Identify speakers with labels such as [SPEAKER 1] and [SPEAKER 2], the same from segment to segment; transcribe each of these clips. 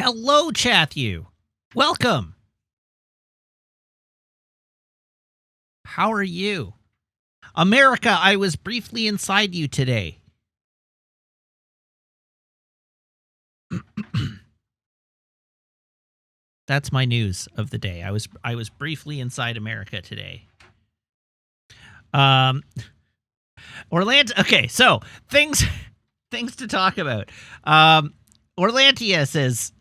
[SPEAKER 1] Hello, Chathew. Welcome. How are you? America, I was briefly inside you today. That's my news of the day. I was briefly inside America today. Orlando. Okay, so things to talk about. Orlantia says,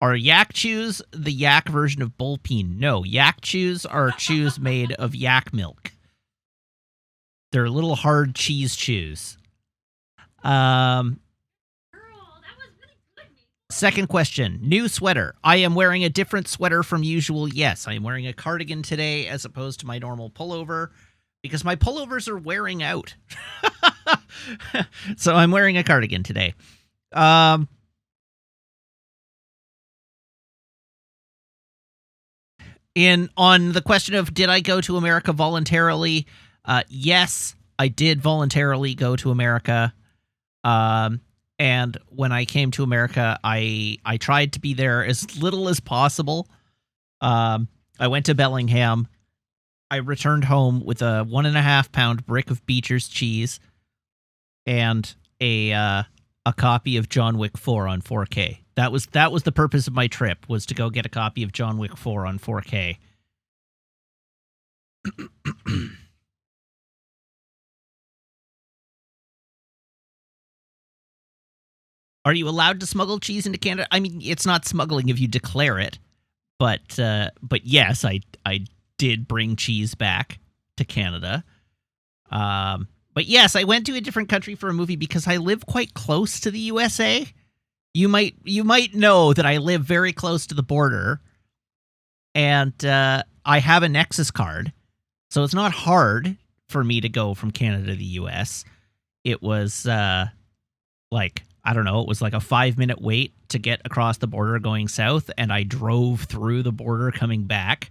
[SPEAKER 1] are yak chews the yak version of bullpeen? No, yak chews are chews made of yak milk. They're little hard cheese chews. Second question. New sweater. I am wearing a different sweater from usual. Yes, I am wearing a cardigan today as opposed to my normal pullover because my pullovers are wearing out. So I'm wearing a cardigan today. On the question of did I go to America voluntarily? Yes, I did voluntarily go to America. And when I came to America, I tried to be there as little as possible. I went to Bellingham. I returned home with a 1.5 pound brick of Beecher's cheese and a copy of John Wick 4 on 4K. That was the purpose of my trip, was to go get a copy of John Wick 4 on 4K. Are you allowed to smuggle cheese into Canada? I mean, it's not smuggling if you declare it, but yes, I did bring cheese back to Canada. But yes, I went to a different country for a movie because I live quite close to the USA. You might know that I live very close to the border, and I have a Nexus card, so it's not hard for me to go from Canada to the US. It was I don't know, it was like a 5-minute wait to get across the border going south, and I drove through the border coming back.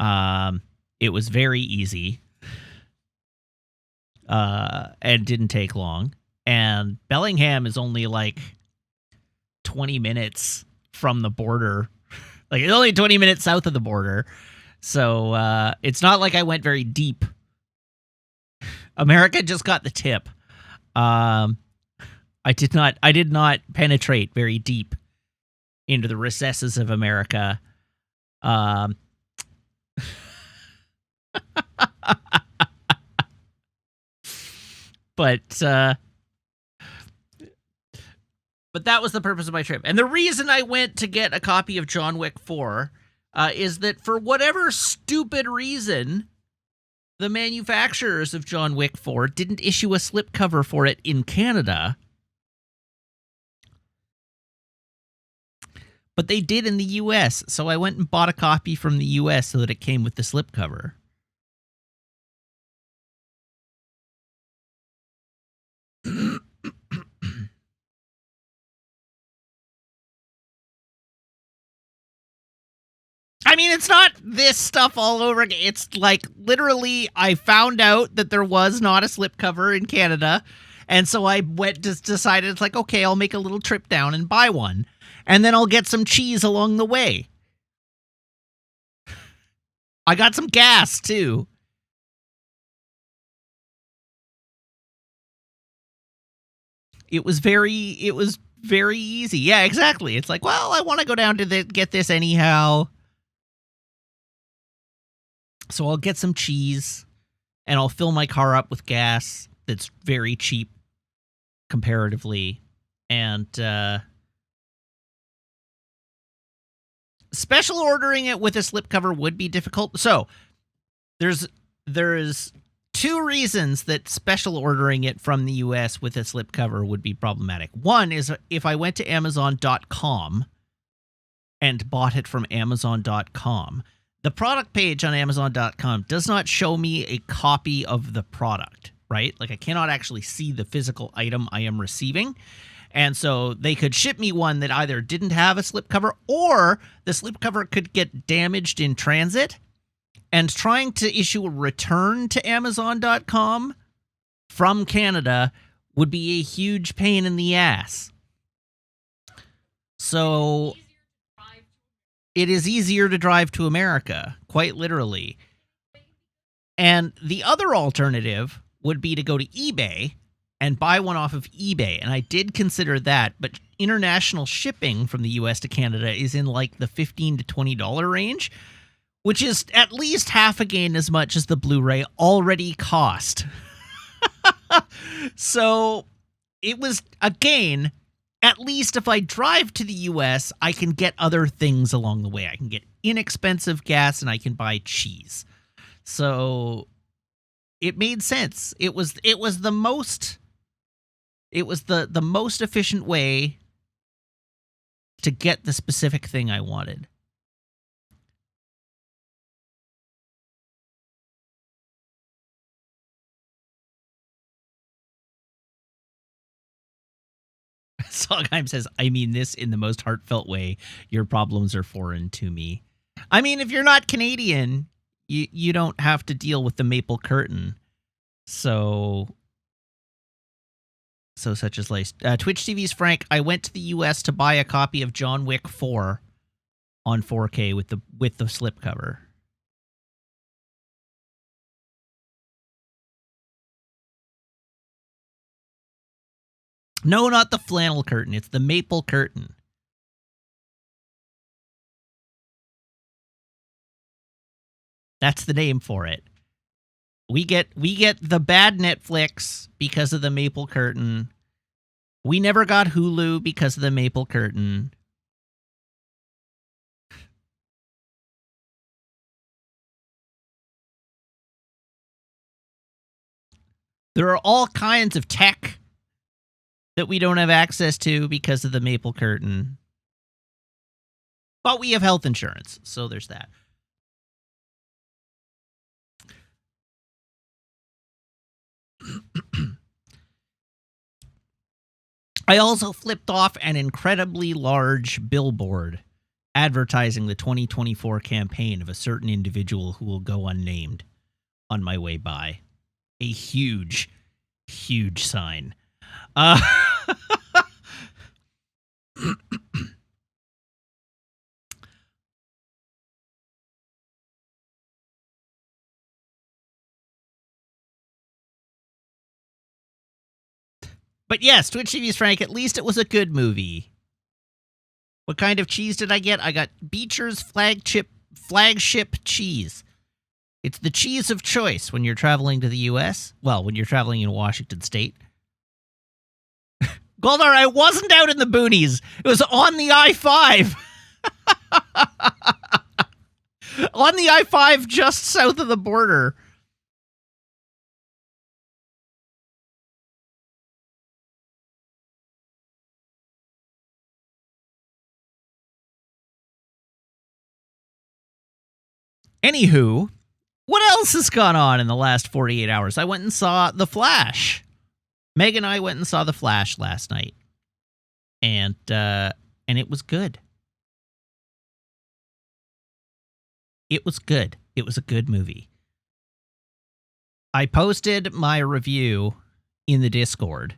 [SPEAKER 1] It was very easy. And didn't take long. And Bellingham is only like 20 minutes from the border. Like, it's only 20 minutes south of the border. So it's not like I went very deep. America just got the tip. I did not penetrate very deep into the recesses of America. But that was the purpose of my trip. And the reason I went to get a copy of John Wick 4 is that for whatever stupid reason, the manufacturers of John Wick 4 didn't issue a slipcover for it in Canada. But they did in the US, so I went and bought a copy from the US so that it came with the slipcover. I mean, it's not this stuff all over again. It's like, literally, I found out that there was not a slipcover in Canada, and so I decided, it's like, okay, I'll make a little trip down and buy one, and then I'll get some cheese along the way. I got some gas, too. It was very easy. Yeah, exactly. It's like, well, I want to go down to get this anyhow. So I'll get some cheese, and I'll fill my car up with gas that's very cheap comparatively. And special ordering it with a slipcover would be difficult. So there's 2 reasons that special ordering it from the US with a slipcover would be problematic. One is if I went to Amazon.com and bought it from Amazon.com, the product page on Amazon.com does not show me a copy of the product, right? Like, I cannot actually see the physical item I am receiving. And so they could ship me one that either didn't have a slipcover, or the slipcover could get damaged in transit. And trying to issue a return to Amazon.com from Canada would be a huge pain in the ass. So it is easier to drive to America, quite literally. And the other alternative would be to go to eBay and buy one off of eBay. And I did consider that, but international shipping from the US to Canada is in like the $15 to $20 range, which is at least half again as much as the Blu-ray already cost. So it was, again, at least if I drive to the US, I can get other things along the way. I can get inexpensive gas and I can buy cheese. So it made sense. It was the most efficient way to get the specific thing I wanted. Sogheim says, I mean this in the most heartfelt way. Your problems are foreign to me. I mean, if you're not Canadian, you don't have to deal with the maple curtain. So such as life. Twitch TV's Frank, I went to the US to buy a copy of John Wick 4 on 4K with the slipcover. No, not the flannel curtain. It's the maple curtain. That's the name for it. We get the bad Netflix because of the maple curtain. We never got Hulu because of the maple curtain. There are all kinds of tech that we don't have access to because of the maple curtain. But we have health insurance, so there's that. I also flipped off an incredibly large billboard advertising the 2024 campaign of a certain individual who will go unnamed on my way by. A huge, huge sign. But yes, Twitch TV's Frank, at least it was a good movie. What kind of cheese did I get? I got Beecher's flagship cheese. It's the cheese of choice when you're traveling to the U.S. Well, when you're traveling in Washington State. Goldar, I wasn't out in the boonies. It was on the I-5. On the I-5 just south of the border. Anywho, what else has gone on in the last 48 hours? I went and saw The Flash. Meg and I went and saw The Flash last night. And it was good. It was good. It was a good movie. I posted my review in the Discord.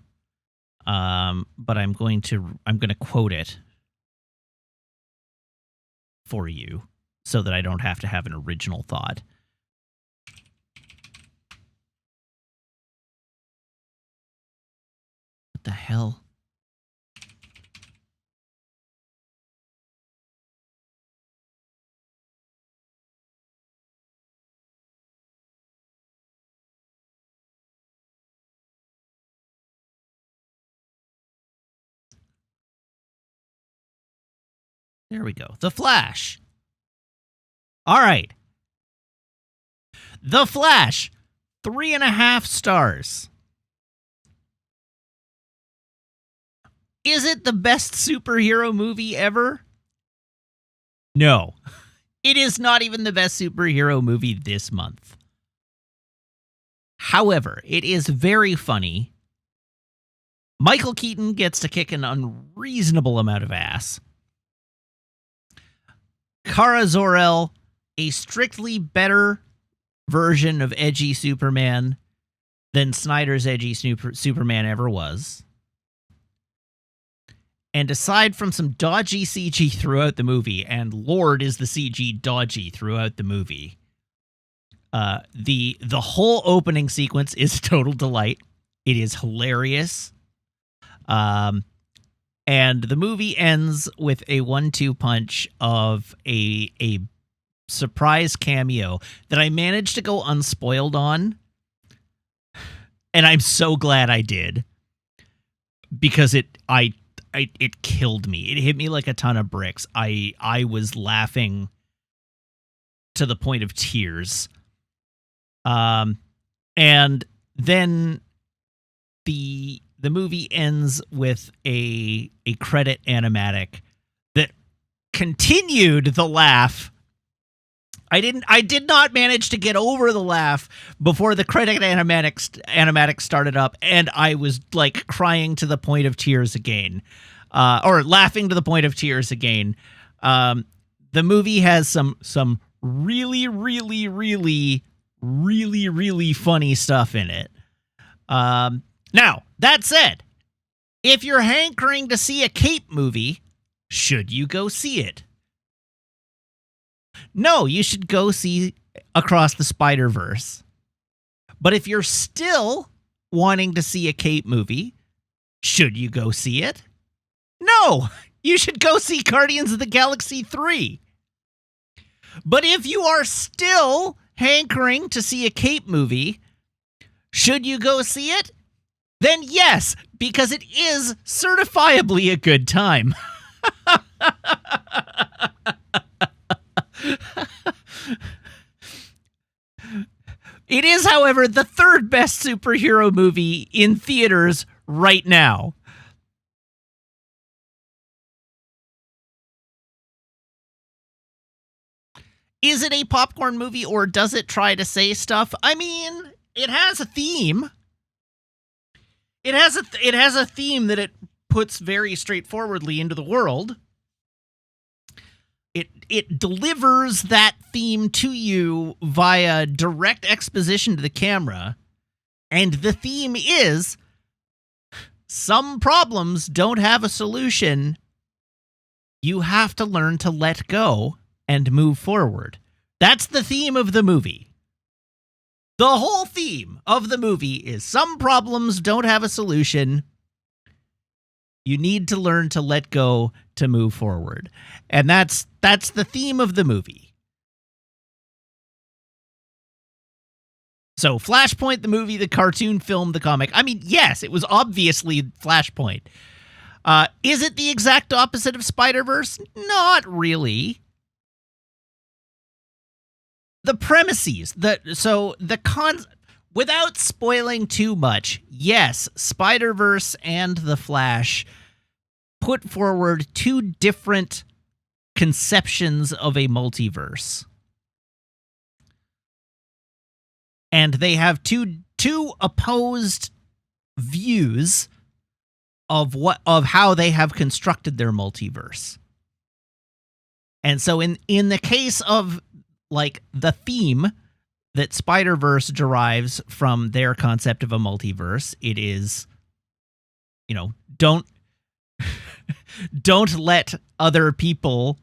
[SPEAKER 1] But I'm going to quote it for you so that I don't have to have an original thought. What the hell? There we go. The Flash. All right. The Flash. 3.5 stars. Is it the best superhero movie ever? No. It is not even the best superhero movie this month. However, it is very funny. Michael Keaton gets to kick an unreasonable amount of ass. Kara Zor-El, a strictly better version of edgy Superman than Snyder's edgy Superman ever was. And aside from some dodgy CG throughout the movie, and Lord is the CG dodgy throughout the movie, the whole opening sequence is a total delight. It is hilarious. And the movie ends with a 1-2 punch of a surprise cameo that I managed to go unspoiled on. And I'm so glad I did, because it killed me. It hit me like a ton of bricks. I was laughing to the point of tears. And then the movie ends with a credit animatic that continued the laugh. I did not manage to get over the laugh before the credit animatic started up, and I was like crying to the point of tears again, or laughing to the point of tears again. The movie has some really, really, really, really, really funny stuff in it. Now, that said, if you're hankering to see a Cape movie, should you go see it? No, you should go see Across the Spider-Verse. But if you're still wanting to see a Cape movie, should you go see it? No, you should go see Guardians of the Galaxy 3. But if you are still hankering to see a Cape movie, should you go see it? Then yes, because it is certifiably a good time. It is, however, the third best superhero movie in theaters right now. Is it a popcorn movie, or does it try to say stuff? I mean, it has a theme. It has a theme that it puts very straightforwardly into the world. It delivers that theme to you via direct exposition to the camera, and the theme is some problems don't have a solution. You have to learn to let go and move forward. That's the theme of the movie. The whole theme of the movie is some problems don't have a solution. You need to learn to let go to move forward. And that's the theme of the movie. So Flashpoint, the movie, the cartoon film, the comic. I mean, yes, it was obviously Flashpoint. Is it the exact opposite of Spider-Verse? Not really. The premises, without spoiling too much, yes, Spider-Verse and The Flash put forward two different conceptions of a multiverse. And they have two opposed views of how they have constructed their multiverse. And so in the case of like the theme that Spider-Verse derives from their concept of a multiverse, it is, don't let other people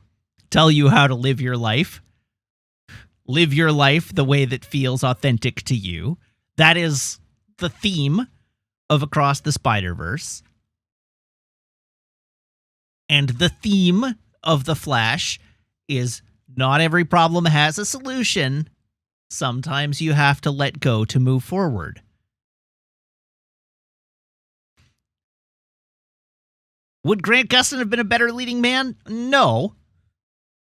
[SPEAKER 1] tell you how to live your life. Live your life the way that feels authentic to you. That is the theme of Across the Spider-Verse. And the theme of The Flash is not every problem has a solution. Sometimes you have to let go to move forward. Would Grant Gustin have been a better leading man? No.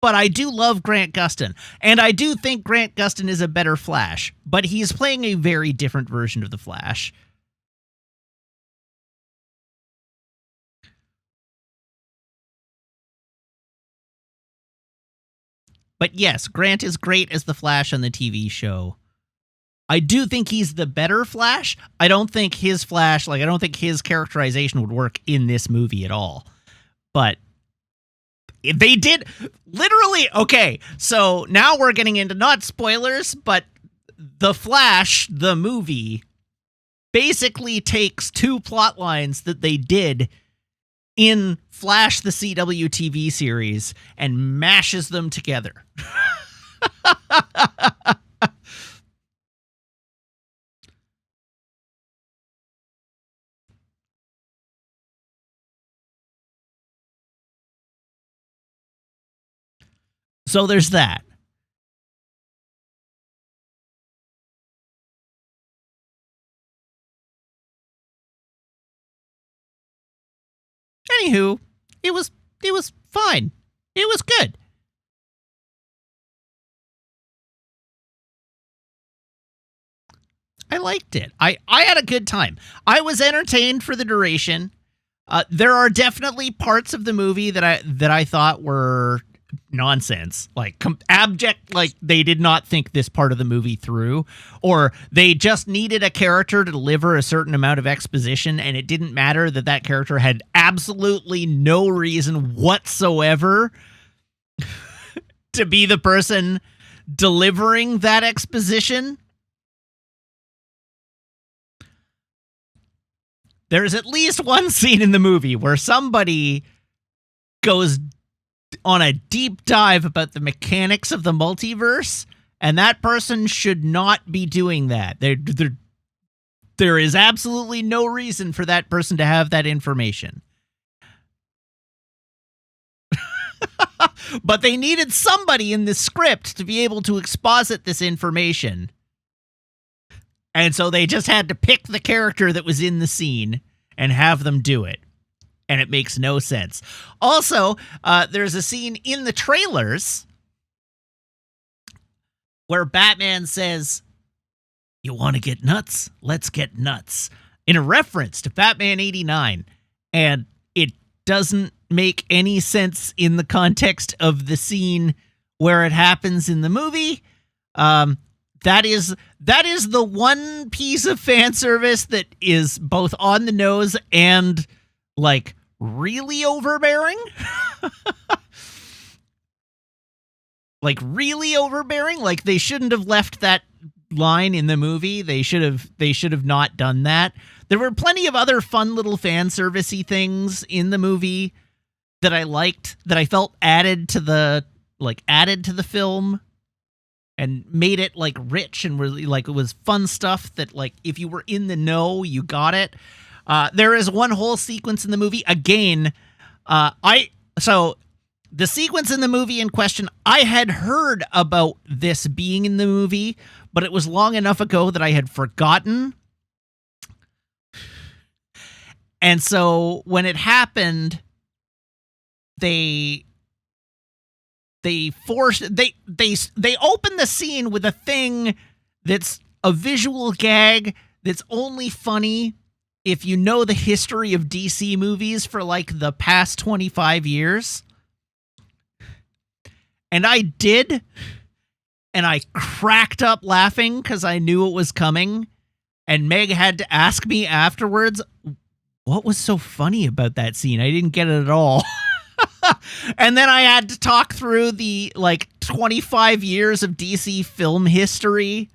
[SPEAKER 1] But I do love Grant Gustin. And I do think Grant Gustin is a better Flash. But he's playing a very different version of the Flash. But yes, Grant is great as the Flash on the TV show. I do think he's the better Flash. I don't think his Flash, I don't think his characterization would work in this movie at all. But they did literally. Okay, so now we're getting into not spoilers, but The Flash, the movie, basically takes two plot lines that they did in Flash the CW TV series and mashes them together. So there's that. Anywho, it was fine. It was good. I liked it. I had a good time. I was entertained for the duration. There are definitely parts of the movie that I thought were nonsense, like abject, like they did not think this part of the movie through, or they just needed a character to deliver a certain amount of exposition, and it didn't matter that character had absolutely no reason whatsoever to be the person delivering that exposition. There's at least one scene in the movie where somebody goes on a deep dive about the mechanics of the multiverse, and that person should not be doing that. There is absolutely no reason for that person to have that information. But they needed somebody in the script to be able to exposit this information. And so they just had to pick the character that was in the scene and have them do it. And it makes no sense. Also, there's a scene in the trailers where Batman says, "You want to get nuts? Let's get nuts," in a reference to Batman 89. And it doesn't make any sense in the context of the scene where it happens in the movie. That is the one piece of fan service that is both on the nose and like really overbearing. Like really overbearing. Like they shouldn't have left that line in the movie. They should have not done that. There were plenty of other fun little fan servicey things in the movie that I liked, that I felt added to the film and made it like rich and really like it was fun stuff that like if you were in the know, you got it. There is one whole sequence in the movie. Again, so the sequence in the movie in question, I had heard about this being in the movie, but it was long enough ago that I had forgotten. And so when it happened, they open the scene with a thing that's a visual gag that's only funny if you know the history of DC movies for like the past 25 years. And I did, and I cracked up laughing because I knew it was coming. And Meg had to ask me afterwards, what was so funny about that scene? I didn't get it at all. And then I had to talk through the like 25 years of DC film history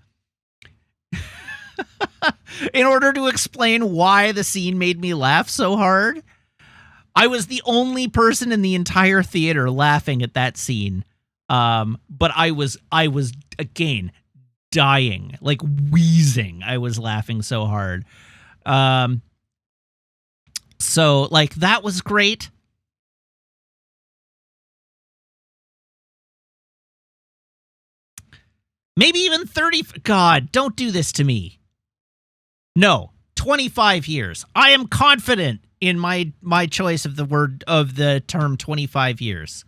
[SPEAKER 1] in order to explain why the scene made me laugh so hard. I was the only person in the entire theater laughing at that scene. But I was again dying, like wheezing. I was laughing so hard. So like that was great. Maybe even 30. God, don't do this to me. No, 25 years. I am confident in my choice of the term 25 years.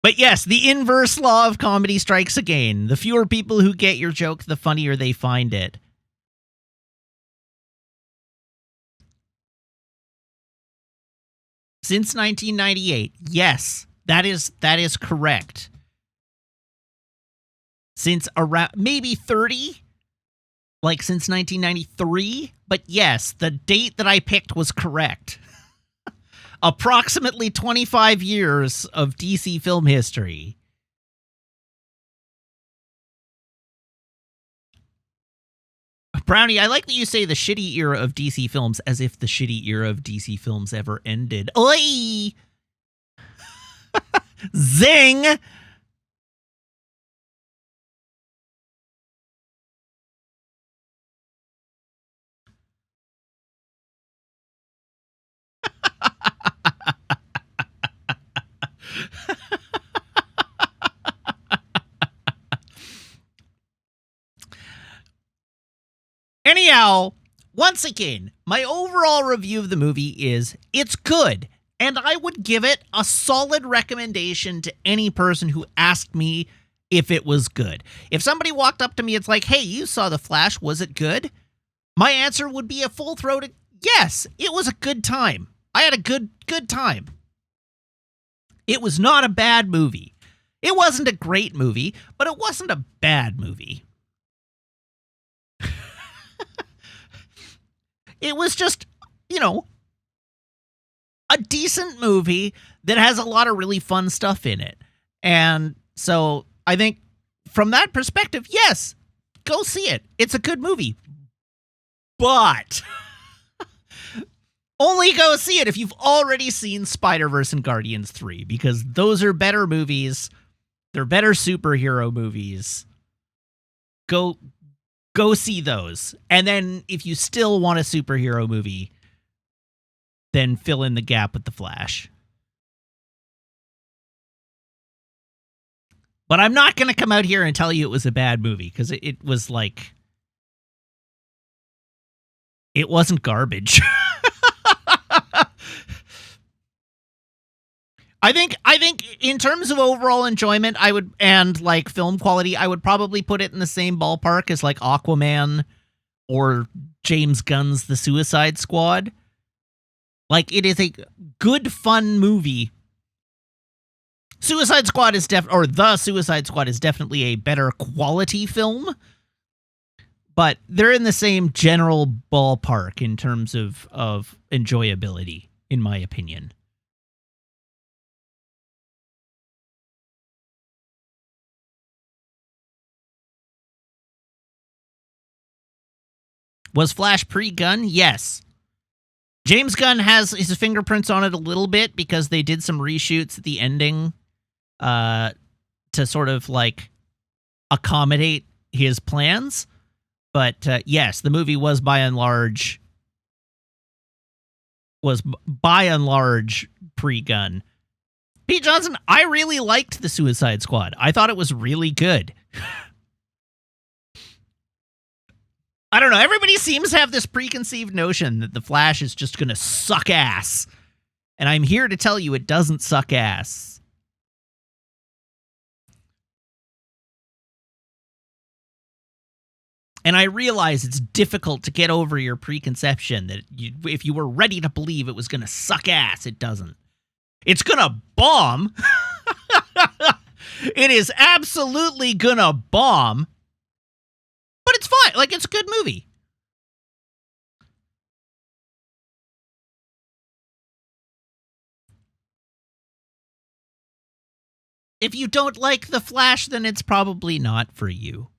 [SPEAKER 1] But yes, the inverse law of comedy strikes again. The fewer people who get your joke, the funnier they find it. Since 1998, yes, that is correct. Since around maybe 30, like since 1993, but yes, the date that I picked was correct. Approximately 25 years of DC film history. Brownie, I like that you say the shitty era of DC films as if the shitty era of DC films ever ended. Oi! Zing! Anyhow, once again, my overall review of the movie is it's good, and I would give it a solid recommendation to any person who asked me if it was good. If somebody walked up to me, it's like, hey, you saw The Flash, was it good? My answer would be a full-throated yes, it was a good time. I had a good time. It was not a bad movie. It wasn't a great movie, but it wasn't a bad movie. It was just, a decent movie that has a lot of really fun stuff in it. And so I think from that perspective, yes, go see it. It's a good movie. But only go see it if you've already seen Spider-Verse and Guardians 3, because those are better movies. They're better superhero movies. Go see those. And then if you still want a superhero movie, then fill in the gap with The Flash. But I'm not going to come out here and tell you it was a bad movie, because it was like... It wasn't garbage. I think in terms of overall enjoyment, and like film quality, I would probably put it in the same ballpark as like Aquaman or James Gunn's The Suicide Squad. Like, it is a good, fun movie. The Suicide Squad is definitely a better quality film, but they're in the same general ballpark in terms of enjoyability, in my opinion. Was Flash pre-Gunn? Yes. James Gunn has his fingerprints on it a little bit because they did some reshoots at the ending to sort of like accommodate his plans. But yes, the movie was by and large pre-Gunn. Pete Johnson, I really liked The Suicide Squad. I thought it was really good. I don't know. Everybody seems to have this preconceived notion that The Flash is just going to suck ass. And I'm here to tell you it doesn't suck ass. And I realize it's difficult to get over your preconception that if you were ready to believe it was going to suck ass, it doesn't. It's going to bomb. It is absolutely going to bomb. But it's fine. Like, it's a good movie. If you don't like The Flash, then it's probably not for you.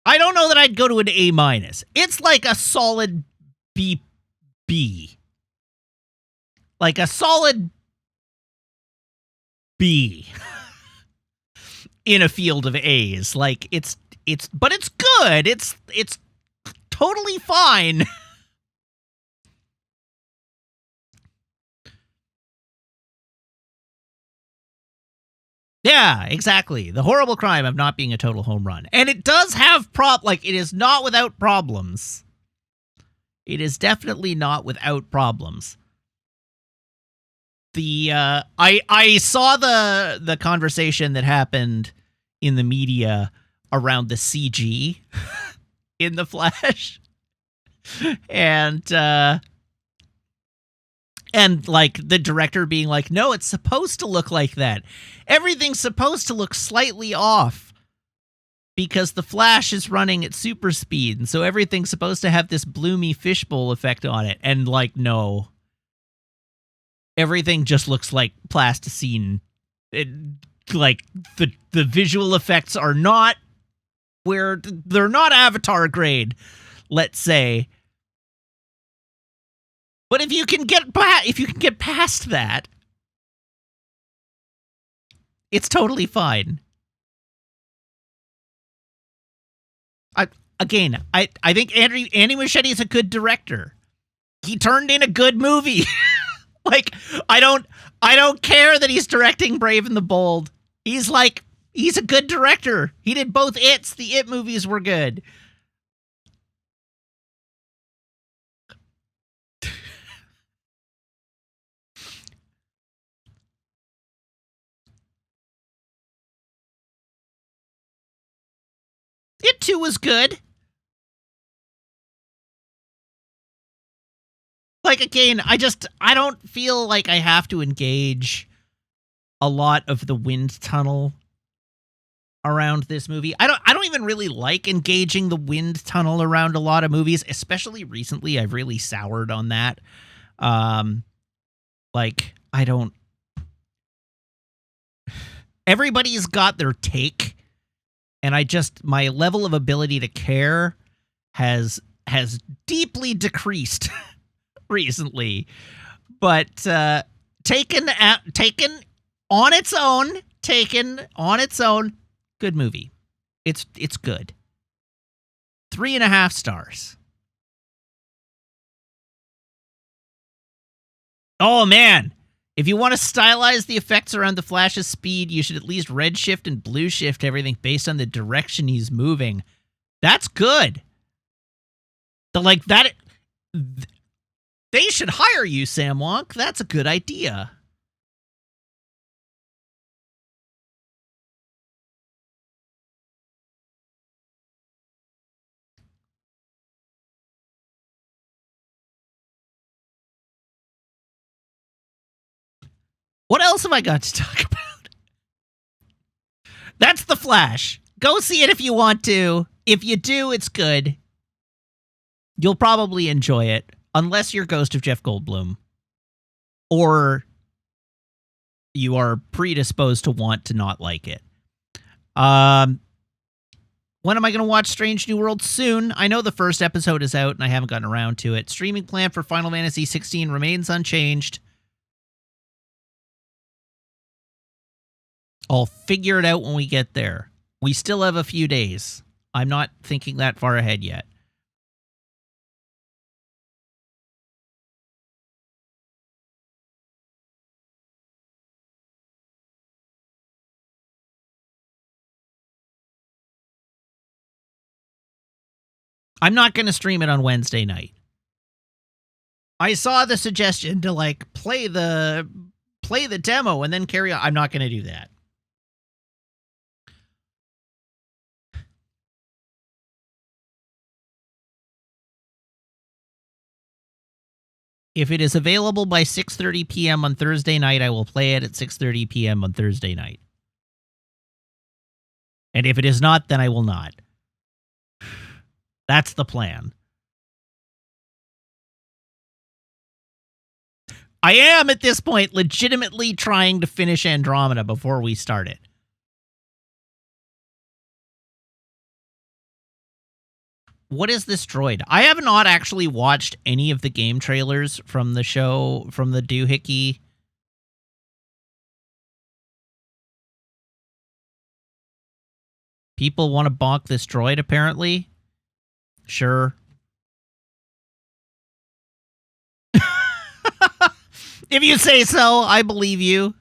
[SPEAKER 1] I don't know that I'd go to an A-. It's like a solid B. Like a solid B. In a field of A's. Like, but it's good. It's totally fine. Yeah, exactly. The horrible crime of not being a total home run. And it does have it is not without problems. It is definitely not without problems. I saw the conversation that happened in the media around the CG in The Flash. And like the director being like, no, it's supposed to look like that. Everything's supposed to look slightly off because the Flash is running at super speed. And so everything's supposed to have this bloomy fishbowl effect on it. And like, no. Everything just looks like plasticine. like the visual effects are not where they're not Avatar grade, let's say. But if you can get past that, it's totally fine. I think Andy Muschietti is a good director. He turned in a good movie. Like, I don't care that he's directing Brave and the Bold. He's a good director. He did both It's. The It movies were good. It 2 was good. Like, again, I don't feel like I have to engage a lot of the wind tunnel around this movie. I don't even really like engaging the wind tunnel around a lot of movies, especially recently. I've really soured on that. Like, I don't. Everybody's got their take, and my level of ability to care has deeply decreased recently. But taken on its own, good movie. It's good. 3.5 stars. Oh man, if you want to stylize the effects around the Flash's speed, you should at least redshift and blue shift everything based on the direction he's moving. That's good. They should hire you, Sam Wonk. That's a good idea. What else have I got to talk about? That's The Flash. Go see it if you want to. If you do, it's good. You'll probably enjoy it, unless you're Ghost of Jeff Goldblum. Or you are predisposed to want to not like it. When am I going to watch Strange New World? Soon. I know the first episode is out, and I haven't gotten around to it. Streaming plan for Final Fantasy XVI remains unchanged. I'll figure it out when we get there. We still have a few days. I'm not thinking that far ahead yet. I'm not going to stream it on Wednesday night. I saw the suggestion to play the demo and then carry on. I'm not going to do that. If it is available by 6:30 p.m. on Thursday night, I will play it at 6:30 p.m. on Thursday night. And if it is not, then I will not. That's the plan. I am, at this point, legitimately trying to finish Andromeda before we start it. What is this droid? I have not actually watched any of the game trailers from the show, from the doohickey. People want to bonk this droid, apparently. Sure. If you say so, I believe you.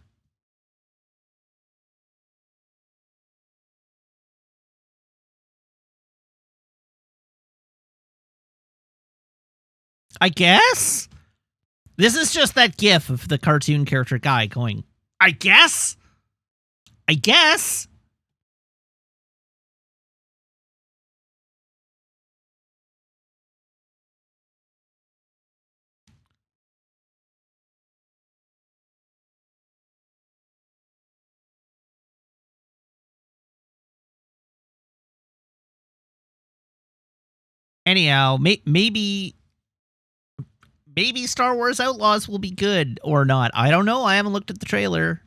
[SPEAKER 1] I guess? This is just that gif of the cartoon character guy going, I guess? I guess? Anyhow, maybe Star Wars Outlaws will be good or not. I don't know. I haven't looked at the trailer.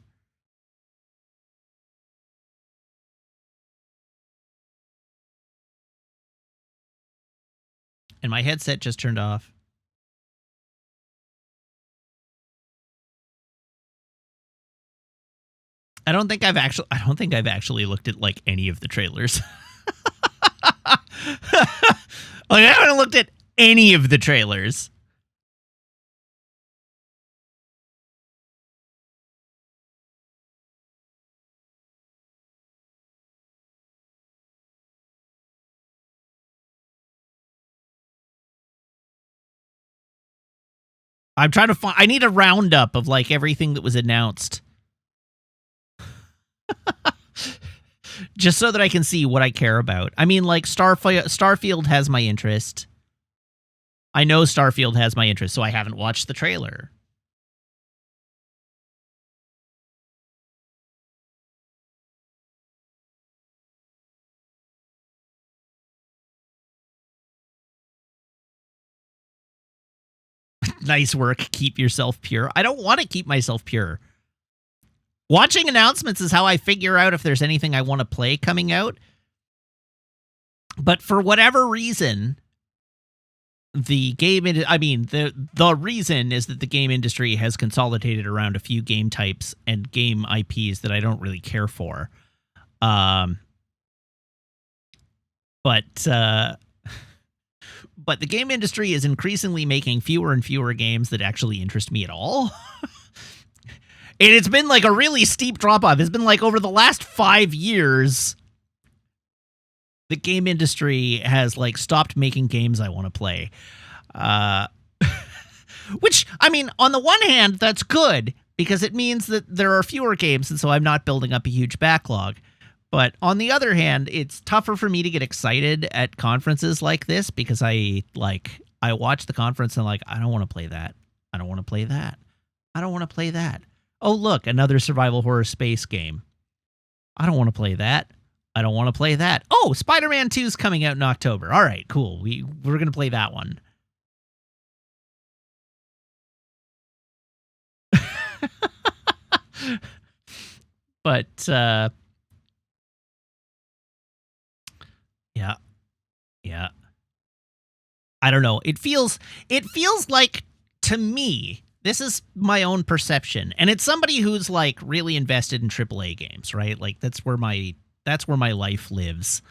[SPEAKER 1] And my headset just turned off. I don't think I've actually looked at like any of the trailers. Like, I haven't looked at any of the trailers. I'm trying to find. I need a roundup of like everything that was announced, just so that I can see what I care about. I mean, like Starfield has my interest. I know Starfield has my interest, so I haven't watched the trailer. Nice work. Keep yourself pure. I don't want to keep myself pure. Watching announcements is how I figure out if there's anything I want to play coming out. But for whatever reason, the reason is that the game industry has consolidated around a few game types and game IPs that I don't really care for. But the game industry is increasingly making fewer and fewer games that actually interest me at all. And it's been like a really steep drop-off. It's been like over the last 5 years, the game industry has like stopped making games I want to play. Which, I mean, on the one hand, that's good because it means that there are fewer games, and so I'm not building up a huge backlog. But on the other hand, it's tougher for me to get excited at conferences like this because I watch the conference and like, I don't want to play that. I don't want to play that. I don't want to play that. Oh, look, another survival horror space game. I don't want to play that. I don't want to play that. Oh, Spider-Man 2 is coming out in October. All right, cool. We're going to play that one. But yeah. I don't know. It feels like, to me, this is my own perception, and it's somebody who's like really invested in AAA games, right? Like that's where my life lives,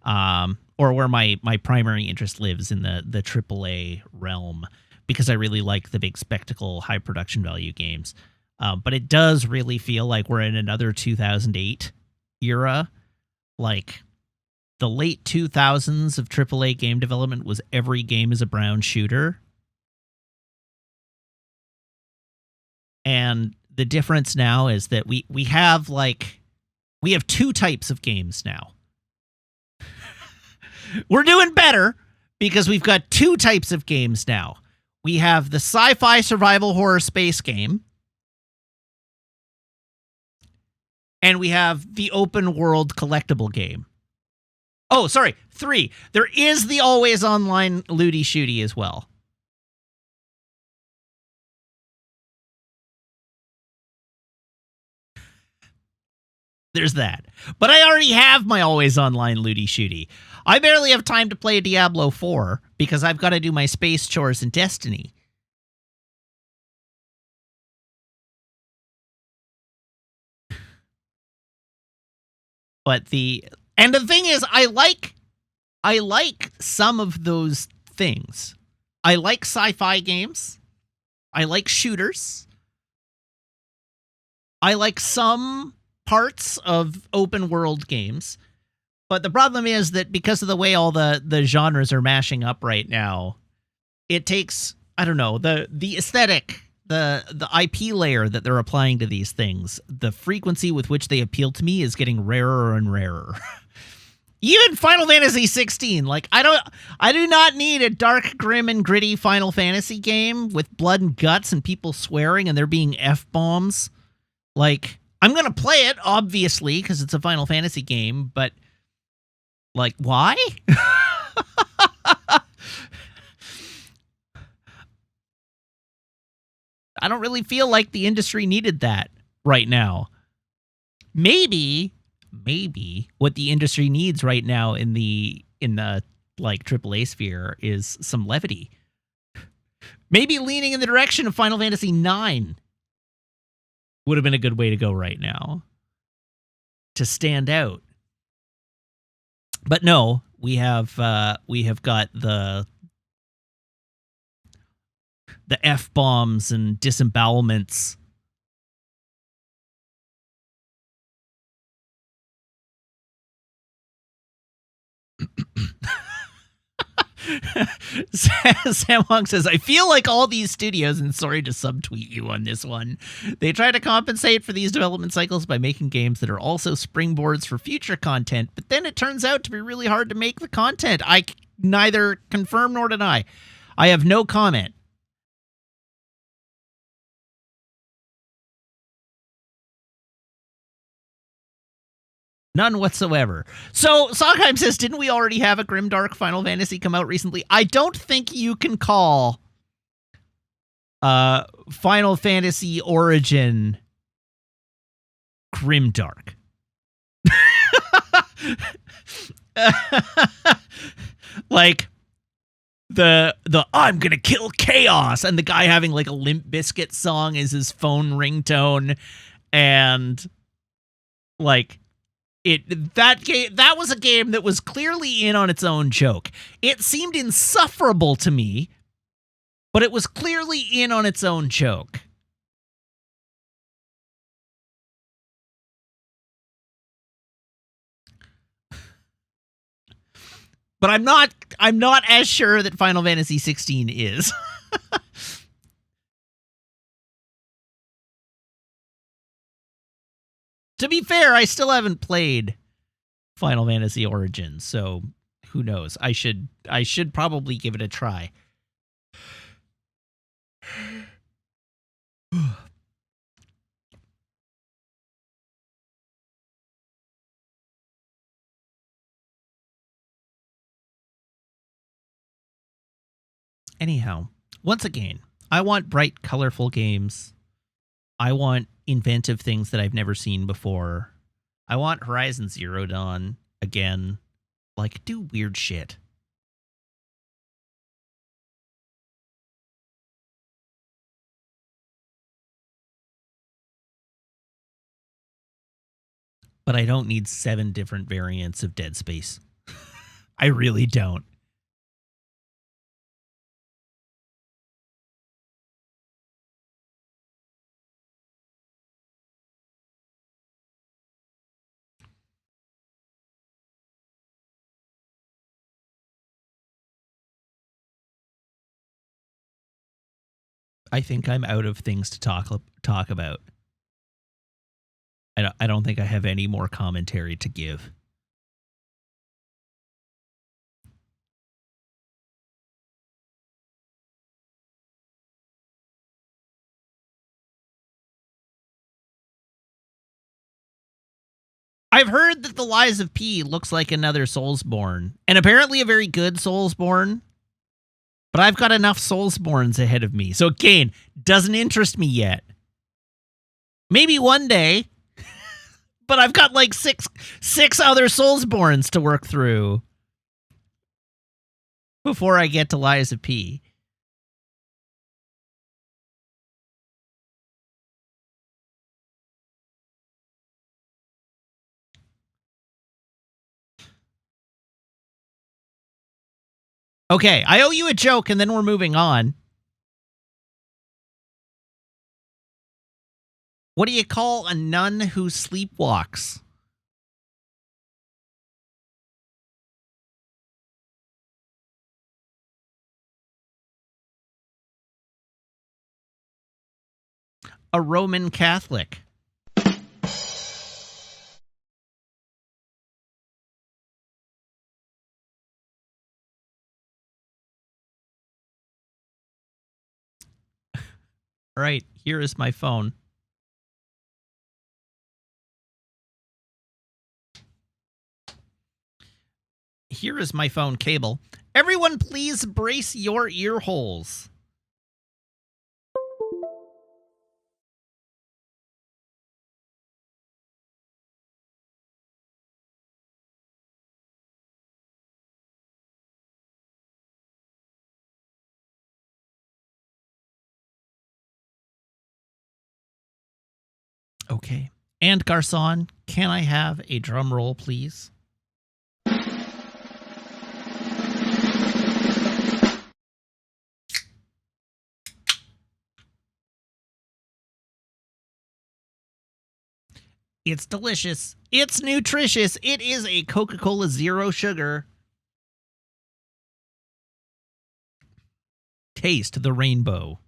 [SPEAKER 1] or where my primary interest lives in the AAA realm, because I really like the big spectacle, high production value games. But it does really feel like we're in another 2008 era. Like the late 2000s of AAA game development was every game is a brown shooter. And the difference now is that we have two types of games now. We're doing better because we've got two types of games now. We have the sci-fi survival horror space game, and we have the open world collectible game. Oh, sorry, 3. There is the always online looty shooty as well. There's that. But I already have my always online looty shooty. I barely have time to play Diablo 4 because I've got to do my space chores in Destiny. But the thing is, I like some of those things. I like sci-fi games. I like shooters. I like some parts of open world games. But the problem is that because of the way all the genres are mashing up right now, it takes, I don't know, the aesthetic, the IP layer that they're applying to these things, the frequency with which they appeal to me is getting rarer and rarer. Even Final Fantasy 16, like I do not need a dark, grim, and gritty Final Fantasy game with blood and guts and people swearing and there being F-bombs. Like, I'm going to play it, obviously, because it's a Final Fantasy game, but, like, why? I don't really feel like the industry needed that right now. Maybe what the industry needs right now in the like AAA sphere is some levity. Maybe leaning in the direction of Final Fantasy IX would have been a good way to go right now to stand out. But no, we have got the F-bombs and disembowelments. Sam Wong says, I feel like all these studios, and sorry to subtweet you on this one, they try to compensate for these development cycles by making games that are also springboards for future content, but then it turns out to be really hard to make the content. I neither confirm nor deny. I have no comment. None whatsoever. So, Sondheim says, didn't we already have a grimdark Final Fantasy come out recently? I don't think you can call Final Fantasy Origin grimdark. Like, the I'm gonna kill chaos, and the guy having like a Limp Bizkit song is his phone ringtone, and like... That was a game that was clearly in on its own joke. It seemed insufferable to me, but it was clearly in on its own joke. But I'm not as sure that Final Fantasy 16 is. To be fair, I still haven't played Final Fantasy Origins, so who knows? I should probably give it a try. Anyhow, once again, I want bright, colorful games. I want inventive things that I've never seen before. I want Horizon Zero Dawn again. Like, do weird shit. But I don't need 7 different variants of Dead Space. I really don't. I think I'm out of things to talk about. I don't think I have any more commentary to give. I've heard that The Lies of P looks like another Soulsborne, and apparently a very good Soulsborne. But I've got enough Soulsborns ahead of me, so again, doesn't interest me yet. Maybe one day, but I've got like six other Soulsborns to work through before I get to Lies of P. Okay, I owe you a joke, and then we're moving on. What do you call a nun who sleepwalks? A Roman Catholic. All right, here is my phone. Here is my phone cable. Everyone, please brace your ear holes. Okay. And Garçon, can I have a drum roll, please? It's delicious. It's nutritious. It is a Coca-Cola Zero Sugar. Taste the rainbow.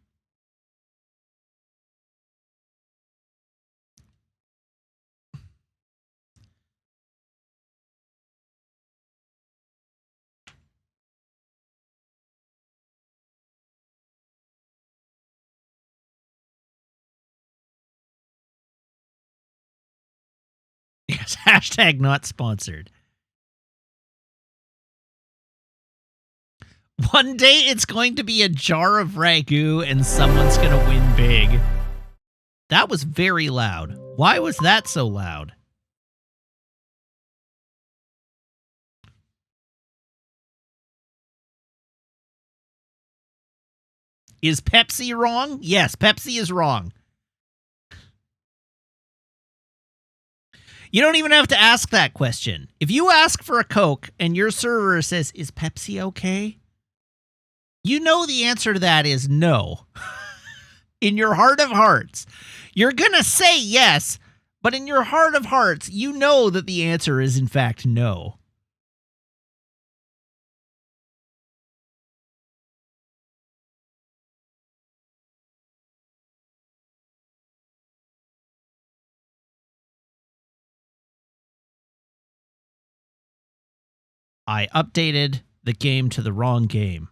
[SPEAKER 1] Yes, hashtag not sponsored. One day it's going to be a jar of ragu and someone's going to win big. That was very loud. Why was that so loud? Is Pepsi wrong? Yes, Pepsi is wrong. You don't even have to ask that question. If you ask for a Coke and your server says, is Pepsi okay? You know the answer to that is no. In your heart of hearts. You're going to say yes, but in your heart of hearts, you know that the answer is in fact no. I updated the game to the wrong game.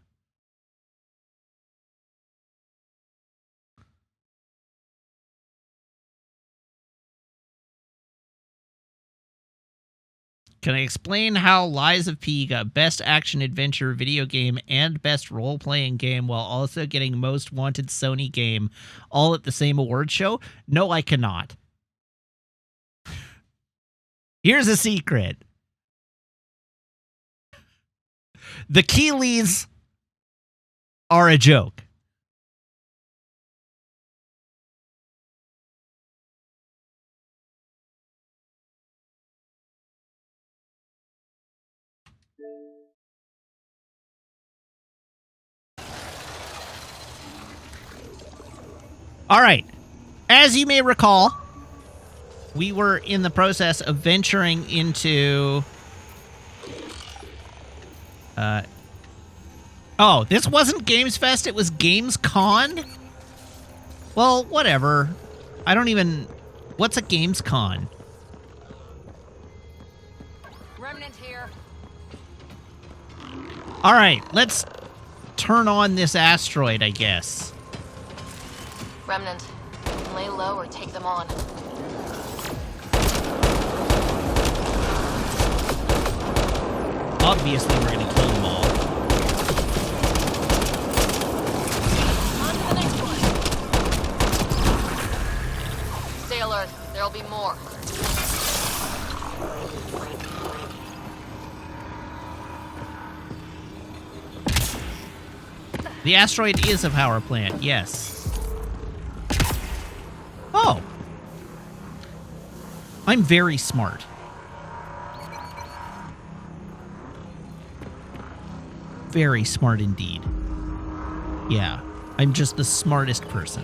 [SPEAKER 1] Can I explain how Lies of P got Best Action Adventure Video Game and Best Role-Playing Game while also getting Most Wanted Sony Game all at the same award show? No, I cannot. Here's a secret. The Keeleys are a joke. All right. As you may recall, we were in the process of venturing into... Oh, this wasn't Games Fest, it was Games Con? Well, whatever. I don't even... What's a Games Con?
[SPEAKER 2] Remnant here.
[SPEAKER 1] All right, let's turn on this asteroid, I guess.
[SPEAKER 2] Remnant. Lay low or take them on.
[SPEAKER 1] Obviously, we're going to kill them all.
[SPEAKER 2] On to the next one. Stay alert. There'll be more.
[SPEAKER 1] The asteroid is a power plant, yes. Oh. I'm very smart. Very smart indeed. Yeah, I'm just the smartest person.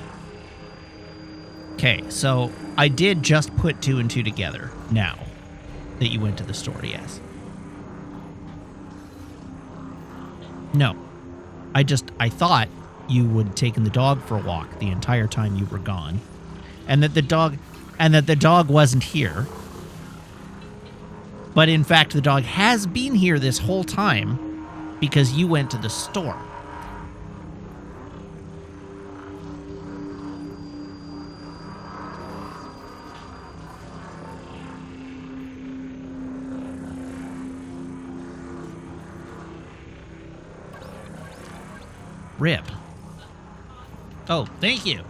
[SPEAKER 1] Okay, so I did just put 2 and 2 together now that you went to the store, yes. No. I thought you would have taken the dog for a walk the entire time you were gone. And that the dog wasn't here. But in fact, the dog has been here this whole time because you went to the store. Rip. Oh, thank you.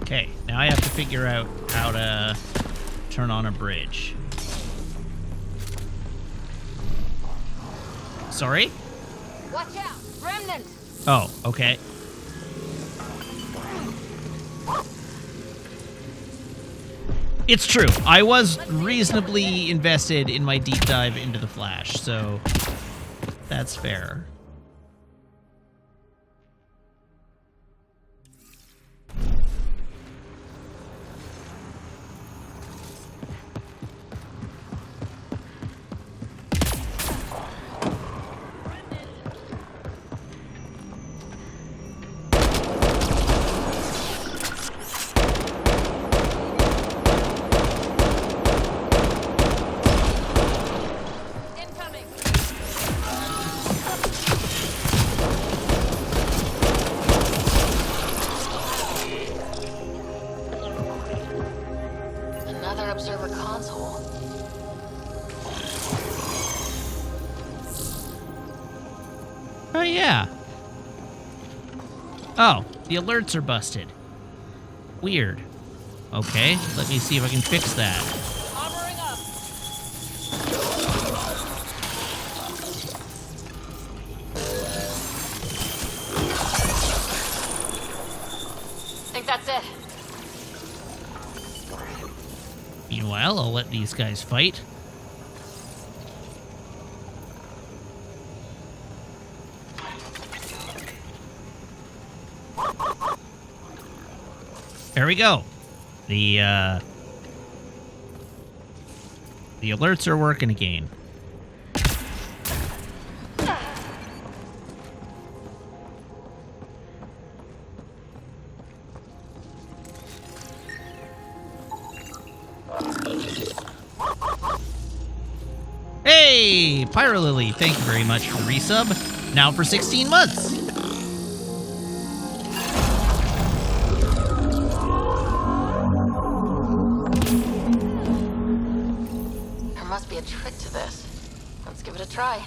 [SPEAKER 1] Okay, now I have to figure out how to turn on a bridge. Sorry?
[SPEAKER 2] Watch out! Remnant!
[SPEAKER 1] Oh, okay. It's true. I was reasonably invested in my deep dive into The Flash, so that's fair.
[SPEAKER 2] Observer console.
[SPEAKER 1] Oh, yeah. Oh, the alerts are busted. Weird. Okay, let me see if I can fix that.
[SPEAKER 2] Armoring up. Think that's it.
[SPEAKER 1] Meanwhile, I'll let these guys fight. There we go. The alerts are working again. Hey, Pyrolily, thank you very much for the resub. Now for 16 months.
[SPEAKER 2] There must be a trick to this. Let's give it a try.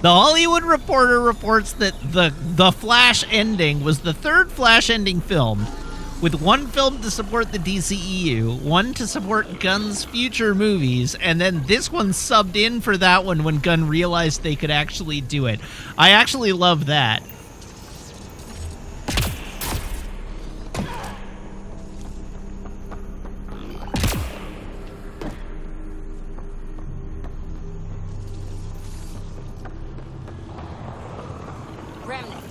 [SPEAKER 1] The Hollywood Reporter reports that the Flash ending was the third Flash ending filmed, with one film to support the DCEU, one to support Gunn's future movies, and then this one subbed in for that one when Gunn realized they could actually do it. I actually love that.
[SPEAKER 2] Remnant.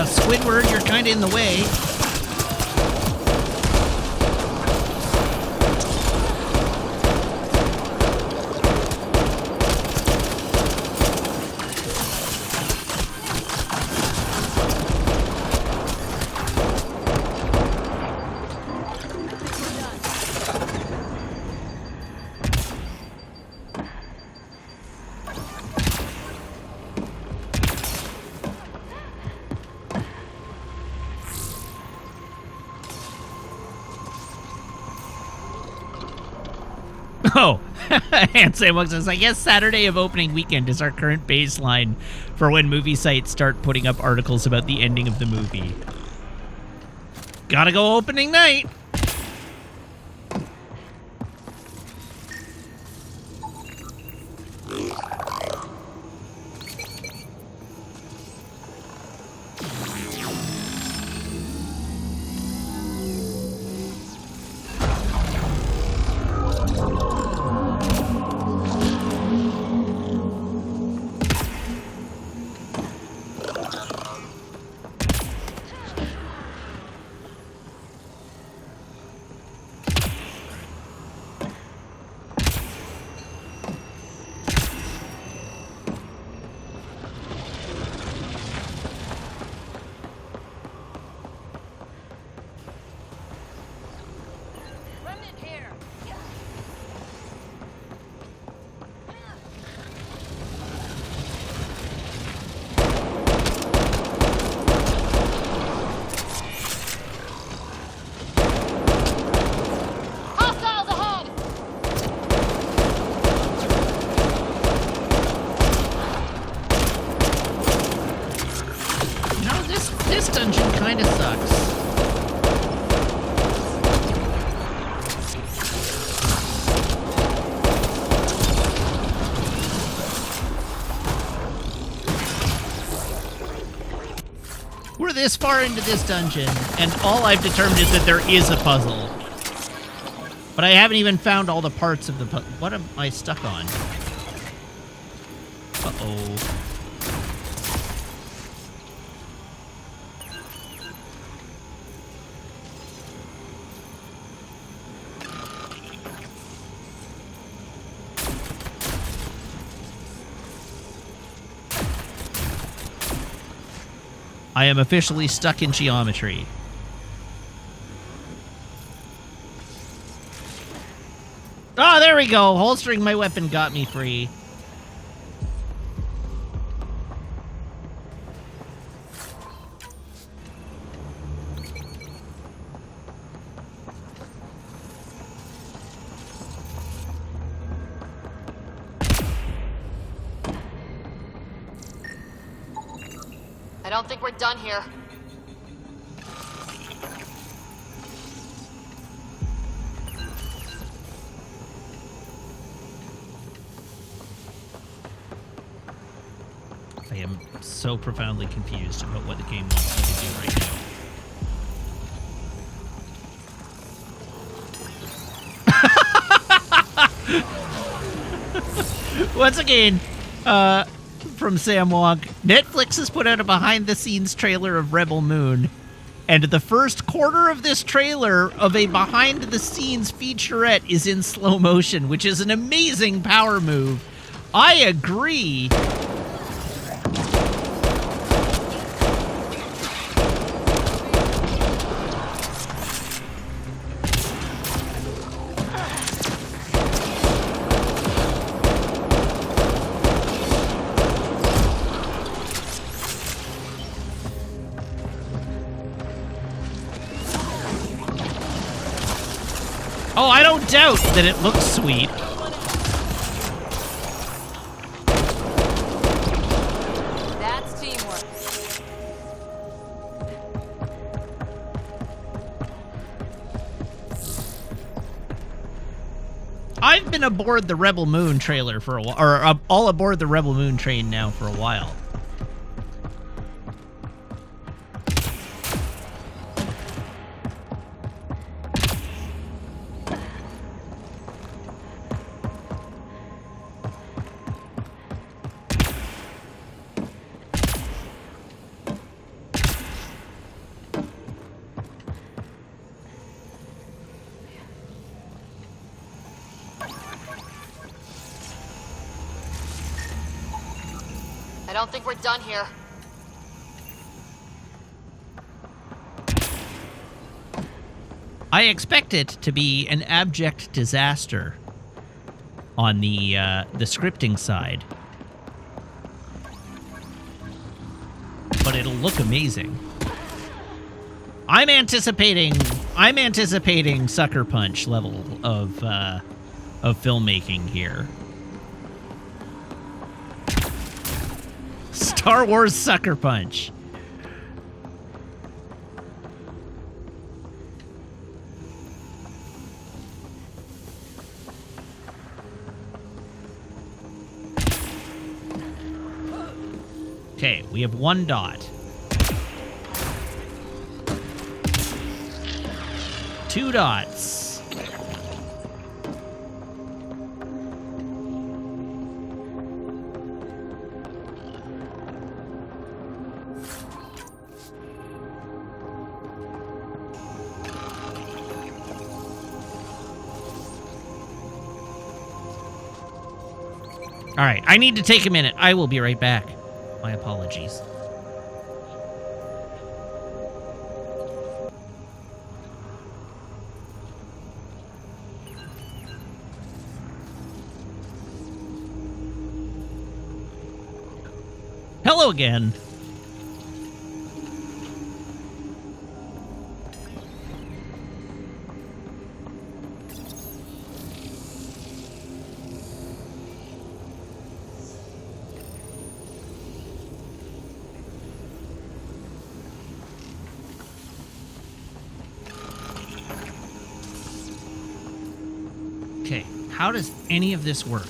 [SPEAKER 1] Squidward, you're kind of in the way. Oh, and Sam says, I guess Saturday of opening weekend is our current baseline for when movie sites start putting up articles about the ending of the movie. Gotta go opening night. We're this far into this dungeon, and all I've determined is that there is a puzzle. But I haven't even found all the parts of the puzzle. What am I stuck on? Uh-oh. I am officially stuck in geometry. Oh, there we go. Holstering my weapon got me free.
[SPEAKER 2] I don't think we're done here.
[SPEAKER 1] I am so profoundly confused about what the game wants me to do right now. Once again, from Sam Wonk, Netflix has put out a behind-the-scenes trailer of Rebel Moon, and the first quarter of this trailer of a behind-the-scenes featurette is in slow motion, which is an amazing power move. I agree. Oh, I don't doubt that it looks sweet.
[SPEAKER 2] That's teamwork.
[SPEAKER 1] I've been aboard the Rebel Moon trailer for a while, or all aboard the Rebel Moon train now for a while.
[SPEAKER 2] I don't think we're done here.
[SPEAKER 1] I expect it to be an abject disaster on the scripting side, but it'll look amazing. I'm anticipating Sucker Punch level of filmmaking here. Star Wars Sucker Punch. Okay, we have 1 dot. 2 dots. All right, I need to take a minute. I will be right back. My apologies. Hello again. Okay, how does any of this work?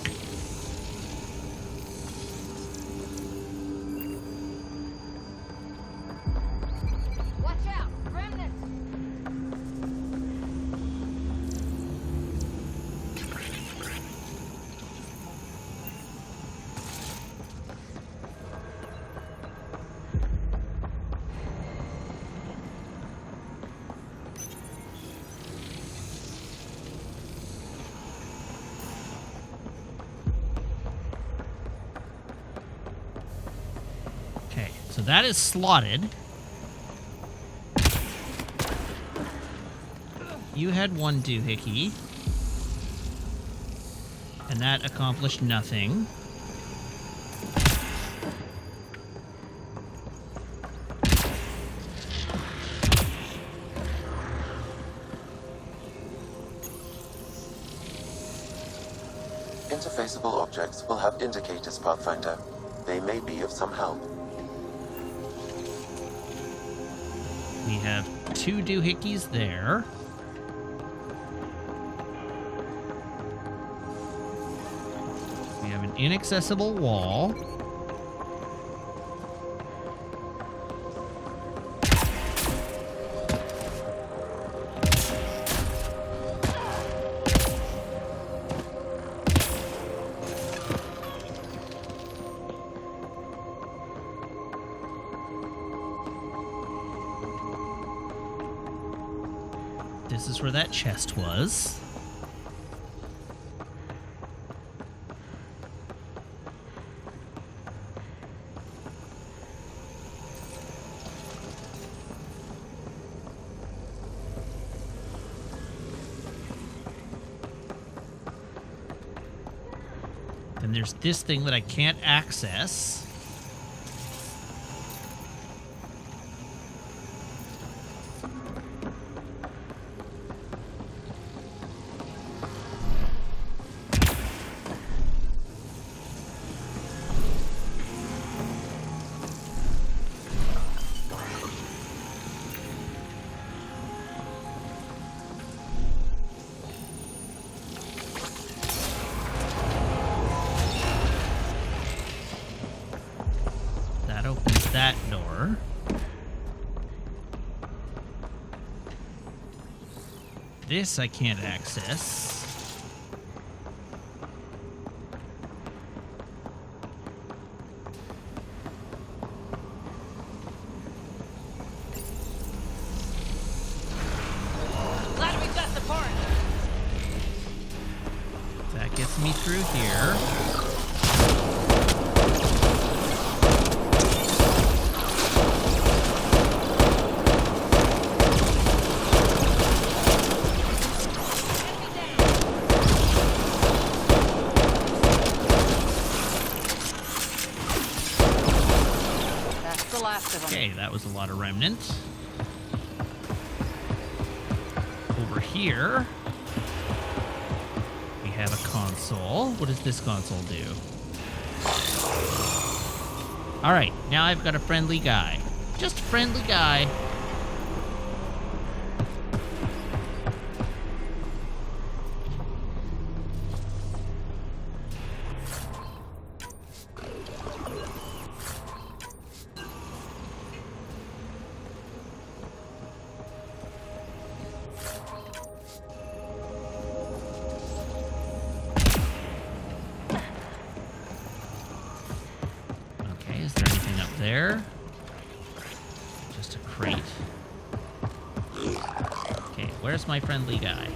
[SPEAKER 1] So that is slotted. You had one doohickey. And that accomplished nothing.
[SPEAKER 3] Interfaceable objects will have indicators, Pathfinder. They may be of some help.
[SPEAKER 1] We have 2 doohickeys there. We have an inaccessible wall. This is where that chest was. And there's this thing that I can't access. That door. This I can't access.
[SPEAKER 2] Glad we got the part.
[SPEAKER 1] That gets me through here. Okay, that was a lot of remnants. Over here, we have a console. What does this console do? Alright, now I've got a friendly guy. Just a friendly guy. There. Just a crate. Okay, where's my friendly guy?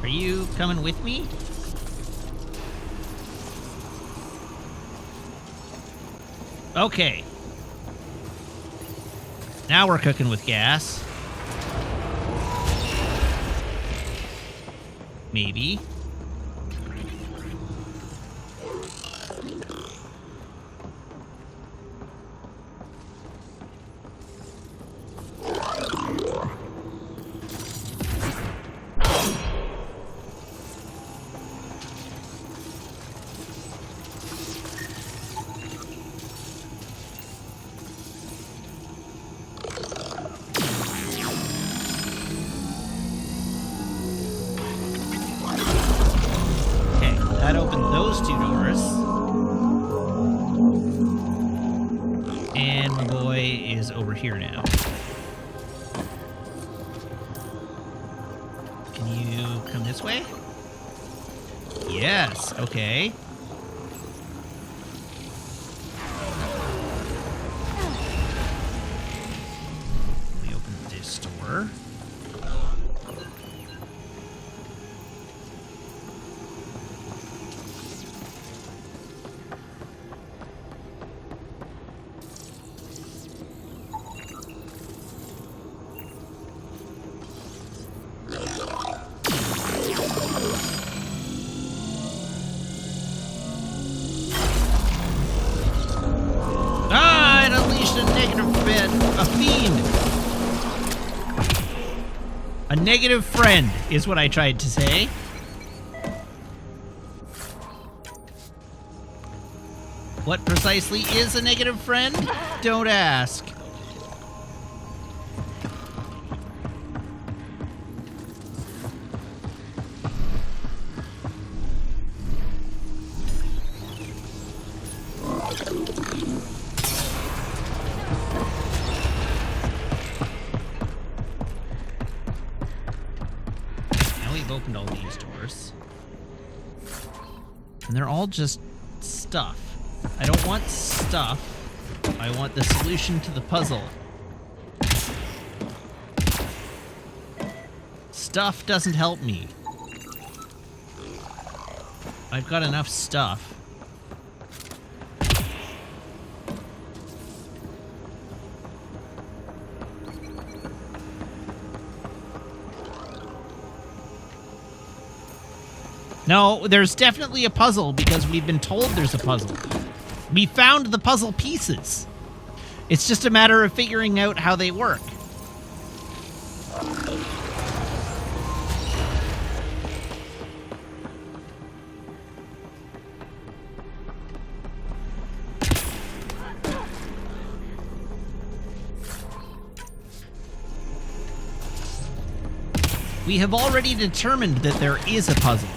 [SPEAKER 1] You coming with me? Okay. Now we're cooking with gas. Maybe. That opened those 2 doors. And my boy is over here now. This way? Yes, okay. Let me open this door. Ah, it unleashed a negative a fiend. A negative friend is what I tried to say. What precisely is a negative friend? Don't ask. Opened all these doors. And they're all just stuff. I don't want stuff. I want the solution to the puzzle. Stuff doesn't help me. I've got enough stuff. No, there's definitely a puzzle because we've been told there's a puzzle. We found the puzzle pieces. It's just a matter of figuring out how they work. We have already determined that there is a puzzle.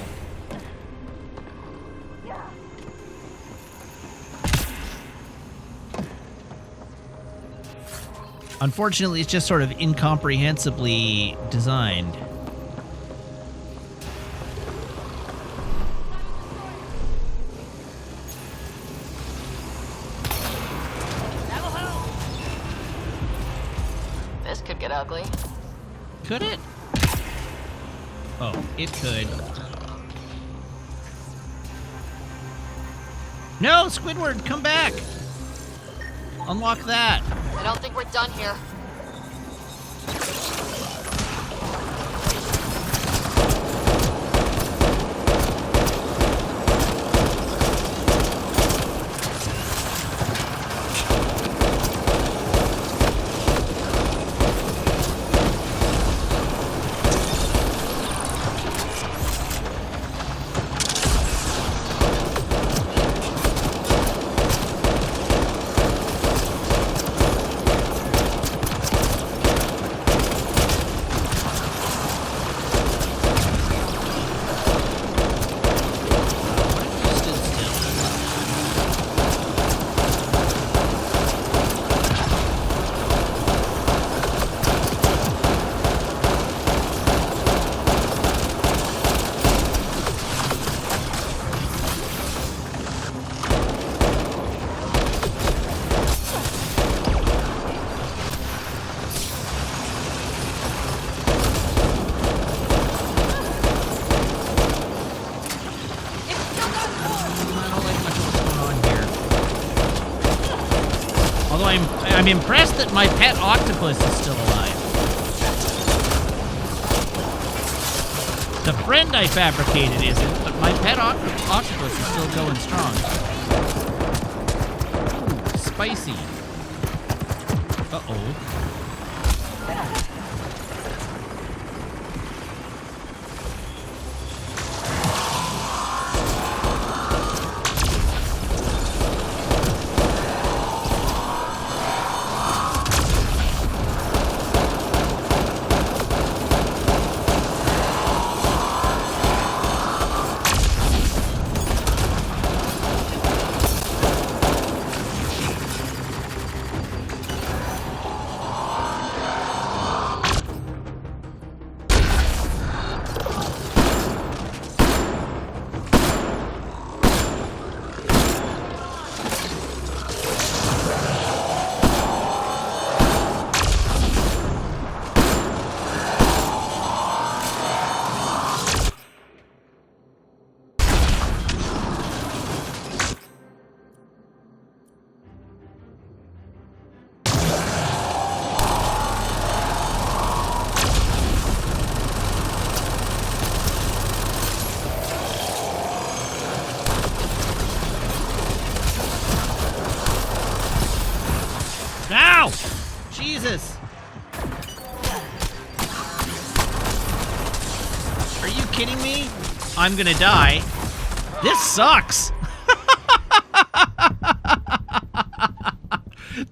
[SPEAKER 1] Unfortunately, it's just sort of incomprehensibly designed.
[SPEAKER 2] This could get ugly.
[SPEAKER 1] Could it? Oh, it could. No, Squidward, come back! Unlock that.
[SPEAKER 2] I don't think we're done here.
[SPEAKER 1] I'm impressed that my pet octopus is still alive. The friend I fabricated isn't, but my pet octopus is still going strong. Ooh, spicy. Uh-oh. kidding me? I'm gonna die. This sucks.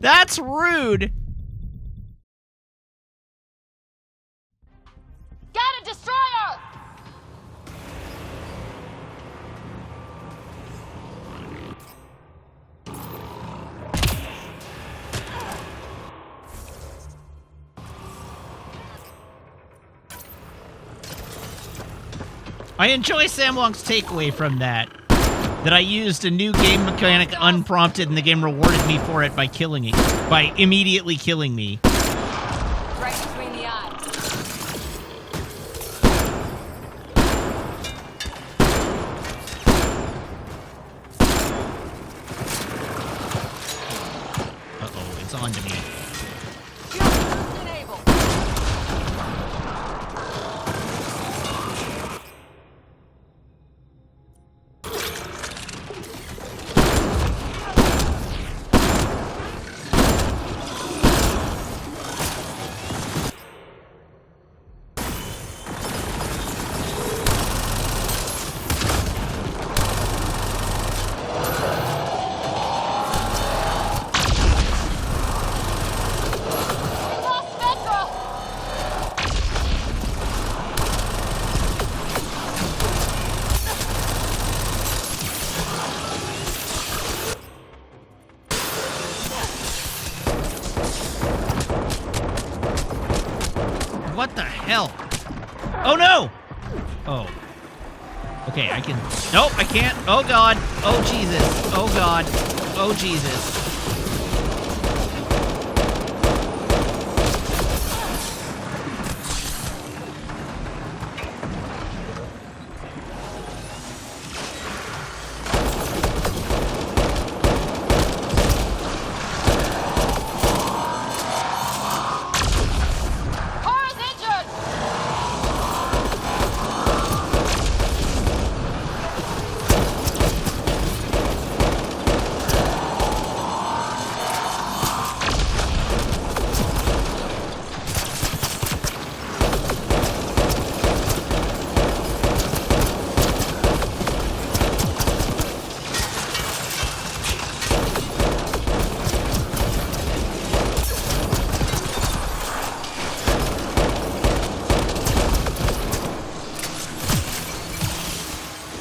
[SPEAKER 1] That's rude.
[SPEAKER 2] Got a destroyer!
[SPEAKER 1] I enjoy Sam Wong's takeaway from that I used a new game mechanic unprompted and the game rewarded me for it by immediately killing me.
[SPEAKER 2] Right between the eyes.
[SPEAKER 1] Uh-oh, it's on to me.
[SPEAKER 2] Shield enabled. Lost Spectra!
[SPEAKER 1] What the hell? Oh no! Oh. Okay, I can... Nope, I can't. Oh god. Oh Jesus. Oh god. Oh Jesus.
[SPEAKER 2] Car is injured!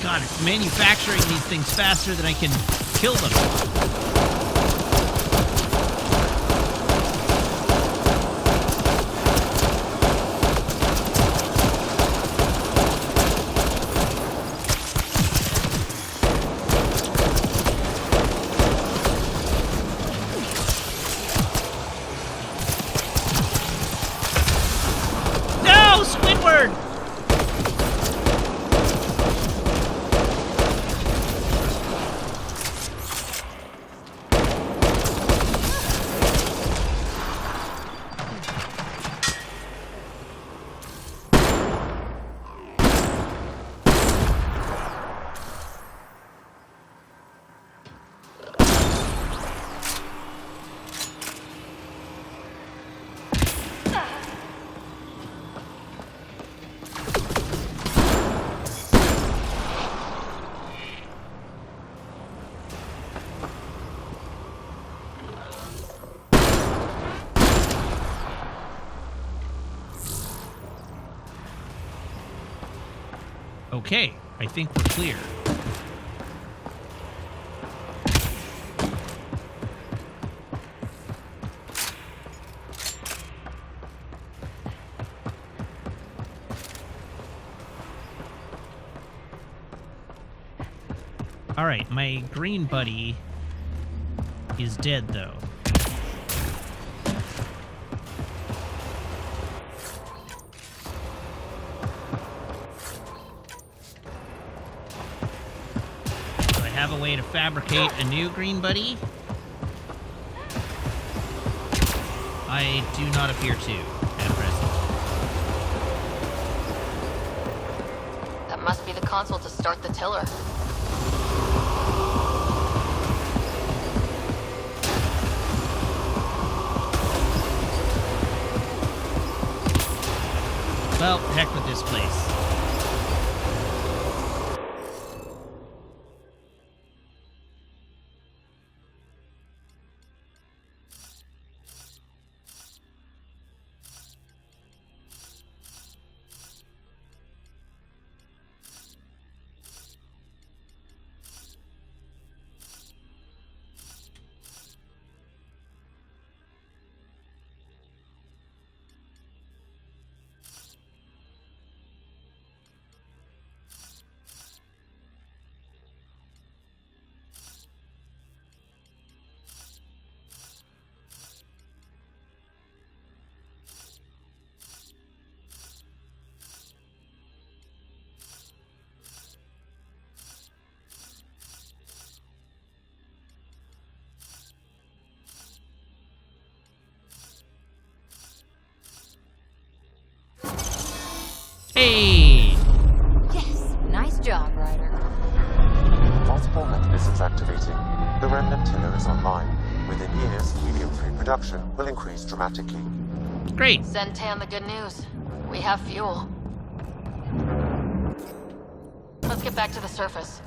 [SPEAKER 1] God, it's manufacturing these things faster than I can kill them. No, Squidward! Okay, I think we're clear. All right, my green buddy is dead, though. Do I have a way to fabricate a new green buddy? I do not appear to at present.
[SPEAKER 2] That must be the console to start the tiller.
[SPEAKER 1] Well, heck with this place. Hey!
[SPEAKER 2] Yes, nice job, Ryder.
[SPEAKER 3] Multiple mechanisms activating. The remnant tiller is online. Within years, helium-free production will increase dramatically.
[SPEAKER 1] Great.
[SPEAKER 2] Send Tan the good news. We have fuel. Let's get back to the surface.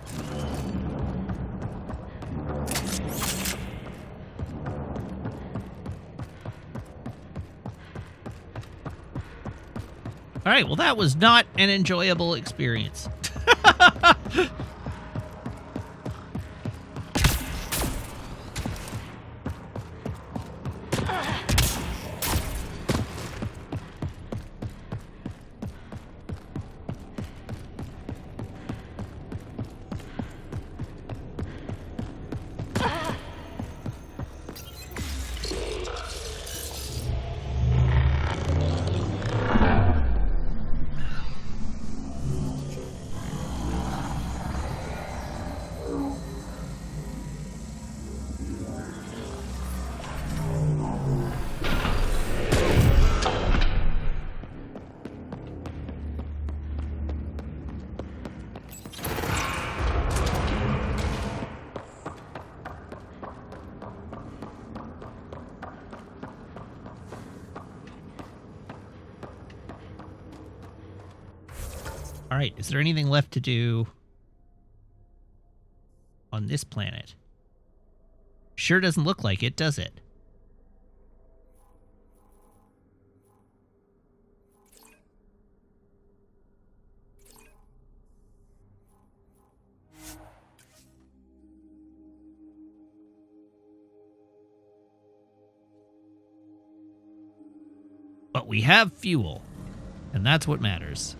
[SPEAKER 1] All right, well, that was not an enjoyable experience. All right, is there anything left to do on this planet? Sure doesn't look like it, does it? But we have fuel, and that's what matters.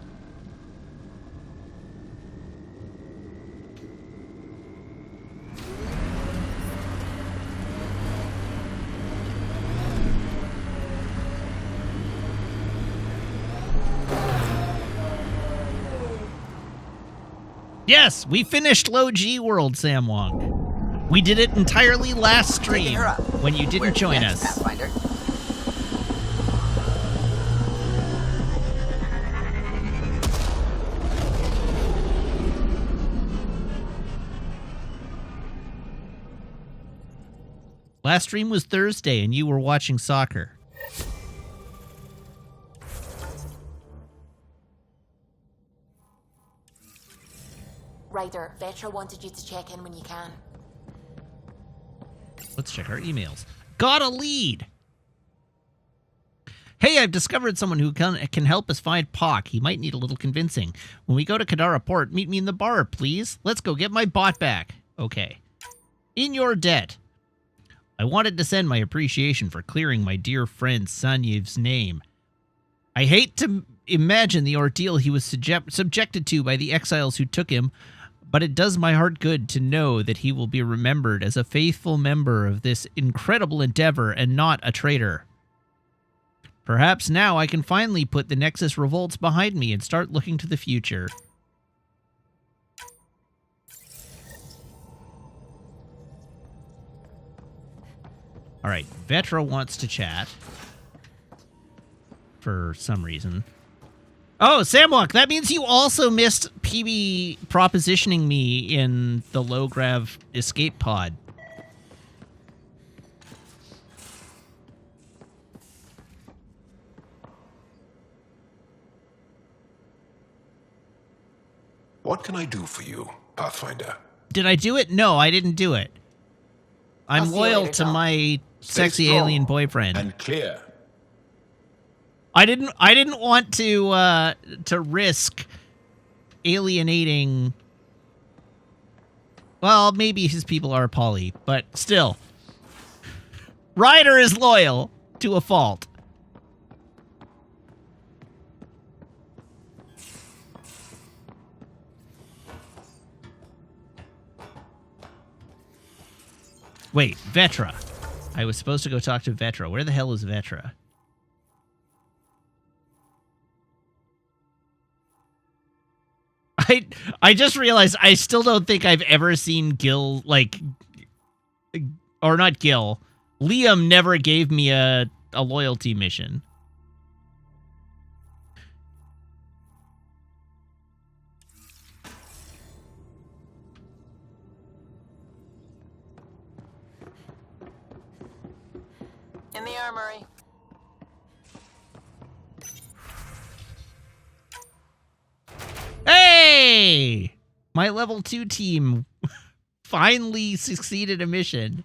[SPEAKER 1] Yes, we finished Low G World, Sam Wong. We did it entirely last stream when you didn't join us.
[SPEAKER 4] Pathfinder.
[SPEAKER 1] Last stream was Thursday, and you were watching soccer.
[SPEAKER 2] Ryder, Vetra wanted you to check in when you can.
[SPEAKER 1] Let's check our emails. Got a lead! Hey, I've discovered someone who can help us find Pock. He might need a little convincing. When we go to Kadara Port, meet me in the bar, please. Let's go get my bot back. Okay. In your debt. I wanted to send my appreciation for clearing my dear friend Sanyev's name. I hate to imagine the ordeal he was subjected to by the exiles who took him, but it does my heart good to know that he will be remembered as a faithful member of this incredible endeavor and not a traitor. Perhaps now I can finally put the Nexus revolts behind me and start looking to the future. All right, Vetra wants to chat for some reason. Oh, Samwalk, that means you also missed PB propositioning me in the low-grav escape pod.
[SPEAKER 5] What can I do for you, Pathfinder?
[SPEAKER 1] Did I do it? No, I didn't do it.
[SPEAKER 2] I'll
[SPEAKER 1] I'm
[SPEAKER 2] see you
[SPEAKER 1] loyal
[SPEAKER 2] later,
[SPEAKER 1] to
[SPEAKER 2] Tom.
[SPEAKER 1] my
[SPEAKER 5] Stay
[SPEAKER 1] sexy
[SPEAKER 5] strong
[SPEAKER 1] alien boyfriend.
[SPEAKER 5] and clear.
[SPEAKER 1] I didn't want to risk alienating. Well, maybe his people are poly, but still. Ryder is loyal to a fault. Wait, Vetra. I was supposed to go talk to Vetra. Where the hell is Vetra? I just realized I still don't think I've ever seen Gil, like, or not Gil. Liam never gave me a loyalty mission.
[SPEAKER 2] In the armory.
[SPEAKER 1] Hey! My level 2 team finally succeeded a mission.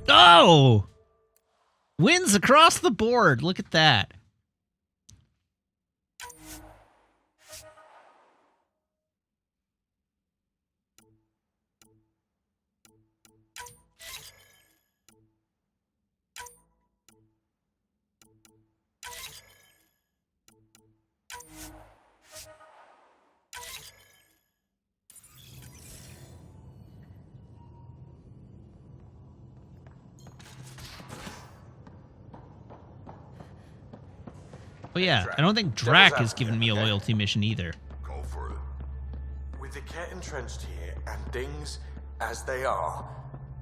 [SPEAKER 1] Oh! Wins across the board. Look at that. Oh yeah, I don't think Drac has given me a loyalty mission either.
[SPEAKER 5] Go for it.
[SPEAKER 4] With the Ket entrenched here and things as they are,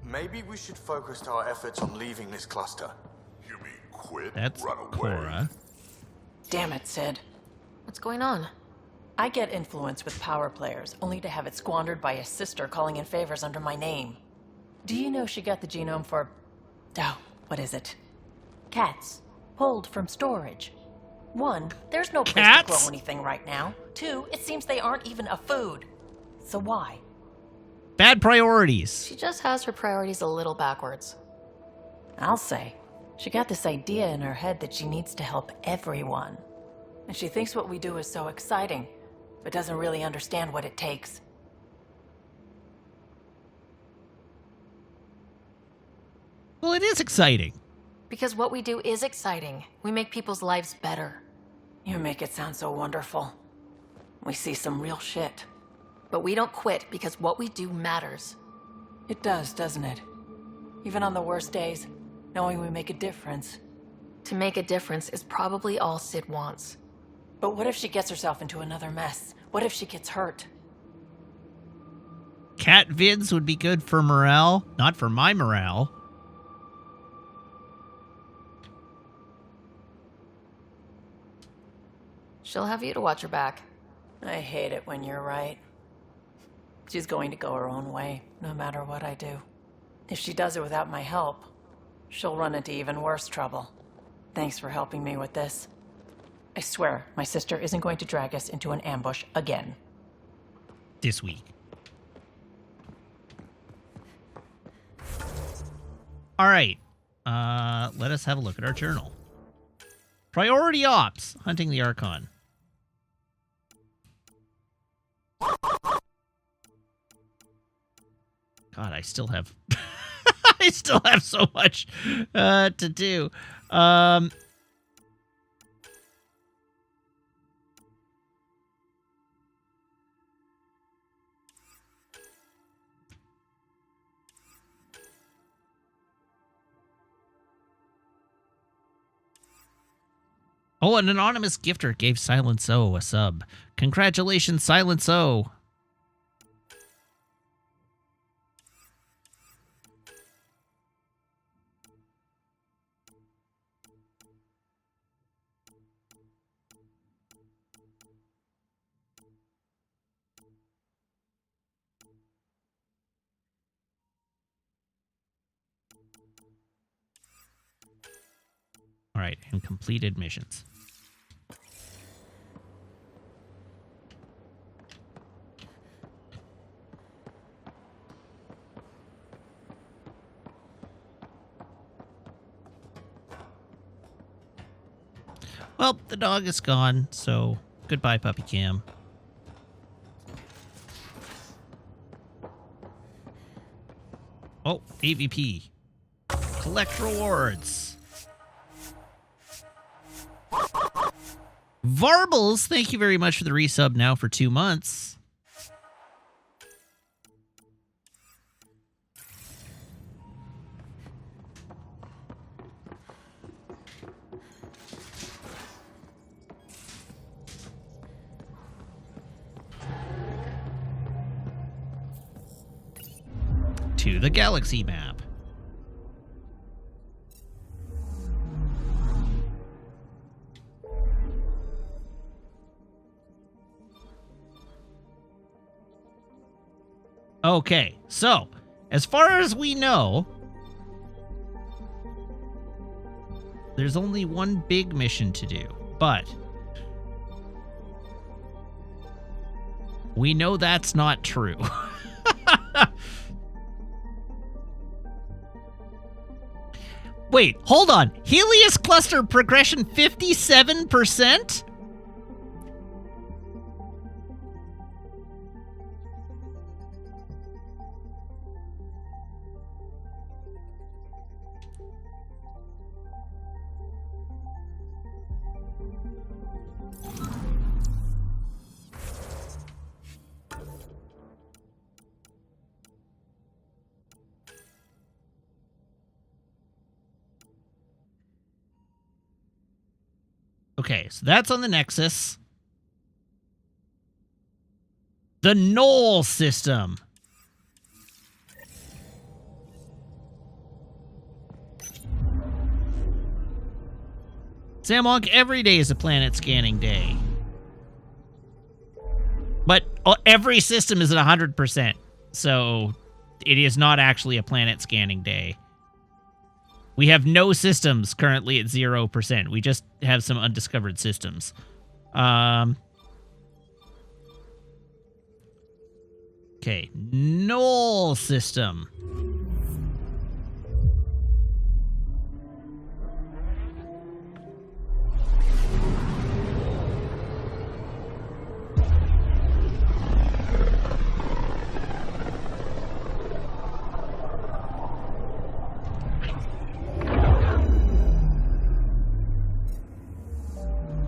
[SPEAKER 4] maybe we should focus our efforts on leaving this cluster.
[SPEAKER 5] You mean quit?
[SPEAKER 1] That's
[SPEAKER 5] Run away?
[SPEAKER 1] Cora.
[SPEAKER 6] Damn it, Sid.
[SPEAKER 2] What's going on?
[SPEAKER 6] I get influence with power players, only to have it squandered by a sister calling in favors under my name. Do you know she got the genome for... oh, what is it? Cats. Pulled from storage. 1, there's no place
[SPEAKER 1] Cats?
[SPEAKER 6] to grow anything right now. 2, it seems they aren't even a food. So why?
[SPEAKER 1] Bad priorities.
[SPEAKER 2] She just has her priorities a little backwards.
[SPEAKER 6] I'll say. She got this idea in her head that she needs to help everyone. And she thinks what we do is so exciting, but doesn't really understand what it takes.
[SPEAKER 1] Well, it is exciting.
[SPEAKER 2] Because what we do is exciting. We make people's lives better.
[SPEAKER 6] You make it sound so wonderful. We see some real shit.
[SPEAKER 2] But we don't quit because what we do matters.
[SPEAKER 6] It does, doesn't it? Even on the worst days, knowing we make a difference.
[SPEAKER 2] To make a difference is probably all Sid wants.
[SPEAKER 6] But what if she gets herself into another mess? What if she gets hurt?
[SPEAKER 1] Cat vids would be good for morale, not for my morale.
[SPEAKER 2] She'll have you to watch her back.
[SPEAKER 6] I hate it when you're right. She's going to go her own way, no matter what I do. If she does it without my help, she'll run into even worse trouble. Thanks for helping me with this. I swear, my sister isn't going to drag us into an ambush again.
[SPEAKER 1] This week. All right. Let us have a look at our journal. Priority Ops, hunting the Archon. God, I still have I still have so much to do. Oh, an anonymous gifter gave Silence O a sub. Congratulations, Silence O. All right, and completed missions. Well, the dog is gone, so goodbye, Puppy Cam. Oh, AVP. Collect rewards. Varbles, thank you very much for the resub now for 2 months. To the galaxy map. Okay, so, as far as we know, there's only one big mission to do, but we know that's not true. Wait, hold on. Helios cluster progression 57%? Okay, so that's on the Nexus. The Knoll system. Samwonk, every day is a planet scanning day. But every system is at 100%, so it is not actually a planet scanning day. We have no systems currently at 0%. We just have some undiscovered systems. Okay, Knoll system.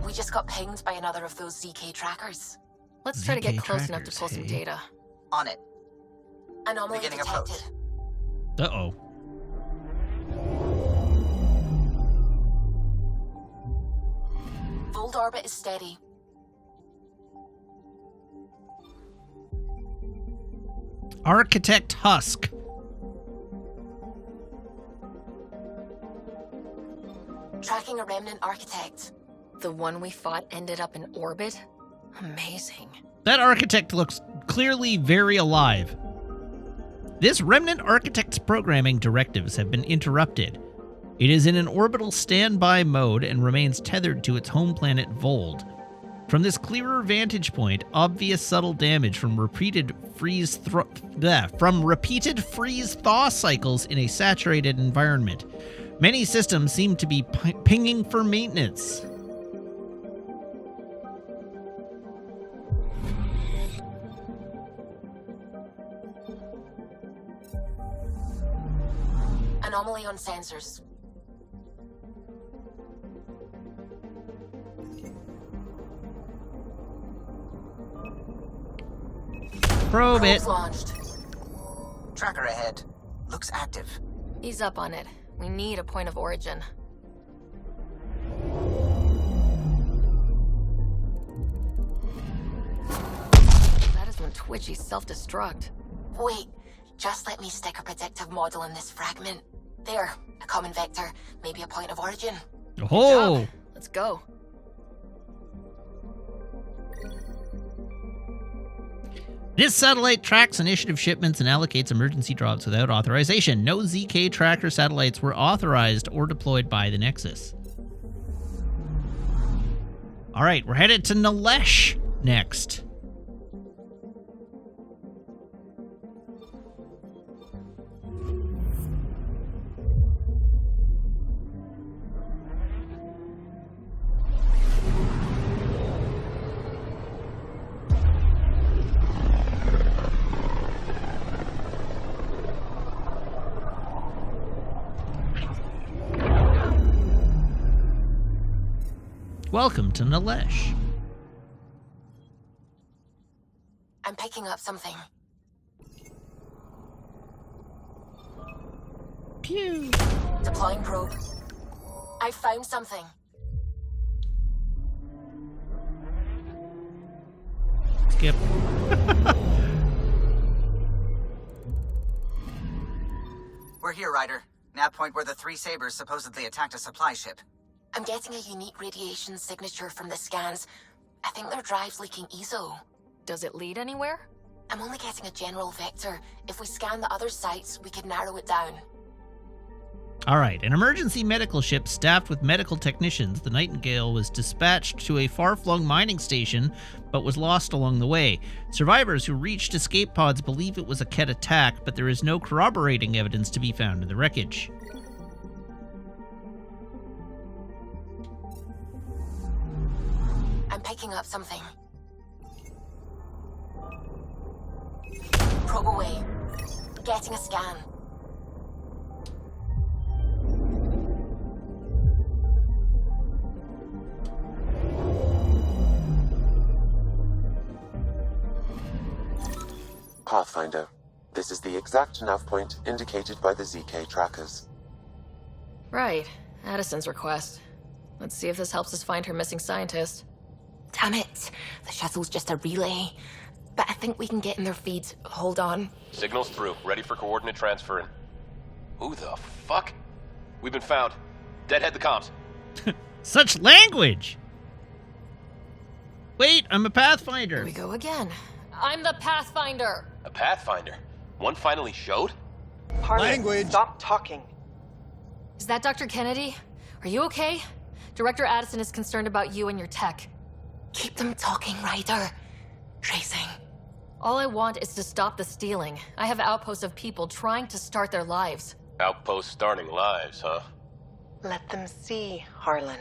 [SPEAKER 2] We just got pinged by another of those ZK trackers. Let's try to get
[SPEAKER 1] ZK
[SPEAKER 2] close enough to
[SPEAKER 1] trackers,
[SPEAKER 2] pull some
[SPEAKER 1] hey?
[SPEAKER 2] data.
[SPEAKER 7] On it.
[SPEAKER 2] Anomaly
[SPEAKER 7] Beginning
[SPEAKER 2] detected.
[SPEAKER 7] approach.
[SPEAKER 1] Uh-oh.
[SPEAKER 2] Fold orbit is steady.
[SPEAKER 1] Architect Husk.
[SPEAKER 2] Tracking a remnant architect. The one we fought ended up in orbit? Amazing.
[SPEAKER 1] That architect looks clearly very alive. This remnant architect's programming directives have been interrupted. It is in an orbital standby mode and remains tethered to its home planet Vold. From this clearer vantage point, obvious subtle damage from repeated freeze-thaw cycles in a saturated environment. Many systems seem to be pinging for maintenance.
[SPEAKER 2] Anomaly on sensors.
[SPEAKER 1] Probe it.
[SPEAKER 2] Probes launched.
[SPEAKER 7] Tracker ahead. Looks active.
[SPEAKER 2] He's up on it. We need a point of origin. That is when Twitchy's self-destruct. Wait, just let me stick a predictive model in this fragment. There, a common vector, maybe a point of origin.
[SPEAKER 1] Oh!
[SPEAKER 2] Job. Let's go.
[SPEAKER 1] This satellite tracks initiative shipments and allocates emergency drops without authorization. No ZK tracker satellites were authorized or deployed by the Nexus. All right, we're headed to Nalesh next. Welcome to Nalesh.
[SPEAKER 2] I'm picking up something.
[SPEAKER 1] Pew.
[SPEAKER 2] Deploying probe. I found something.
[SPEAKER 1] Skip.
[SPEAKER 7] We're here, Ryder. Nav point where the three Sabres supposedly attacked a supply ship.
[SPEAKER 2] I'm getting a unique radiation signature from the scans. I think their drive's leaking ESO. Does it lead anywhere? I'm only getting a general vector. If we scan the other sites, we could narrow it down.
[SPEAKER 1] All right, an emergency medical ship staffed with medical technicians, the Nightingale, was dispatched to a far-flung mining station, but was lost along the way. Survivors who reached escape pods believe it was a Ket attack, but there is no corroborating evidence to be found in the wreckage.
[SPEAKER 2] I'm picking up something. Probe away. Getting a scan.
[SPEAKER 3] Pathfinder, this is the exact nav point indicated by the ZK trackers.
[SPEAKER 8] Right. Addison's request. Let's see if this helps us find her missing scientist.
[SPEAKER 2] Damn it. The shuttle's just a relay. But I think we can get in their feeds. Hold on.
[SPEAKER 9] Signal's through. Ready for coordinate transferring. Who the fuck? We've been found. Deadhead the comms.
[SPEAKER 1] Such language! Wait, I'm a Pathfinder.
[SPEAKER 8] Here we go again. I'm the Pathfinder.
[SPEAKER 9] A Pathfinder? One finally showed?
[SPEAKER 10] Language. Stop talking.
[SPEAKER 8] Is that Dr. Kennedy? Are you okay? Director Addison is concerned about you and your tech.
[SPEAKER 2] Keep them talking, Ryder. Tracing.
[SPEAKER 8] All I want is to stop the stealing. I have outposts of people trying to start their lives.
[SPEAKER 9] Outpost starting lives, huh?
[SPEAKER 10] Let them see, Harlan.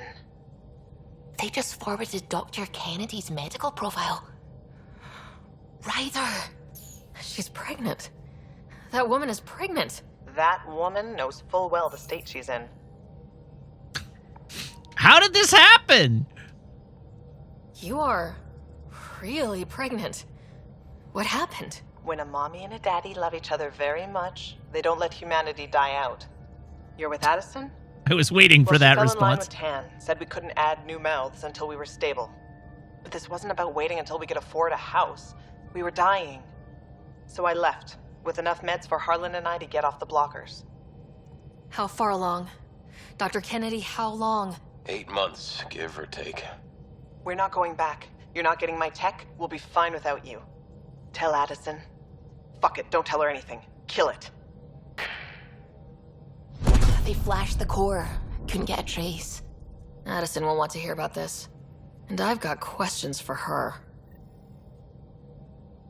[SPEAKER 2] They just forwarded Dr. Kennedy's medical profile. Ryder.
[SPEAKER 8] She's pregnant. That woman is pregnant.
[SPEAKER 10] That woman knows full well the state she's in.
[SPEAKER 1] How did this happen?
[SPEAKER 8] You are really pregnant. What happened?
[SPEAKER 10] When a mommy and a daddy love each other very much, they don't let humanity die out. You're with Addison?
[SPEAKER 1] I was waiting for that
[SPEAKER 10] she fell in line
[SPEAKER 1] response.
[SPEAKER 10] with Tan, said we couldn't add new mouths until we were stable. But this wasn't about waiting until we could afford a house. We were dying. So I left, with enough meds for Harlan and I to get off the blockers.
[SPEAKER 8] How far along? Dr. Kennedy, how long?
[SPEAKER 9] 8 months, give or take.
[SPEAKER 10] We're not going back. You're not getting my tech. We'll be fine without you. Tell Addison. Fuck it, don't tell her anything. Kill it.
[SPEAKER 2] They flashed the core. Couldn't get a trace.
[SPEAKER 8] Addison will want to hear about this. And I've got questions for her.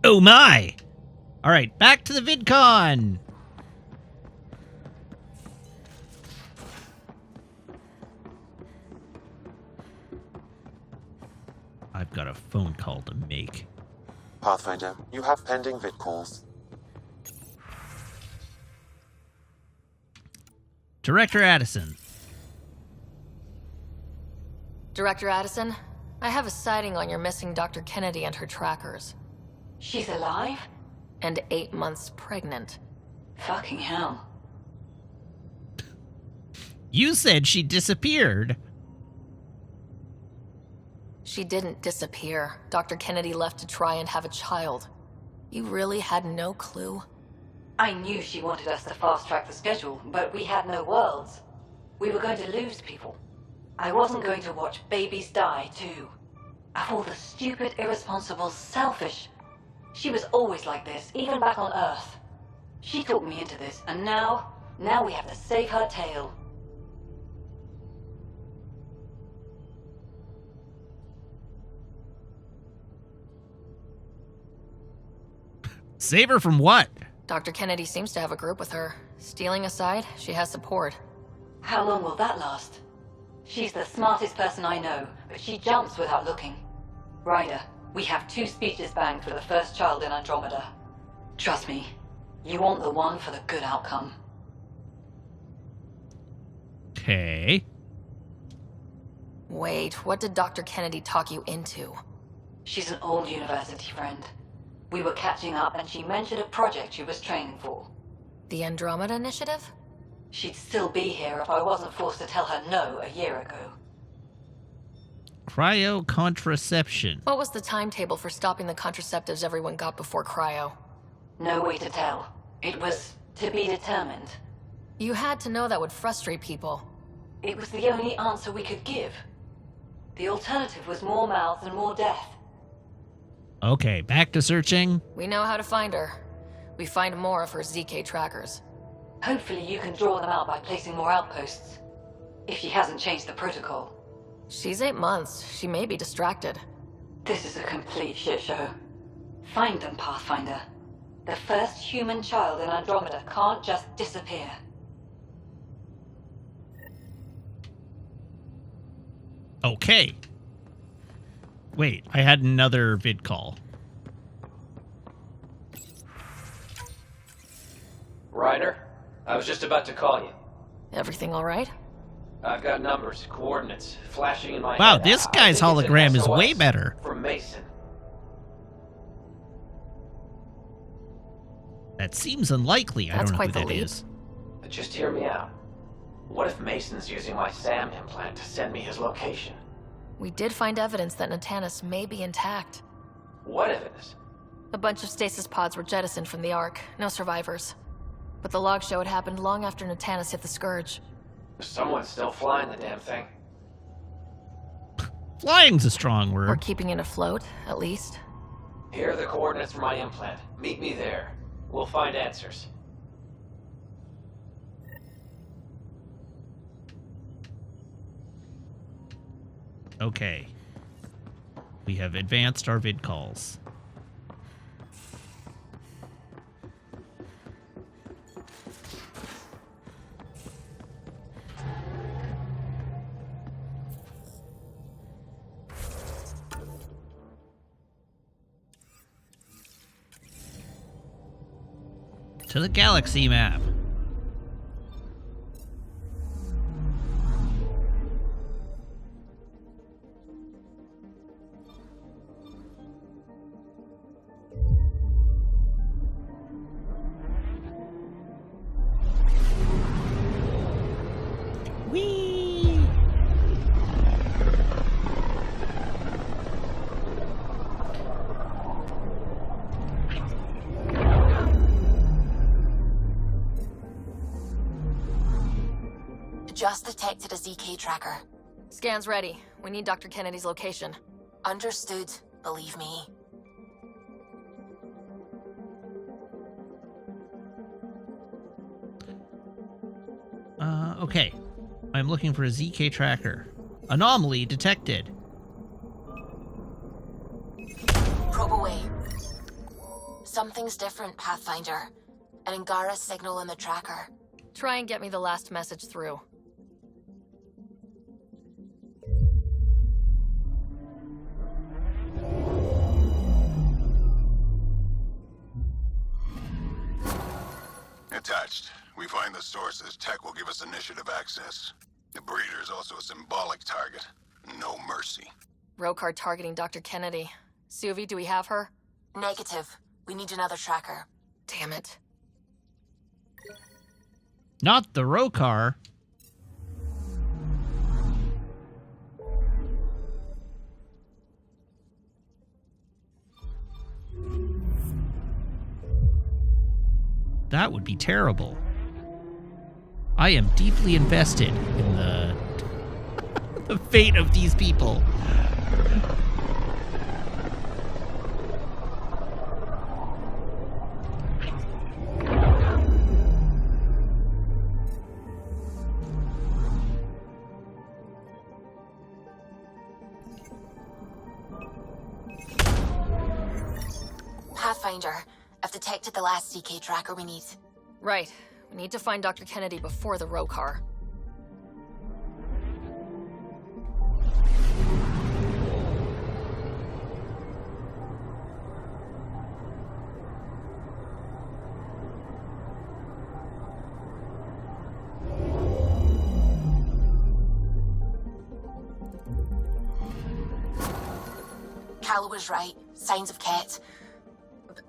[SPEAKER 1] Oh my! Alright, back to the VidCon! I've got a phone call to make.
[SPEAKER 3] Pathfinder, you have pending vid calls.
[SPEAKER 1] Director Addison.
[SPEAKER 8] Director Addison, I have a sighting on your missing Dr. Kennedy and her trackers.
[SPEAKER 6] She's alive?
[SPEAKER 8] And 8 months pregnant.
[SPEAKER 6] Fucking hell.
[SPEAKER 1] You said she disappeared.
[SPEAKER 8] She didn't disappear. Dr. Kennedy left to try and have a child. You really had no clue?
[SPEAKER 6] I knew she wanted us to fast-track the schedule, but we had no worlds. We were going to lose people. I wasn't going to watch babies die, too. Of all the stupid, irresponsible, selfish... She was always like this, even back on Earth. She talked me into this, and now we have to save her tail.
[SPEAKER 1] Save her from what?
[SPEAKER 8] Dr. Kennedy seems to have a group with her. Stealing aside, she has support.
[SPEAKER 6] How long will that last? She's the smartest person I know, but she jumps without looking. Ryder, we have 2 speeches banked for the first child in Andromeda. Trust me, you want the one for the good outcome.
[SPEAKER 1] Okay.
[SPEAKER 8] Wait, what did Dr. Kennedy talk you into?
[SPEAKER 6] She's an old university friend. We were catching up and she mentioned a project she was training for.
[SPEAKER 8] The Andromeda Initiative?
[SPEAKER 6] She'd still be here if I wasn't forced to tell her no a year ago.
[SPEAKER 1] Cryocontraception.
[SPEAKER 8] What was the timetable for stopping the contraceptives everyone got before cryo?
[SPEAKER 6] No way to tell. It was to be determined.
[SPEAKER 8] You had to know that would frustrate people.
[SPEAKER 6] It was the only answer we could give. The alternative was more mouths and more death.
[SPEAKER 1] Okay, back to searching.
[SPEAKER 8] We know how to find her. We find more of her ZK trackers.
[SPEAKER 11] Hopefully you can draw them out by placing more outposts. If she hasn't changed the protocol.
[SPEAKER 8] She's 8 months. She may be distracted.
[SPEAKER 11] This is a complete shit show. Find them, Pathfinder. The first human child in Andromeda can't just disappear.
[SPEAKER 1] Okay. Wait, I had another vid call.
[SPEAKER 9] Ryder, I was just about to call you.
[SPEAKER 8] Everything all right?
[SPEAKER 9] I've got numbers, coordinates, flashing in my
[SPEAKER 1] Wow,
[SPEAKER 9] head.
[SPEAKER 1] this
[SPEAKER 9] I
[SPEAKER 1] guy's
[SPEAKER 9] think it's an
[SPEAKER 1] hologram is
[SPEAKER 9] SOS
[SPEAKER 1] way better.
[SPEAKER 9] From Mason.
[SPEAKER 1] That seems unlikely. I
[SPEAKER 8] That's
[SPEAKER 1] don't know who
[SPEAKER 8] quite the
[SPEAKER 1] that
[SPEAKER 8] leap.
[SPEAKER 1] is.
[SPEAKER 9] Just hear me out. What if Mason's using my SAM implant to send me his location?
[SPEAKER 8] We did find evidence that Natanis may be intact.
[SPEAKER 9] What evidence?
[SPEAKER 8] A bunch of stasis pods were jettisoned from the Ark. No survivors. But the logs show it happened long after Natanis hit the Scourge.
[SPEAKER 9] Someone's still flying the damn thing.
[SPEAKER 1] Flying's a strong word.
[SPEAKER 8] Or keeping it afloat, at least.
[SPEAKER 9] Here are the coordinates for my implant. Meet me there. We'll find answers.
[SPEAKER 1] Okay. We have advanced our vid calls. To the galaxy map. Whee!
[SPEAKER 2] Just detected a ZK tracker.
[SPEAKER 8] Scan's ready. We need Dr. Kennedy's location.
[SPEAKER 2] Understood, believe me.
[SPEAKER 1] Okay. I'm looking for a ZK tracker. Anomaly detected.
[SPEAKER 2] Probe away. Something's different, Pathfinder. An Angara signal in the tracker.
[SPEAKER 8] Try and get me the last message through.
[SPEAKER 5] Attached. We find the sources. Tech will give us initiative access. The breeder is also a symbolic target. No mercy.
[SPEAKER 8] Rokar targeting Dr. Kennedy. Suvi, do we have her?
[SPEAKER 2] Negative. We need another tracker.
[SPEAKER 8] Damn it.
[SPEAKER 1] Not the Rokar. That would be terrible. I am deeply invested in the the fate of these people.
[SPEAKER 2] Pathfinder, I've detected the last ZK tracker we need.
[SPEAKER 8] Right. We need to find Dr. Kennedy before the Rokar.
[SPEAKER 2] Cal was right. Signs of Ket.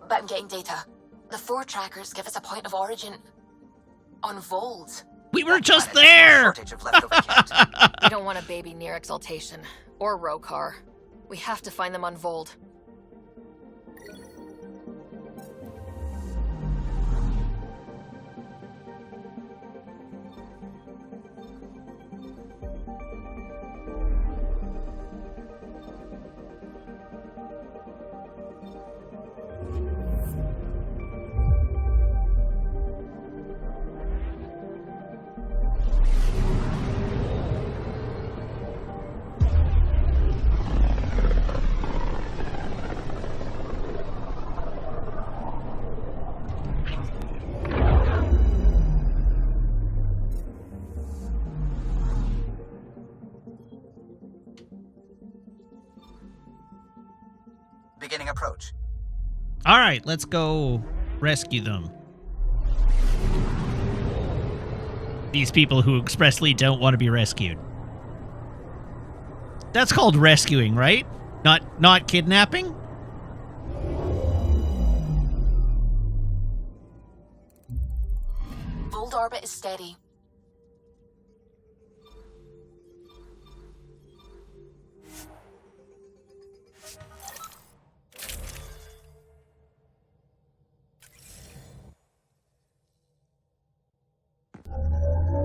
[SPEAKER 2] But I'm getting data. The 4 trackers give us a point of origin on Vold.
[SPEAKER 1] We were just there!
[SPEAKER 7] Shortage of leftover Ket.
[SPEAKER 8] We don't want a baby near Exaltation. Or Rokar. We have to find them on Vold.
[SPEAKER 7] Beginning approach.
[SPEAKER 1] All right, let's go rescue them. These people who expressly don't want to be rescued. That's called rescuing, right? Not kidnapping?
[SPEAKER 2] Old orbit is steady.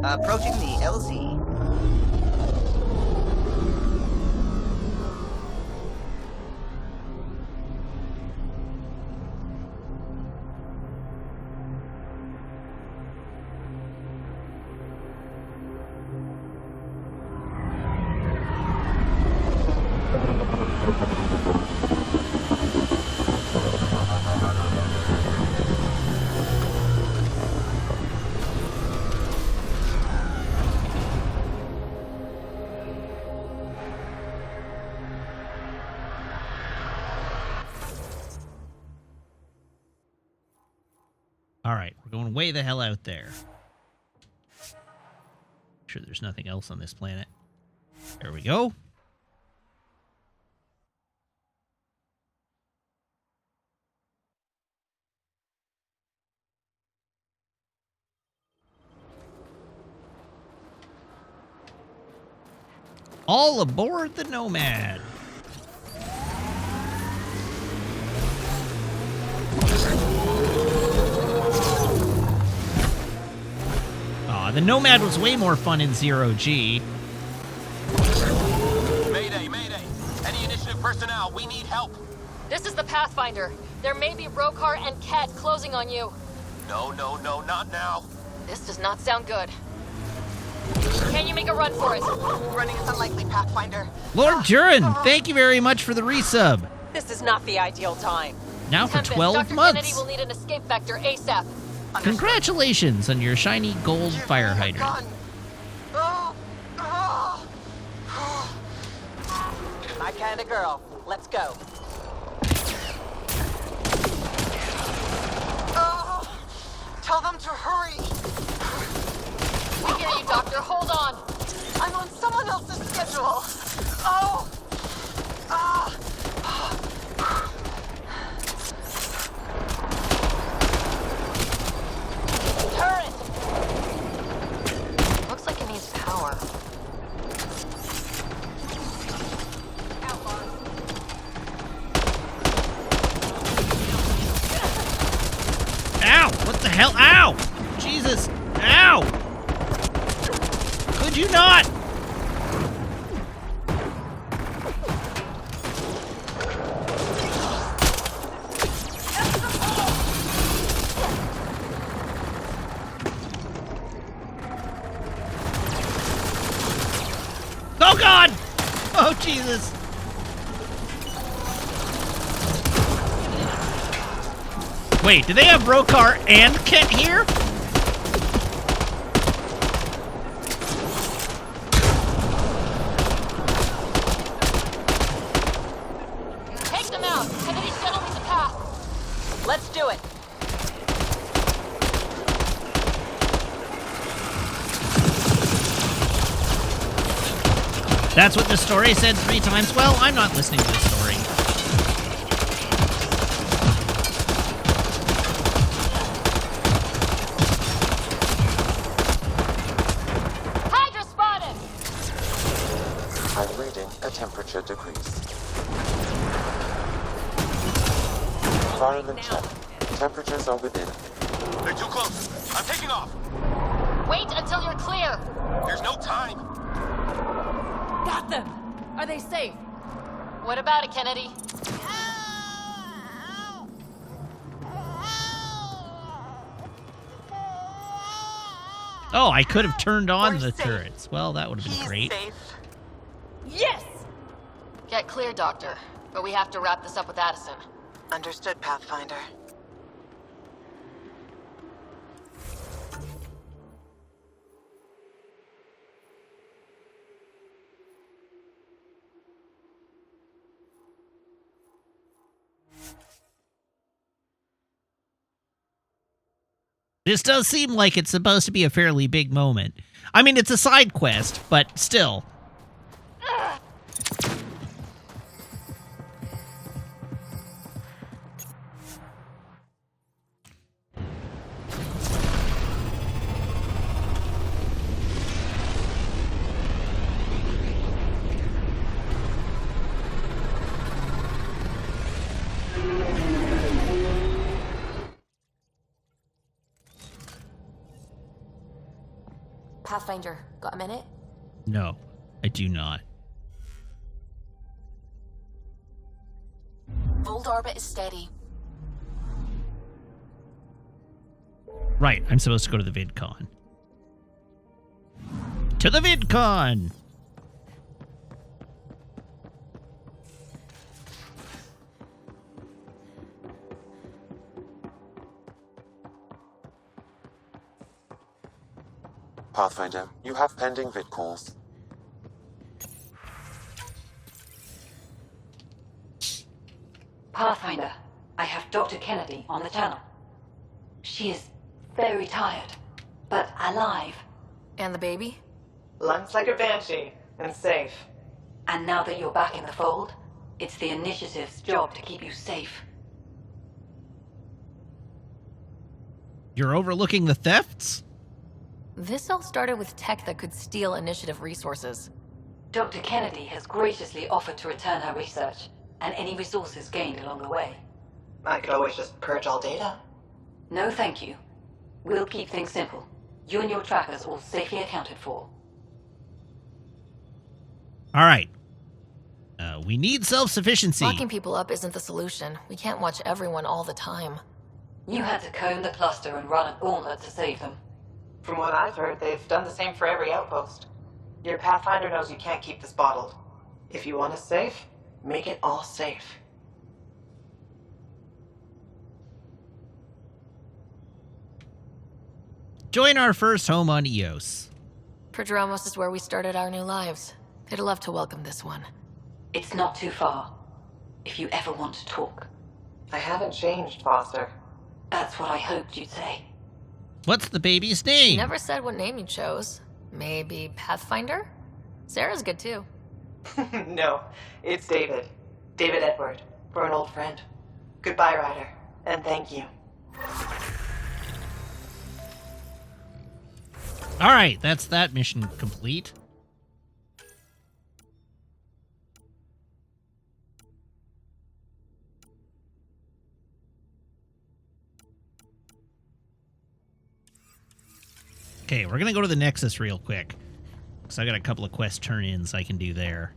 [SPEAKER 7] Approaching the LZ.
[SPEAKER 1] All right, we're going way the hell out there. Sure there's nothing else on this planet. There we go. All aboard the Nomad. Aw, the Nomad was way more fun in Zero-G.
[SPEAKER 9] Mayday, mayday. Any initiative personnel, we need help.
[SPEAKER 8] This is the Pathfinder. There may be Rokar and Ket closing on you.
[SPEAKER 9] No, not now.
[SPEAKER 8] This does not sound good. Can you make a run for it?
[SPEAKER 7] Running is unlikely, Pathfinder.
[SPEAKER 1] Lord Durin, thank you very much for the resub.
[SPEAKER 10] This is not the ideal time.
[SPEAKER 1] Now for
[SPEAKER 8] Tempest,
[SPEAKER 1] 12
[SPEAKER 8] Dr.
[SPEAKER 1] months.
[SPEAKER 8] Kennedy will need an escape vector ASAP.
[SPEAKER 1] Congratulations on your shiny gold fire hydrant.
[SPEAKER 10] My kind of girl. Let's go.
[SPEAKER 7] Tell them to hurry.
[SPEAKER 8] We hear you, Doctor. Hold on.
[SPEAKER 7] I'm on someone else's schedule. Oh.
[SPEAKER 8] Turret! Looks like it needs power.
[SPEAKER 1] Ow! What the hell? Ow! Jesus! Ow! Could you not? Oh God! Oh Jesus! Wait, do they have Rokar and Ket here?
[SPEAKER 8] Take them out. Kennedy's settling the path.
[SPEAKER 10] Let's do it.
[SPEAKER 1] That's what the story said 3 times. Well, I'm not listening to the story.
[SPEAKER 8] Hydra spotted!
[SPEAKER 3] I'm reading a temperature decrease. Environment check. Temperatures are within.
[SPEAKER 9] They're too close. I'm taking off.
[SPEAKER 8] Wait until you're clear.
[SPEAKER 9] There's no time.
[SPEAKER 6] Got them! Are they safe?
[SPEAKER 8] What about it, Kennedy?
[SPEAKER 1] Oh, I could have turned on
[SPEAKER 10] We're
[SPEAKER 1] the
[SPEAKER 10] safe.
[SPEAKER 1] turrets. Well, that would have been
[SPEAKER 10] He's
[SPEAKER 1] great.
[SPEAKER 10] safe.
[SPEAKER 6] Yes!
[SPEAKER 8] Get clear, Doctor. But we have to wrap this up with Addison.
[SPEAKER 7] Understood, Pathfinder.
[SPEAKER 1] This does seem like it's supposed to be a fairly big moment. I mean, it's a side quest, but still.
[SPEAKER 8] Pathfinder, got a minute?
[SPEAKER 1] No, I do not.
[SPEAKER 8] Old orbit is steady.
[SPEAKER 1] Right, I'm supposed to go to the VidCon. To the VidCon!
[SPEAKER 3] Pathfinder, you have pending vid calls.
[SPEAKER 11] Pathfinder, I have Dr. Kennedy on the channel. She is very tired, but alive.
[SPEAKER 8] And the baby?
[SPEAKER 10] Lungs like a banshee, and safe.
[SPEAKER 11] And now that you're back in the fold, it's the Initiative's job to keep you safe.
[SPEAKER 1] You're overlooking the thefts?
[SPEAKER 8] This all started with tech that could steal Initiative resources.
[SPEAKER 11] Dr. Kennedy has graciously offered to return her research, and any resources gained along the way.
[SPEAKER 10] I could always just purge all data.
[SPEAKER 11] No thank you. We'll keep things simple. You and your trackers all safely accounted for.
[SPEAKER 1] All right. We need self-sufficiency.
[SPEAKER 8] Locking people up isn't the solution. We can't watch everyone all the time.
[SPEAKER 11] You had to comb the cluster and run a gauntlet to save them.
[SPEAKER 10] From what I've heard, they've done the same for every outpost. Your Pathfinder knows you can't keep this bottled. If you want us safe, make it all safe.
[SPEAKER 1] Join our first home on Eos.
[SPEAKER 8] Prodromos is where we started our new lives. They'd love to welcome this one.
[SPEAKER 11] It's not too far, if you ever want to talk.
[SPEAKER 10] I haven't changed, Foster.
[SPEAKER 11] That's what I hoped you'd say.
[SPEAKER 1] What's the baby's
[SPEAKER 8] She
[SPEAKER 1] name?
[SPEAKER 8] never said what name you chose. Maybe Pathfinder? Sarah's good too.
[SPEAKER 10] No, it's David. David Edward, for an old friend. Goodbye, Ryder, and thank you.
[SPEAKER 1] All right, that's that mission complete. Okay, we're gonna go to the Nexus real quick. Because I got a couple of quest turn-ins I can do there.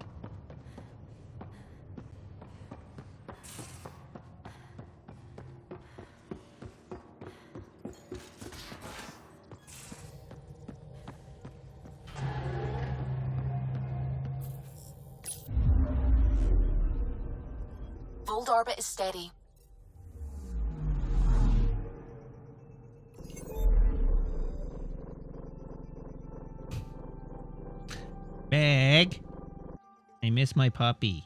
[SPEAKER 8] Old orbit is steady.
[SPEAKER 1] Meg, I miss my puppy.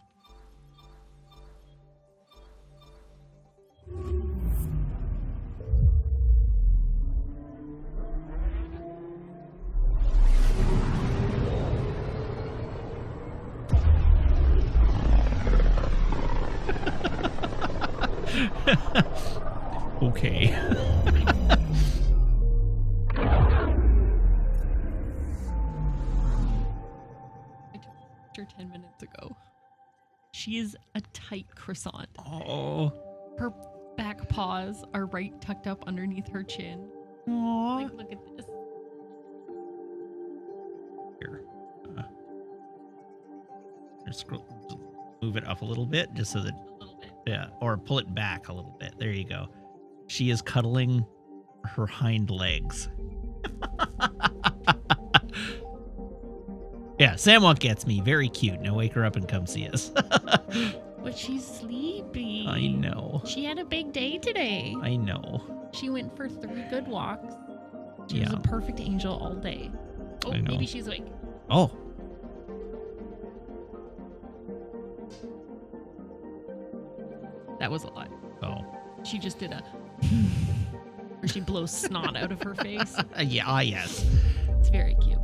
[SPEAKER 1] Okay.
[SPEAKER 12] Her 10 minutes ago. She is a tight croissant.
[SPEAKER 1] Oh.
[SPEAKER 12] Her back paws are right tucked up underneath her chin.
[SPEAKER 1] Aww.
[SPEAKER 12] Like, look at this.
[SPEAKER 1] Here. Just move it up a little bit, just so that.
[SPEAKER 12] A little bit.
[SPEAKER 1] Yeah, or pull it back a little bit. There you go. She is cuddling her hind legs. Yeah, Samwonk gets me. Very cute. Now wake her up and come see us.
[SPEAKER 12] But she's sleepy.
[SPEAKER 1] I know.
[SPEAKER 12] She had a big day today.
[SPEAKER 1] I know.
[SPEAKER 12] She went for 3 good walks. She
[SPEAKER 1] Yeah.
[SPEAKER 12] was a perfect angel all day. Oh,
[SPEAKER 1] I know.
[SPEAKER 12] maybe she's awake.
[SPEAKER 1] Oh.
[SPEAKER 12] That was a lie.
[SPEAKER 1] Oh.
[SPEAKER 12] She just did a... Where she blows snot out of her face.
[SPEAKER 1] Yeah, yes.
[SPEAKER 12] It's very cute.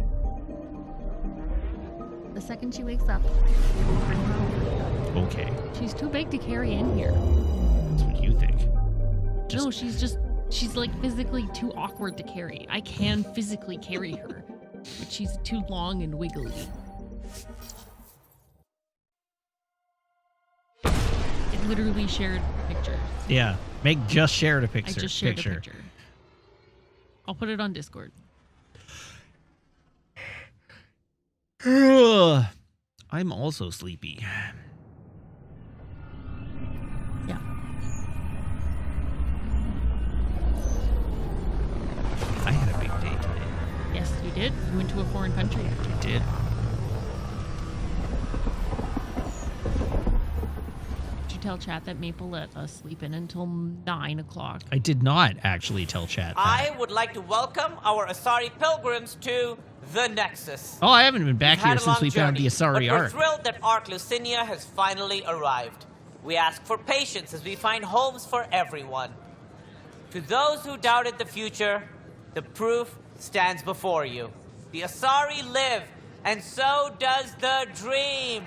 [SPEAKER 12] The second she wakes up,
[SPEAKER 1] Okay.
[SPEAKER 12] she's too big to carry in here.
[SPEAKER 1] That's what you think.
[SPEAKER 12] No, she's like physically too awkward to carry. I can physically carry her, but she's too long and wiggly. It literally shared pictures.
[SPEAKER 1] Yeah. Meg just shared a
[SPEAKER 12] I
[SPEAKER 1] picture.
[SPEAKER 12] just shared a picture. I'll put it on Discord.
[SPEAKER 1] I'm also sleepy.
[SPEAKER 12] Yeah.
[SPEAKER 1] I had a big day today.
[SPEAKER 12] Yes, you did. You went to a foreign country.
[SPEAKER 1] I did.
[SPEAKER 12] Did you tell chat that Maple let us sleep in until 9 o'clock?
[SPEAKER 1] I did not actually tell chat that.
[SPEAKER 13] I would like to welcome our Asari pilgrims to the Nexus.
[SPEAKER 1] Oh, I haven't been back
[SPEAKER 13] We've had
[SPEAKER 1] here
[SPEAKER 13] a
[SPEAKER 1] since
[SPEAKER 13] long
[SPEAKER 1] we found the
[SPEAKER 13] journey,
[SPEAKER 1] Asari
[SPEAKER 13] but we're
[SPEAKER 1] Ark.
[SPEAKER 13] thrilled that Ark Lucinia has finally arrived. We ask for patience as we find homes for everyone. To those who doubted the future, the proof stands before you. The Asari live, and so does the dream.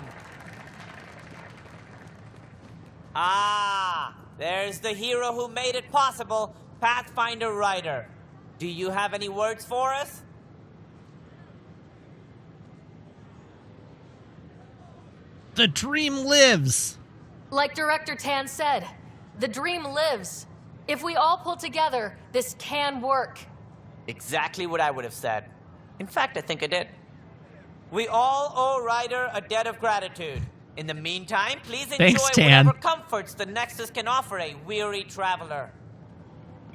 [SPEAKER 13] Ah, there's the hero who made it possible, Pathfinder Ryder. Do you have any words for us?
[SPEAKER 1] The dream lives.
[SPEAKER 8] Like Director Tan said, the dream lives. If we all pull together, this can work.
[SPEAKER 13] Exactly what I would have said. In fact, I think I did. We all owe Ryder a debt of gratitude. In the meantime, please enjoy
[SPEAKER 1] Thanks, Tan.
[SPEAKER 13] whatever comforts the Nexus can offer a weary traveler.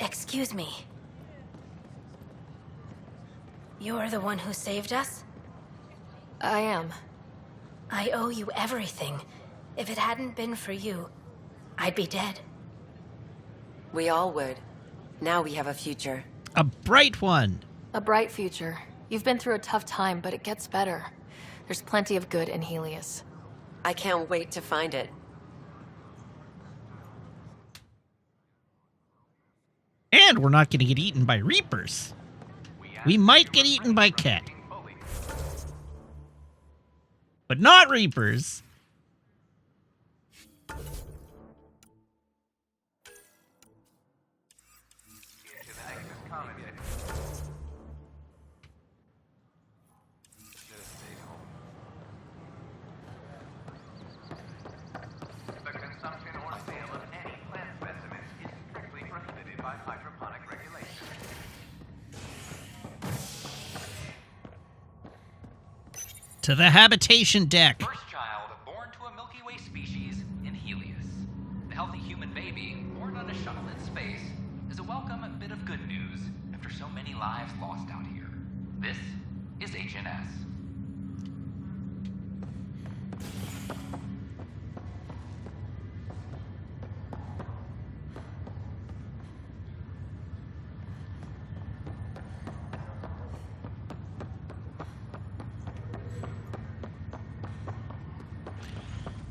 [SPEAKER 14] Excuse me. You're the one who saved us?
[SPEAKER 8] I am.
[SPEAKER 14] I owe you everything. If it hadn't been for you, I'd be dead.
[SPEAKER 15] We all would. Now we have a future.
[SPEAKER 1] A bright one.
[SPEAKER 8] A bright future. You've been through a tough time, but it gets better. There's plenty of good in Helios.
[SPEAKER 15] I can't wait to find it.
[SPEAKER 1] And we're not going to get eaten by Reapers. We might get eaten by Ket. But not Reapers. To the habitation deck.
[SPEAKER 16] First child born to a Milky Way species in Helios. The healthy human baby born on a shuttle in space is a welcome bit of good news after so many lives lost out here. This is HNS.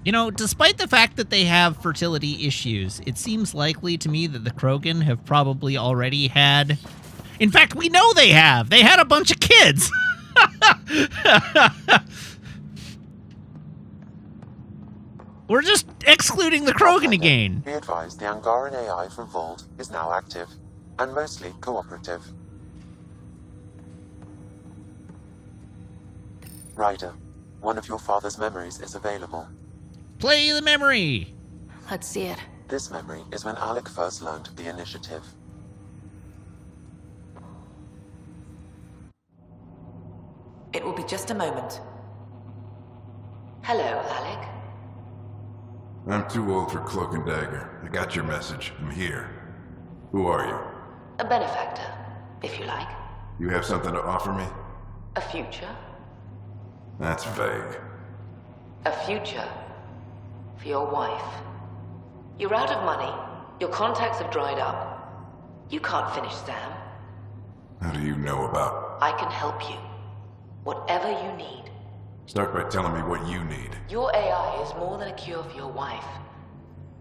[SPEAKER 1] You know, despite the fact that they have fertility issues, it seems likely to me that the Krogan have probably already had... In fact, we know they have! They had a bunch of kids! We're just excluding the Krogan again.
[SPEAKER 3] Be advised the Angaran AI from Vault is now active, and mostly cooperative. Ryder, one of your father's memories is available.
[SPEAKER 1] Play the memory!
[SPEAKER 8] Let's see it.
[SPEAKER 3] This memory is when Alec first learned of the initiative.
[SPEAKER 15] It will be just a moment. Hello, Alec.
[SPEAKER 5] I'm too old for cloak and dagger. I got your message. I'm here. Who are you?
[SPEAKER 15] A benefactor, if you like.
[SPEAKER 5] You have something to offer me?
[SPEAKER 15] A future.
[SPEAKER 5] That's vague.
[SPEAKER 15] A future for your wife. You're out of money. Your contacts have dried up. You can't finish Sam.
[SPEAKER 5] How do you know about...
[SPEAKER 15] I can help you. Whatever you need.
[SPEAKER 5] Start by telling me what you need.
[SPEAKER 15] Your AI is more than a cure for your wife.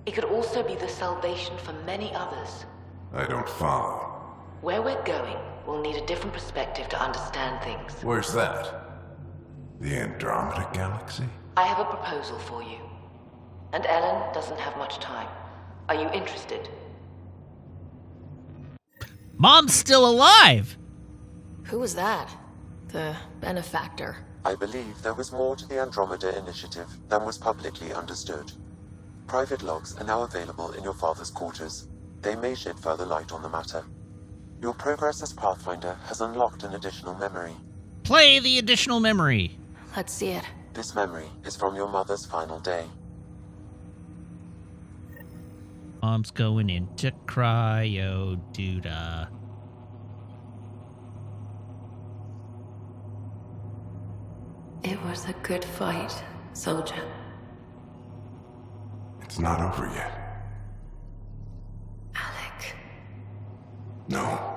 [SPEAKER 15] It could also be the salvation for many others.
[SPEAKER 5] I don't follow.
[SPEAKER 15] Where we're going, we'll need a different perspective to understand things.
[SPEAKER 17] Where's that? The Andromeda Galaxy?
[SPEAKER 15] I have a proposal for you. And Ellen doesn't have much time. Are you interested?
[SPEAKER 1] Mom's still alive!
[SPEAKER 8] Who was that? The benefactor.
[SPEAKER 3] I believe there was more to the Andromeda initiative than was publicly understood. Private logs are now available in your father's quarters. They may shed further light on the matter. Your progress as Pathfinder has unlocked an additional memory.
[SPEAKER 1] Play the additional memory.
[SPEAKER 8] Let's see it.
[SPEAKER 3] This memory is from your mother's final day.
[SPEAKER 1] Mom's going into cryo-doodah.
[SPEAKER 15] It was a good fight, soldier.
[SPEAKER 17] It's not over yet.
[SPEAKER 15] Alec.
[SPEAKER 17] No.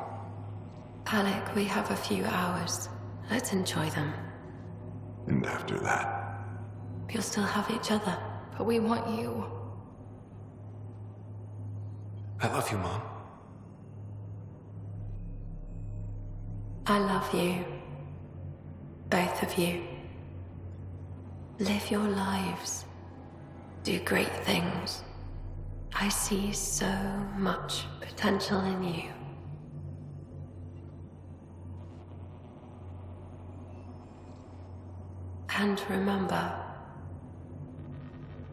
[SPEAKER 15] Alec, we have a few hours. Let's enjoy them.
[SPEAKER 17] And after that?
[SPEAKER 15] You'll still have each other.
[SPEAKER 8] But we want you.
[SPEAKER 18] I love you, Mom.
[SPEAKER 15] I love you. Both of you. Live your lives. Do great things. I see so much potential in you. And remember,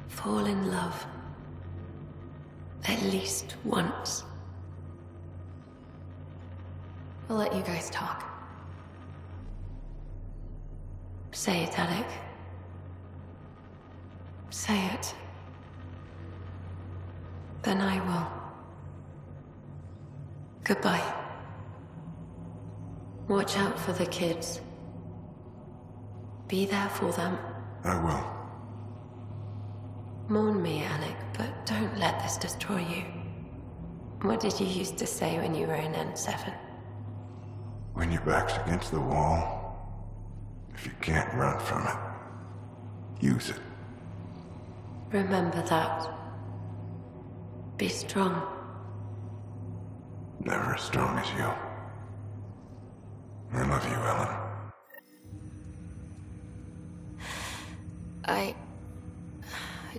[SPEAKER 15] fall in love. At least once.
[SPEAKER 8] We'll let you guys talk.
[SPEAKER 15] Say it, Alec. Say it. Then I will. Goodbye. Watch out for the kids. Be there for them.
[SPEAKER 17] I will.
[SPEAKER 15] Mourn me, Alec, but don't let this destroy you. What did you used to say when you were in N7?
[SPEAKER 17] When your back's against the wall, if you can't run from it, use it.
[SPEAKER 15] Remember that. Be strong.
[SPEAKER 17] Never as strong as you. I love you, Ellen.
[SPEAKER 8] I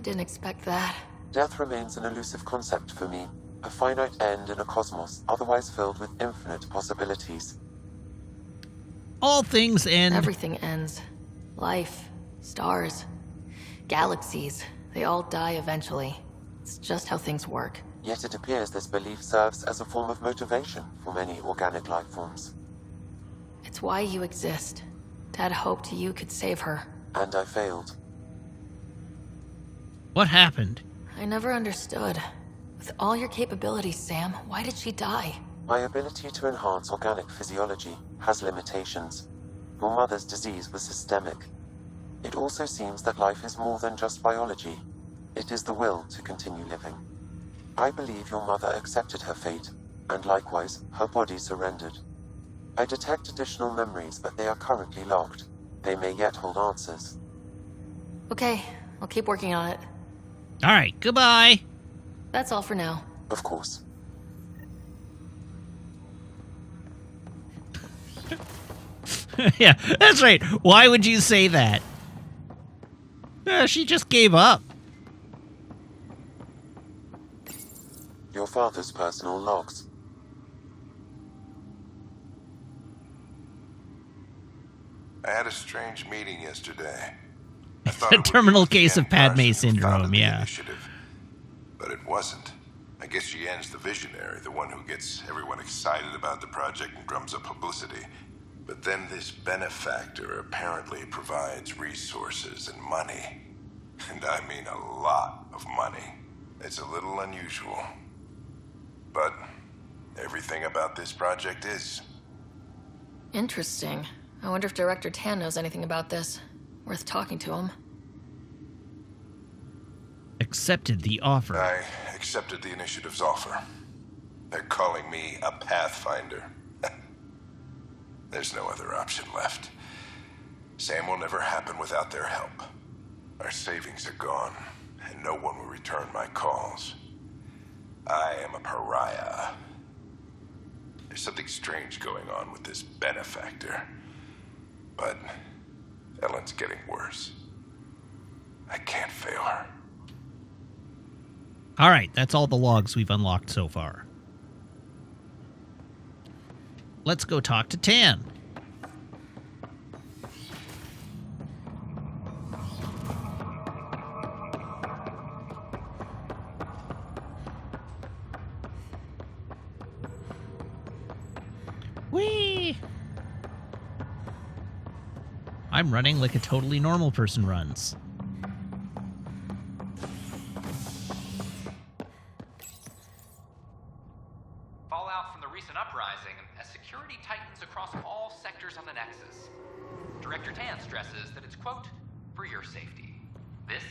[SPEAKER 8] didn't expect that.
[SPEAKER 3] Death remains an elusive concept for me, a finite end in a cosmos otherwise filled with infinite possibilities.
[SPEAKER 1] All things end.
[SPEAKER 8] Everything ends. Life, stars, galaxies, they all die eventually. It's just how things work.
[SPEAKER 3] Yet it appears this belief serves as a form of motivation for many organic life forms.
[SPEAKER 8] It's why you exist. Dad hoped you could save her.
[SPEAKER 3] And I failed.
[SPEAKER 1] What happened?
[SPEAKER 8] I never understood. With all your capabilities, Sam, why did she die?
[SPEAKER 3] My ability to enhance organic physiology has limitations. Your mother's disease was systemic. It also seems that life is more than just biology. It is the will to continue living. I believe your mother accepted her fate, and likewise, her body surrendered. I detect additional memories, but they are currently locked. They may yet hold answers.
[SPEAKER 8] Okay, I'll keep working on it.
[SPEAKER 1] All right, goodbye.
[SPEAKER 8] That's all for now.
[SPEAKER 3] Of course.
[SPEAKER 1] Yeah, that's right. Why would you say that? She just gave up.
[SPEAKER 3] Your father's personal logs.
[SPEAKER 17] I had a strange meeting yesterday.
[SPEAKER 1] A terminal case of Padme syndrome, yeah.
[SPEAKER 17] Initiative, but it wasn't. I guess Yen's the visionary, the one who gets everyone excited about the project and drums up publicity. But then this benefactor apparently provides resources and money. And I mean a lot of money. It's a little unusual. But everything about this project is.
[SPEAKER 8] Interesting. I wonder if Director Tan knows anything about this. Worth talking to him.
[SPEAKER 1] Accepted the offer.
[SPEAKER 17] I accepted the initiative's offer. They're calling me a Pathfinder. There's no other option left. Sam will never happen without their help. Our savings are gone, and no one will return my calls. I am a pariah. There's something strange going on with this benefactor. But Ellen's getting worse. I can't fail her.
[SPEAKER 1] All right, that's all the logs we've unlocked so far. Let's go talk to Tan. Whee! I'm running like a totally normal person runs.
[SPEAKER 16] Fallout from the recent uprising as security tightens across all sectors on the Nexus. Director Tan stresses that it's, quote, for your safety. This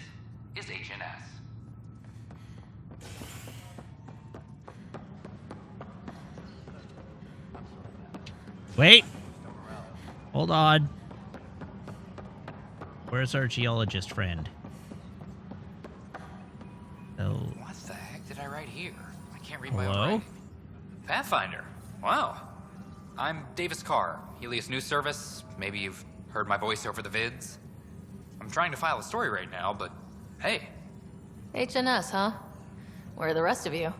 [SPEAKER 16] is HNS.
[SPEAKER 1] Wait. Hold on. Where's our geologist friend? Oh.
[SPEAKER 16] What the heck did I write here? I can't read my own
[SPEAKER 1] Hello?
[SPEAKER 16] writing. Pathfinder. Wow. I'm Davis Carr, Helios News Service. Maybe you've heard my voice over the vids. I'm trying to file a story right now, but hey,
[SPEAKER 8] HNS, huh? Where are the rest of you?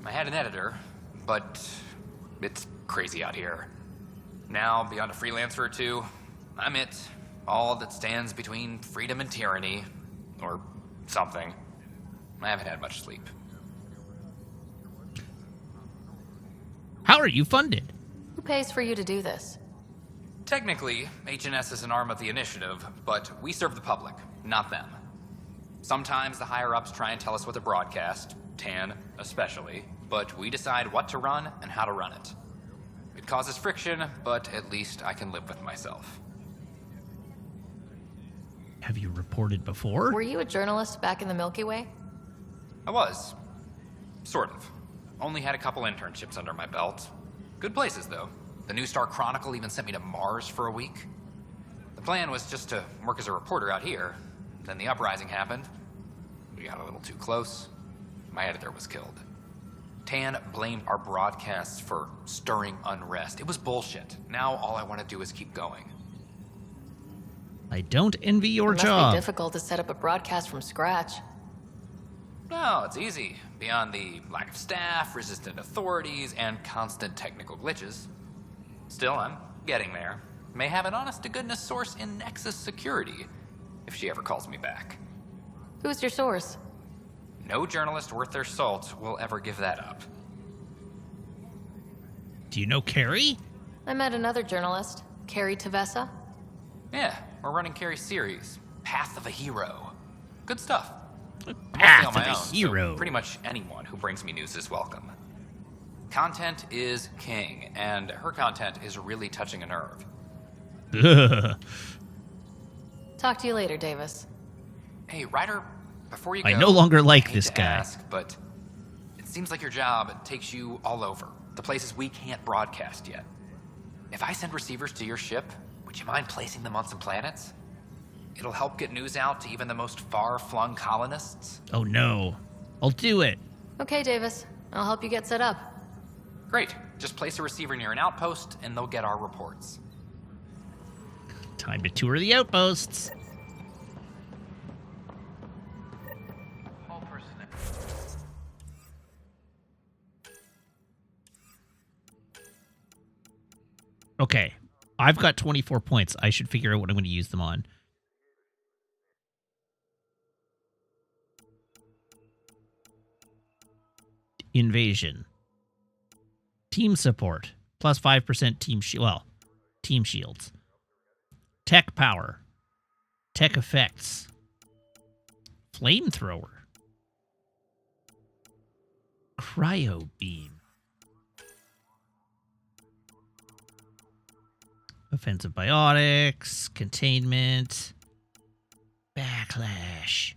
[SPEAKER 16] I had an editor, but it's crazy out here. Now, beyond a freelancer or two, I'm it. All that stands between freedom and tyranny. Or something. I haven't had much sleep.
[SPEAKER 1] How are you funded?
[SPEAKER 8] Who pays for you to do this?
[SPEAKER 16] Technically, HNS is an arm of the initiative, but we serve the public, not them. Sometimes the higher-ups try and tell us what to broadcast, Tan especially, but we decide what to run and how to run it. It causes friction, but at least I can live with myself.
[SPEAKER 1] Have you reported before?
[SPEAKER 8] Were you a journalist back in the Milky Way?
[SPEAKER 16] I was. Sort of. Only had a couple internships under my belt. Good places, though. The New Star Chronicle even sent me to Mars for a week. The plan was just to work as a reporter out here. Then the uprising happened. We got a little too close. My editor was killed. Tan blamed our broadcasts for stirring unrest. It was bullshit. Now all I want to do is keep going.
[SPEAKER 1] I don't envy your
[SPEAKER 8] It must
[SPEAKER 1] job.
[SPEAKER 8] be difficult to set up a broadcast from scratch.
[SPEAKER 16] No, it's easy. Beyond the lack of staff, resistant authorities, and constant technical glitches. Still, I'm getting there. May have an honest-to-goodness source in Nexus security, if she ever calls me back.
[SPEAKER 8] Who's your source?
[SPEAKER 16] No journalist worth their salt will ever give that up.
[SPEAKER 1] Do you know Carrie?
[SPEAKER 8] I met another journalist, Carrie Tavessa.
[SPEAKER 16] Yeah, we're running Carrie's series, Path of a Hero. Good stuff.
[SPEAKER 1] Path
[SPEAKER 16] Mostly on my
[SPEAKER 1] of a
[SPEAKER 16] own,
[SPEAKER 1] Hero.
[SPEAKER 16] so pretty much anyone who brings me news is welcome. Content is king, and her content is really touching a nerve.
[SPEAKER 8] Talk to you later, Davis.
[SPEAKER 16] Hey, Ryder, before you go,
[SPEAKER 1] I no longer like
[SPEAKER 16] I hate
[SPEAKER 1] this
[SPEAKER 16] to
[SPEAKER 1] guy.
[SPEAKER 16] ask, but it seems like your job takes you all over, the places we can't broadcast yet. If I send receivers to your ship, would you mind placing them on some planets? It'll help get news out to even the most far-flung colonists.
[SPEAKER 1] Oh no. I'll do it.
[SPEAKER 8] Okay, Davis. I'll help you get set up.
[SPEAKER 16] Great. Just place a receiver near an outpost, and they'll get our reports.
[SPEAKER 1] Time to tour the outposts. Okay. I've got 24 points. I should figure out what I'm going to use them on. Invasion. Team support. Plus 5% team shields. Tech power. Tech effects. Flamethrower. Cryo beam. Offensive biotics. Containment. Backlash.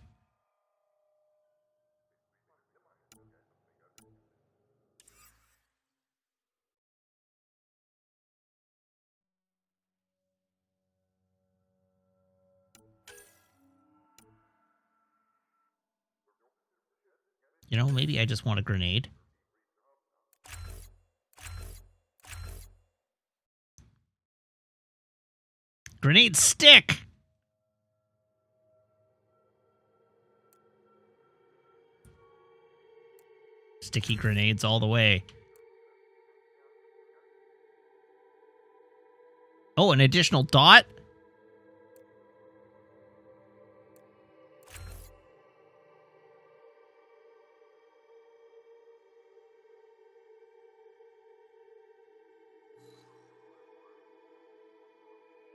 [SPEAKER 1] You know, maybe I just want a grenade. Grenade stick! Sticky grenades all the way. Oh, an additional dot?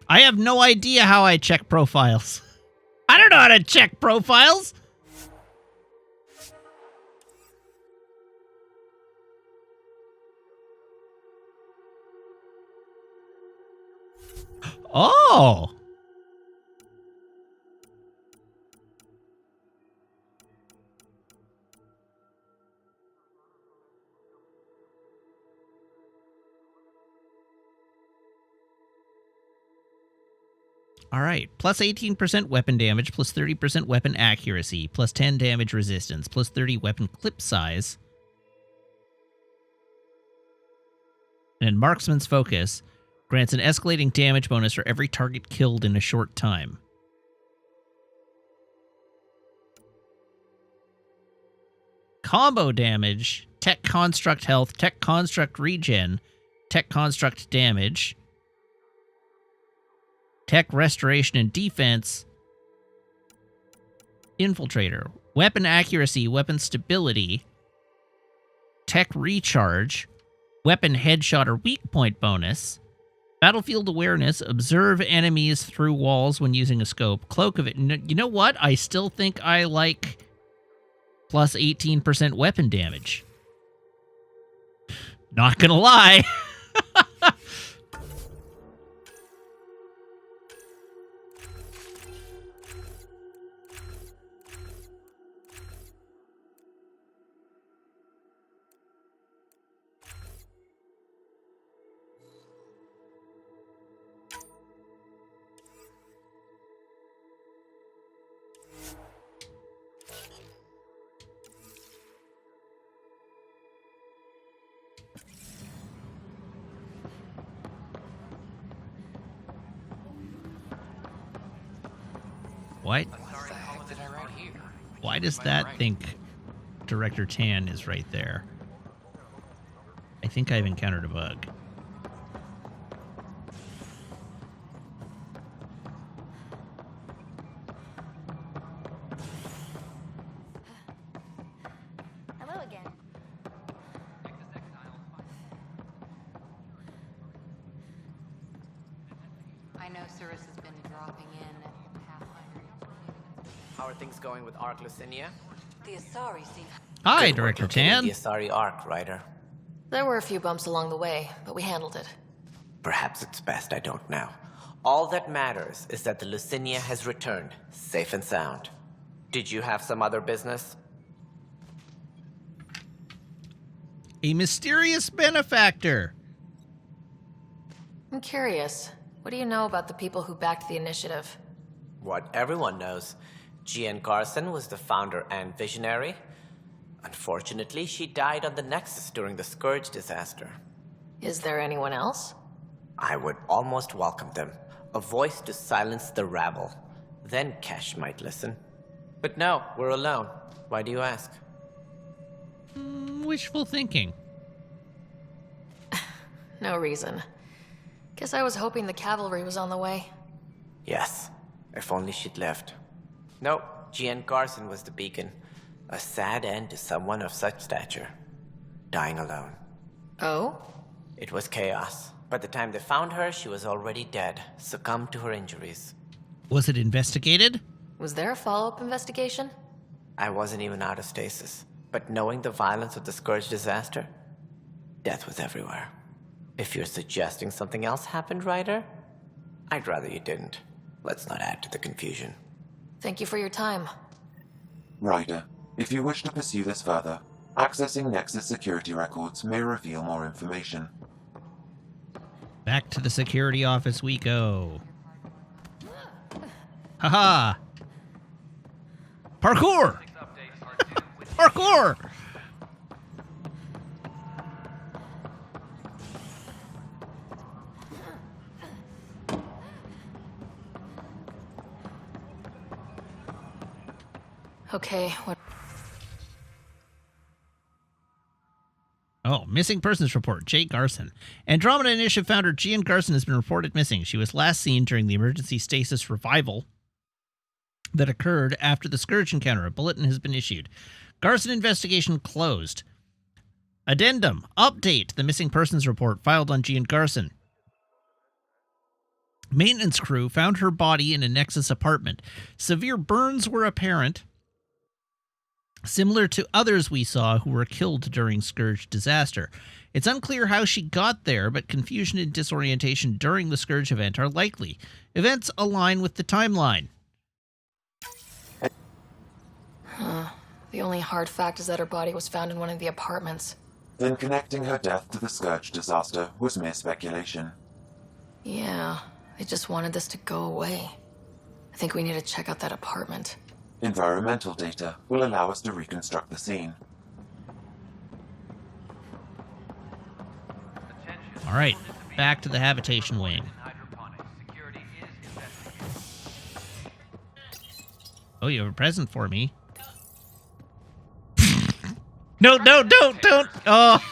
[SPEAKER 1] I have no idea how I check profiles. I don't know how to check profiles. Oh. All right. Plus 18% weapon damage, plus 30% weapon accuracy, plus 10 damage resistance, plus 30 weapon clip size. And Marksman's Focus grants an escalating damage bonus for every target killed in a short time. Combo damage, Tech Construct health, Tech Construct regen, Tech Construct damage, Tech Restoration and Defense, Infiltrator, Weapon Accuracy, Weapon Stability, Tech Recharge, Weapon Headshot or Weak Point bonus, Battlefield Awareness, Observe enemies through walls when using a scope, Cloak of it. You know what? I still think I like plus 18% weapon damage. Not gonna lie. What? Why does that think Director Tan is right there? I think I've encountered a bug.
[SPEAKER 14] Hello again.
[SPEAKER 15] I know Cirrus has been dropping in at Pathfinder.
[SPEAKER 13] How are things going with Ark Lucinia?
[SPEAKER 15] The Asari seem...
[SPEAKER 1] Hi,
[SPEAKER 13] Good work
[SPEAKER 1] Director
[SPEAKER 13] locating
[SPEAKER 1] Tan.
[SPEAKER 13] The Asari Ark, Ryder.
[SPEAKER 8] There were a few bumps along the way, but we handled it.
[SPEAKER 13] Perhaps it's best I don't now. All that matters is that the Lucinia has returned, safe and sound. Did you have some other business?
[SPEAKER 1] A mysterious benefactor.
[SPEAKER 8] I'm curious. What do you know about the people who backed the initiative?
[SPEAKER 13] What everyone knows. Jean Carson was the founder and visionary. Unfortunately, she died on the Nexus during the Scourge disaster.
[SPEAKER 8] Is there anyone else?
[SPEAKER 13] I would almost welcome them. A voice to silence the rabble. Then Kesh might listen. But no, we're alone. Why do you ask?
[SPEAKER 1] Wishful thinking.
[SPEAKER 8] No reason. Guess I was hoping the cavalry was on the way.
[SPEAKER 13] Yes, if only she'd lived. Nope, Jean Carson was the beacon. A sad end to someone of such stature. Dying alone.
[SPEAKER 8] Oh?
[SPEAKER 13] It was chaos. By the time they found her, she was already dead, succumbed to her injuries.
[SPEAKER 1] Was it investigated?
[SPEAKER 8] Was there a follow-up investigation?
[SPEAKER 13] I wasn't even out of stasis. But knowing the violence of the Scourge disaster, death was everywhere. If you're suggesting something else happened, Ryder, I'd rather you didn't. Let's not add to the confusion.
[SPEAKER 8] Thank you for your time.
[SPEAKER 3] Ryder, if you wish to pursue this further, accessing Nexus security records may reveal more information.
[SPEAKER 1] Back to the security office we go. Haha! Parkour! Parkour!
[SPEAKER 8] Okay, what?
[SPEAKER 1] Oh, missing persons report. Jay Garson. Andromeda Initiative founder Gian Garson has been reported missing. She was last seen during the emergency stasis revival that occurred after the Scourge encounter. A bulletin has been issued. Garson investigation closed. Addendum. Update. The missing persons report filed on Gian Garson. Maintenance crew found her body in a Nexus apartment. Severe burns were apparent, similar to others we saw who were killed during Scourge disaster. It's unclear how she got there, but confusion and disorientation during the Scourge event are likely. Events align with the timeline.
[SPEAKER 8] The only hard fact is that her body was found in one of the apartments.
[SPEAKER 3] Then connecting her death to the Scourge disaster was mere speculation.
[SPEAKER 8] Yeah, they just wanted this to go away. I think we need to check out that apartment.
[SPEAKER 3] Environmental data will allow us to reconstruct the scene.
[SPEAKER 1] All right, back to the habitation wing. Oh, you have a present for me. No, don't. Oh.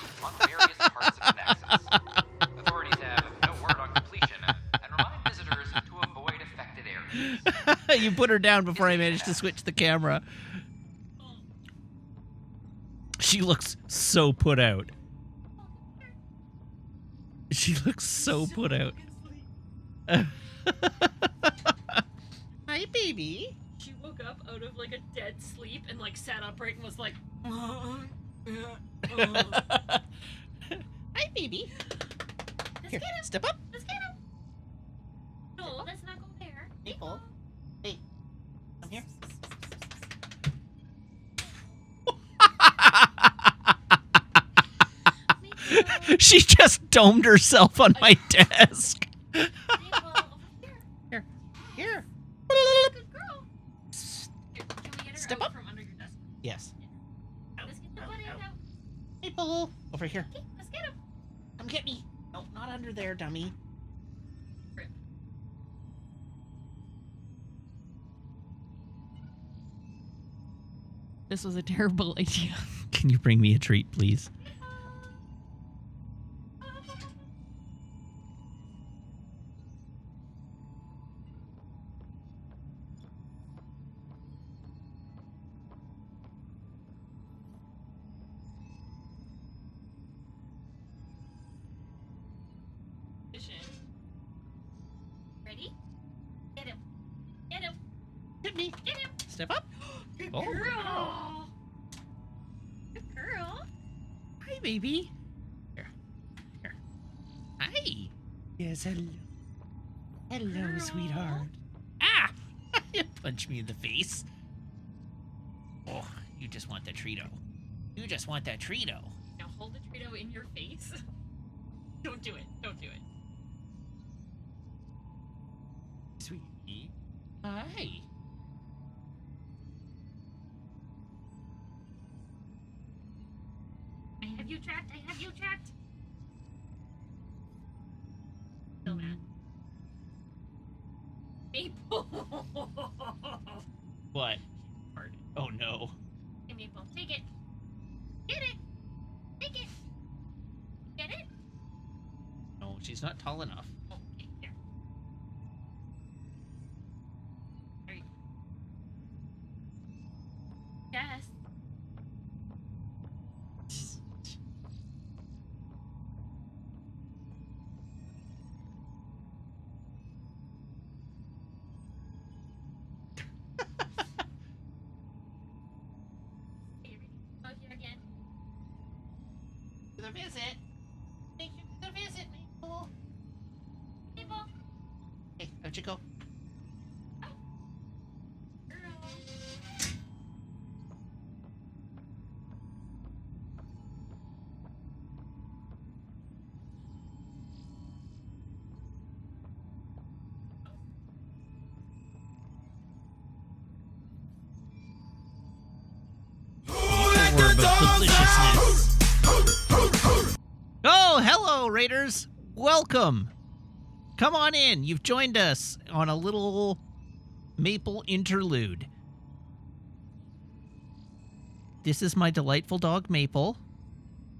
[SPEAKER 16] Authorities have no word on completion and remind visitors to avoid affected areas.
[SPEAKER 1] You put her down before I managed to switch the camera. She looks so put out. She looks so put out. Hi, baby.
[SPEAKER 12] She woke up out of like a dead sleep and like sat upright and was like,
[SPEAKER 1] Hi, baby. Here, step up.
[SPEAKER 12] Let's get him. No, let's not go there.
[SPEAKER 1] Maple. Hey, come here. She just domed herself on my desk. Here.
[SPEAKER 12] Good girl. Here, can we get her
[SPEAKER 1] Step
[SPEAKER 12] out
[SPEAKER 1] up.
[SPEAKER 12] from under your desk?
[SPEAKER 1] Yes.
[SPEAKER 12] Let's get the bunny out.
[SPEAKER 1] Maple. Over here.
[SPEAKER 12] Okay, let's get him.
[SPEAKER 1] Come get me. No, not under there, dummy.
[SPEAKER 12] This was a terrible idea.
[SPEAKER 1] Can you bring me a treat, please?
[SPEAKER 12] Ready? Get him. Get him.
[SPEAKER 1] Get me.
[SPEAKER 12] Get him.
[SPEAKER 1] Step up.
[SPEAKER 12] Good
[SPEAKER 1] Oh.
[SPEAKER 12] girl. Good girl.
[SPEAKER 1] Hi, baby. Here. Hi. Yes, hello. Hello, sweetheart. Ah! You punched me in the face. Oh, you just want that Treato. You just want that Treato.
[SPEAKER 12] Now hold the Trito in your face. Don't do it. Don't do it.
[SPEAKER 1] Sweetie. Hi.
[SPEAKER 12] I have you tracked. I have you tracked. Still mad. Maple.
[SPEAKER 1] What? Oh, no.
[SPEAKER 12] Hey, Maple, take it. Get it. Take it. Get it.
[SPEAKER 1] No, she's not tall enough.
[SPEAKER 12] Oh, okay, here. There you go. Yes. Go here again.
[SPEAKER 1] To the visit. Thank you for the visit, Maple.
[SPEAKER 12] Maple.
[SPEAKER 1] Hey, how'd you go?
[SPEAKER 12] Girl.
[SPEAKER 1] Orb of deliciousness. Oh, hello, Raiders. Welcome. Come on in. You've joined us on a little Maple interlude. This is my delightful dog, Maple,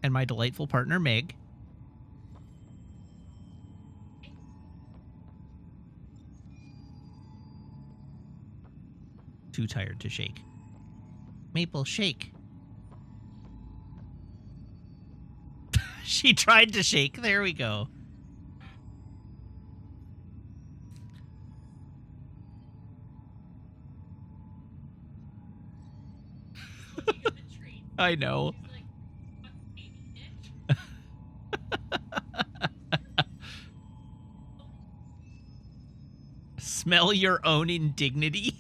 [SPEAKER 1] and my delightful partner, Meg. Too tired to shake. Maple, shake. She tried to shake. There we go. I know. Smell your own indignity.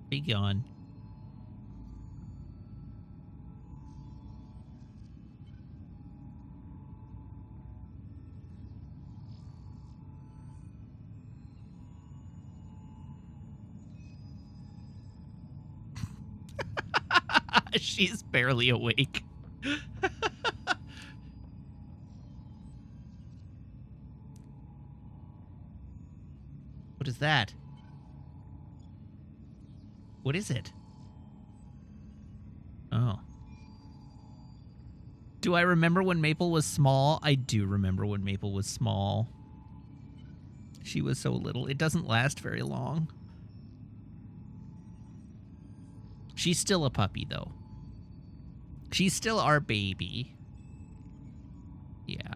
[SPEAKER 1] Be gone. She's barely awake. What is that? What is it? Oh. Do I remember when Maple was small? I do remember when Maple was small. She was so little. It doesn't last very long. She's still a puppy, though. She's still our baby. Yeah.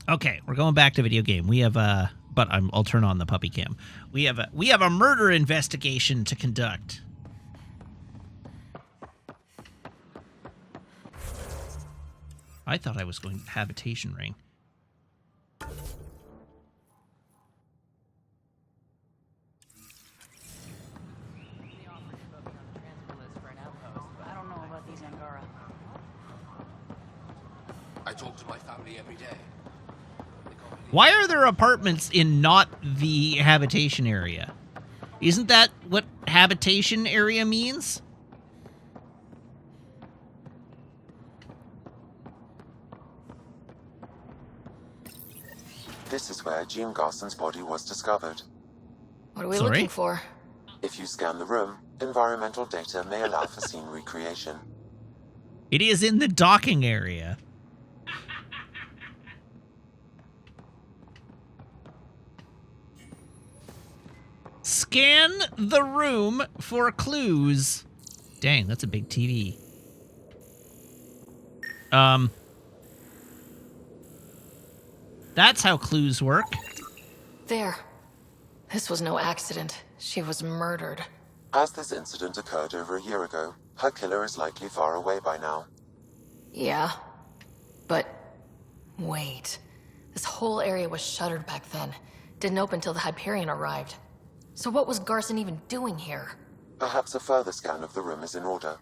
[SPEAKER 1] Okay, we're going back to video game. We have but I'll turn on the puppy cam. We have a murder investigation to conduct. I thought I was going to habitation ring.
[SPEAKER 19] I talk to my family every day.
[SPEAKER 1] Why are there apartments in not the habitation area? Isn't that what habitation area means?
[SPEAKER 3] This is where Jean Garson's body was discovered.
[SPEAKER 8] What are we looking for?
[SPEAKER 3] If you scan the room, environmental data may allow for scene recreation.
[SPEAKER 1] It is in the docking area. Scan the room for clues. Dang, that's a big TV. That's how clues work.
[SPEAKER 8] There. This was no accident. She was murdered.
[SPEAKER 3] As this incident occurred over a year ago, her killer is likely far away by now.
[SPEAKER 8] Yeah. But wait. This whole area was shuttered back then. Didn't open till the Hyperion arrived. So what was Garson even doing here?
[SPEAKER 3] Perhaps a further scan of the room is in order.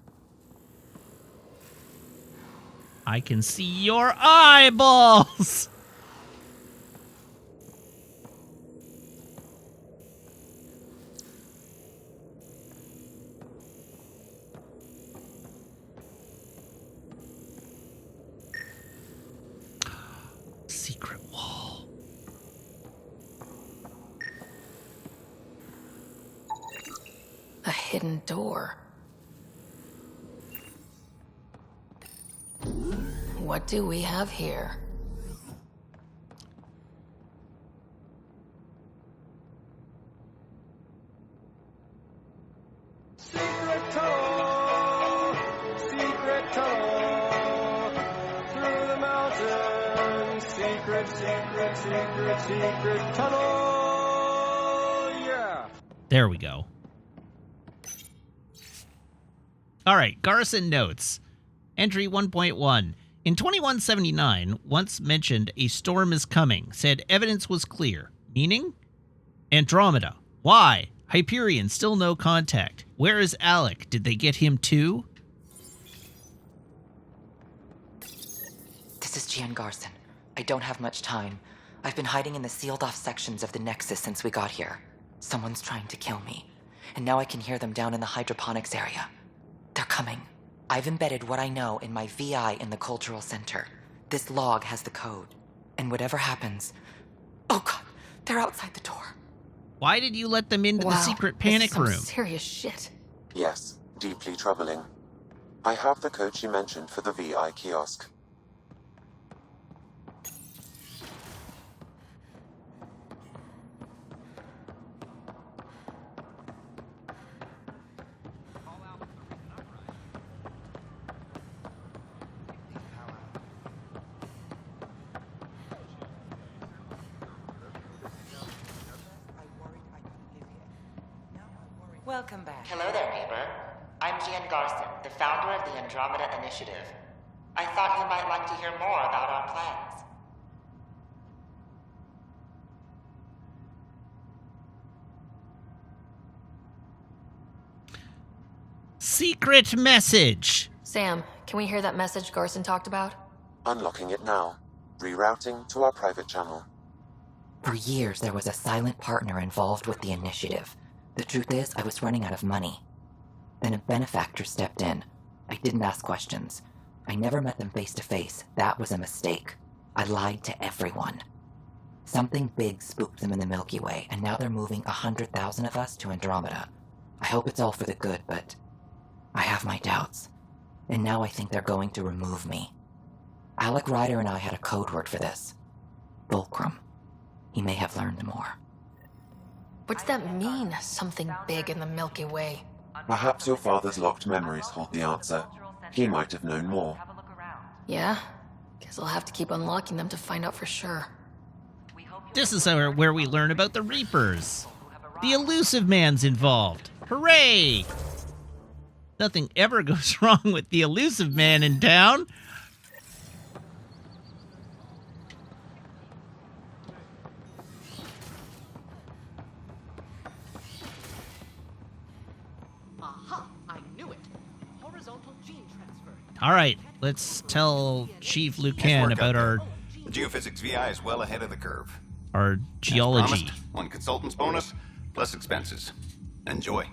[SPEAKER 1] I can see your eyeballs! Secret wall.
[SPEAKER 8] A hidden door. What do we have here?
[SPEAKER 20] Secret tunnel! Secret tunnel! Through the mountains! Secret, secret, secret, secret tunnel! Yeah!
[SPEAKER 1] There we go. All right, Garson notes. Entry 1.1. In 2179, once mentioned a storm is coming, said evidence was clear. Meaning? Andromeda. Why? Hyperion, still no contact. Where is Alec? Did they get him too?
[SPEAKER 15] This is Gian Garson. I don't have much time. I've been hiding in the sealed-off sections of the Nexus since we got here. Someone's trying to kill me.
[SPEAKER 21] and now I can hear them down in the hydroponics area. They're coming. I've embedded what I know in my VI in the cultural center. This log has the code. And whatever happens... Oh god, they're outside the door.
[SPEAKER 1] Why did you let them into the secret panic
[SPEAKER 8] this is
[SPEAKER 1] room?
[SPEAKER 8] some serious shit.
[SPEAKER 3] Yes, deeply troubling. I have the code she mentioned for the VI kiosk.
[SPEAKER 22] Welcome back. Hello there, neighbor. I'm Jan Garson, the founder of the Andromeda Initiative. I thought you might like to hear more about our plans.
[SPEAKER 1] Secret message!
[SPEAKER 8] Sam, can we hear that message Garson talked about?
[SPEAKER 3] Unlocking it now. Rerouting to our private channel.
[SPEAKER 21] For years, there was a silent partner involved with the initiative. The truth is, I was running out of money. Then a benefactor stepped in. I didn't ask questions. I never met them face to face. That was a mistake. I lied to everyone. Something big spooked them in the Milky Way, and now they're moving 100,000 of us to Andromeda. I hope it's all for the good, but I have my doubts. And now I think they're going to remove me. Alec Ryder and I had a code word for this. Fulcrum. He may have learned more.
[SPEAKER 8] What's that mean, something big in the Milky Way?
[SPEAKER 3] Perhaps your father's locked memories hold the answer. He might have known more.
[SPEAKER 8] Yeah? Guess I'll have to keep unlocking them to find out for sure.
[SPEAKER 1] This is where we learn about the Reapers. The elusive man's involved. Hooray! Nothing ever goes wrong with the elusive man in town. All right, let's tell Chief Lucan about our
[SPEAKER 5] The geophysics VI is well ahead of the curve.
[SPEAKER 1] our geology.
[SPEAKER 5] As promised, 1 consultant's bonus, plus expenses. Enjoy.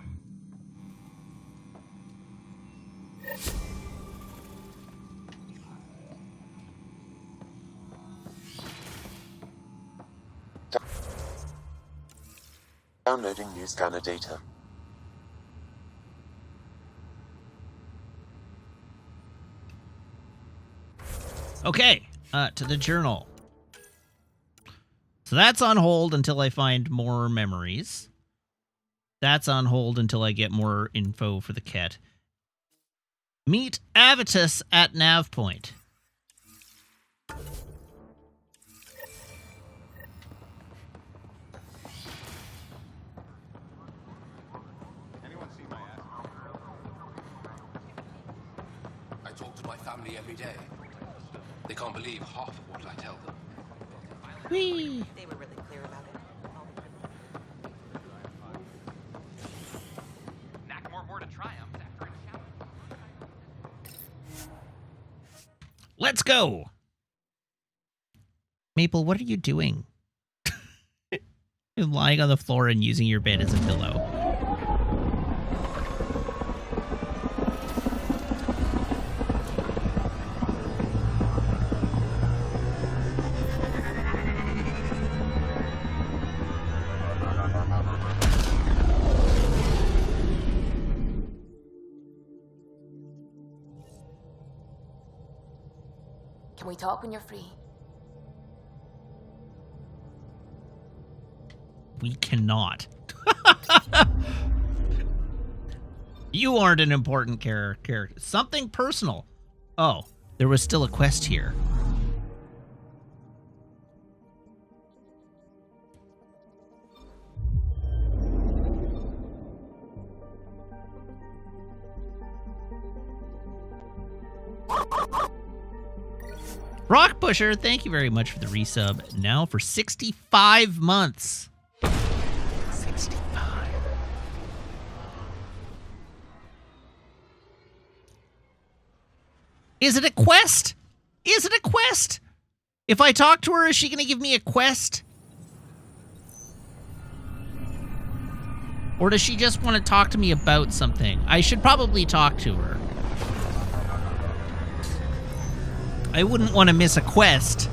[SPEAKER 3] Downloading new scanner data.
[SPEAKER 1] Okay, to the journal. So that's on hold until I find more memories. That's on hold until I get more info for the Ket. Meet Avitus at nav point.
[SPEAKER 19] I talk to my family every day. They can't believe half of what I tell them.
[SPEAKER 1] Whee!
[SPEAKER 10] They were really clear about it.
[SPEAKER 16] Nackmore to triumph after a shower.
[SPEAKER 1] Let's go! Maple, what are you doing? You're lying on the floor and using your bed as a pillow.
[SPEAKER 2] Can we talk when you're free?
[SPEAKER 1] We cannot. You aren't an important character. Something personal. Oh, there was still a quest here. Rock Pusher, thank you very much for the resub. Now for 65 months. 65. Is it a quest? Is it a quest? If I talk to her, is she going to give me a quest? Or does she just want to talk to me about something? I should probably talk to her. I wouldn't want to miss a quest.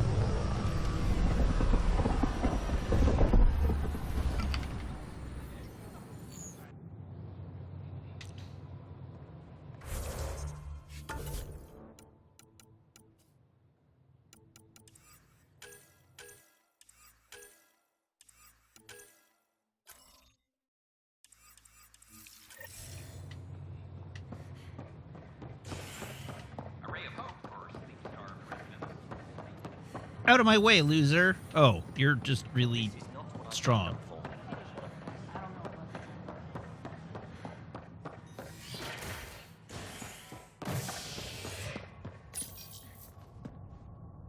[SPEAKER 1] Out of my way, loser. Oh, you're just really strong.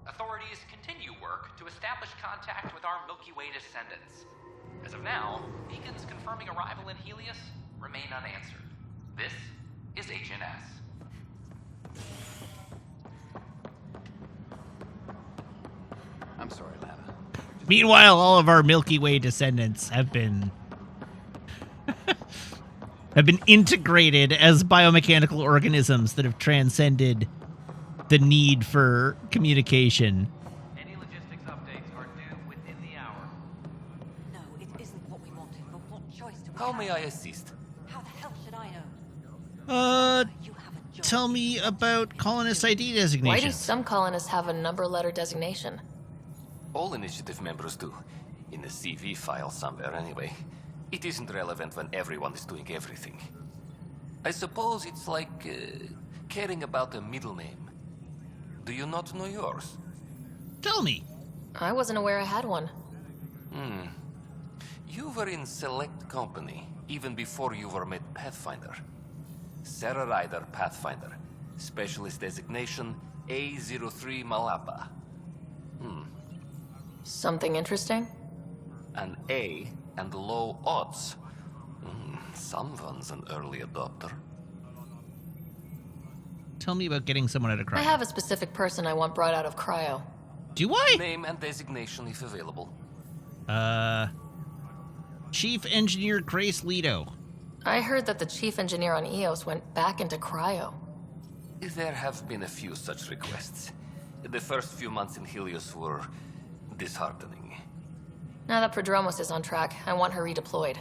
[SPEAKER 16] Authorities continue work to establish contact with our Milky Way descendants. As of now, beacons confirming arrival in Helios remain unanswered. This is HNS.
[SPEAKER 19] I'm sorry, Lana.
[SPEAKER 1] Meanwhile, all of our Milky Way descendants have been integrated as biomechanical organisms that have transcended the need for communication.
[SPEAKER 16] Any logistics updates are due within the hour.
[SPEAKER 11] No, it isn't what we wanted, but what choice do we
[SPEAKER 4] How
[SPEAKER 11] have?
[SPEAKER 4] may I assist?
[SPEAKER 11] How the hell should I know?
[SPEAKER 1] Tell me about colonist ID designations.
[SPEAKER 8] Why do some colonists have a number letter designation?
[SPEAKER 4] All initiative members do. In a CV file somewhere, anyway. It isn't relevant when everyone is doing everything. I suppose it's like caring about a middle name. Do you not know yours?
[SPEAKER 1] Tell me.
[SPEAKER 8] I wasn't aware I had one.
[SPEAKER 4] You were in select company, even before you were made Pathfinder. Sarah Ryder, Pathfinder. Specialist designation A03 Malapa.
[SPEAKER 8] Something interesting?
[SPEAKER 4] An A and low odds. Someone's an early adopter.
[SPEAKER 1] Tell me about getting someone out of cryo.
[SPEAKER 8] I have a specific person I want brought out of cryo.
[SPEAKER 1] Do I?
[SPEAKER 4] Name and designation if available.
[SPEAKER 1] Chief Engineer Grace Leto.
[SPEAKER 8] I heard that the chief engineer on Eos went back into cryo.
[SPEAKER 4] There have been a few such requests. The first few months in Helios were disheartening.
[SPEAKER 8] Now that Prodromos is on track, I want her redeployed.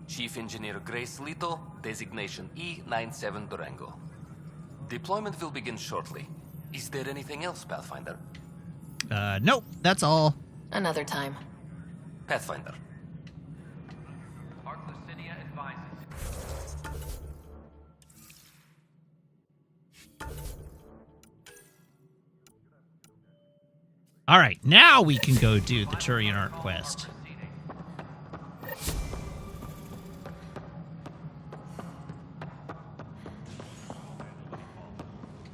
[SPEAKER 4] Chief Engineer Grace Leto, designation E97 Durango. Deployment will begin shortly. Is there anything else, Pathfinder?
[SPEAKER 1] Nope, that's all.
[SPEAKER 8] Another time.
[SPEAKER 4] Pathfinder.
[SPEAKER 16] Arclucinia advises.
[SPEAKER 1] All right, now we can go do the Turian Art quest.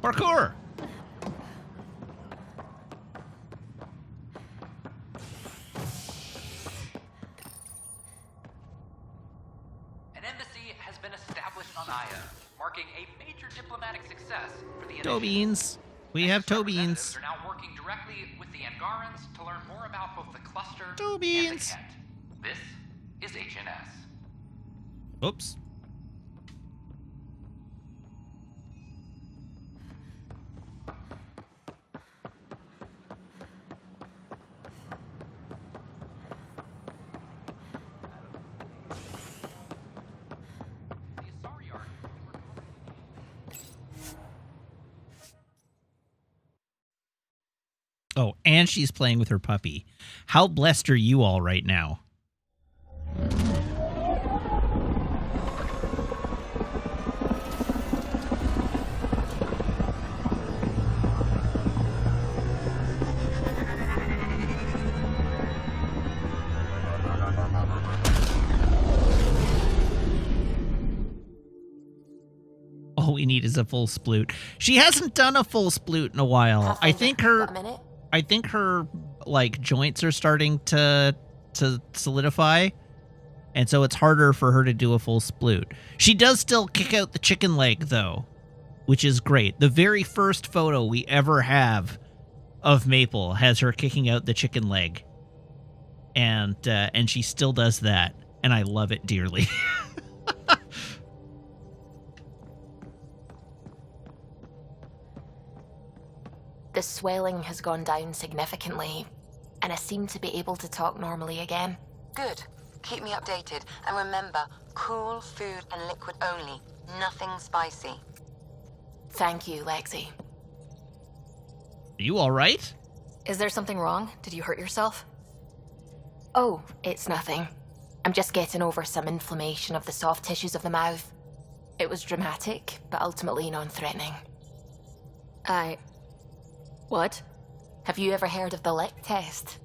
[SPEAKER 1] Parkour!
[SPEAKER 16] An embassy has been established on Aya, marking a major diplomatic success for the
[SPEAKER 1] Toe
[SPEAKER 16] initiative.
[SPEAKER 1] beans. We have toe beans.
[SPEAKER 16] Representatives are now working directly with the Angarans to learn more about both the cluster
[SPEAKER 1] Toe
[SPEAKER 16] and
[SPEAKER 1] beans.
[SPEAKER 16] the Kent. This is HNS.
[SPEAKER 1] Oops. Oh, and she's playing with her puppy. How blessed are you all right now? All we need is a full sploot. She hasn't done a full sploot in a while. I think her like joints are starting to solidify, and so it's harder for her to do a full sploot. She does still kick out the chicken leg though, which is great. The very first photo we ever have of Maple has her kicking out the chicken leg, and she still does that, and I love it dearly.
[SPEAKER 2] The swelling has gone down significantly, and I seem to be able to talk normally again.
[SPEAKER 22] Good. Keep me updated. And remember, cool food and liquid only. Nothing spicy.
[SPEAKER 2] Thank you, Lexi.
[SPEAKER 1] Are you all right?
[SPEAKER 8] Is there something wrong? Did you hurt yourself?
[SPEAKER 2] Oh, it's nothing. I'm just getting over some inflammation of the soft tissues of the mouth. It was dramatic, but ultimately non-threatening.
[SPEAKER 8] What?
[SPEAKER 2] Have you ever heard of the lick test?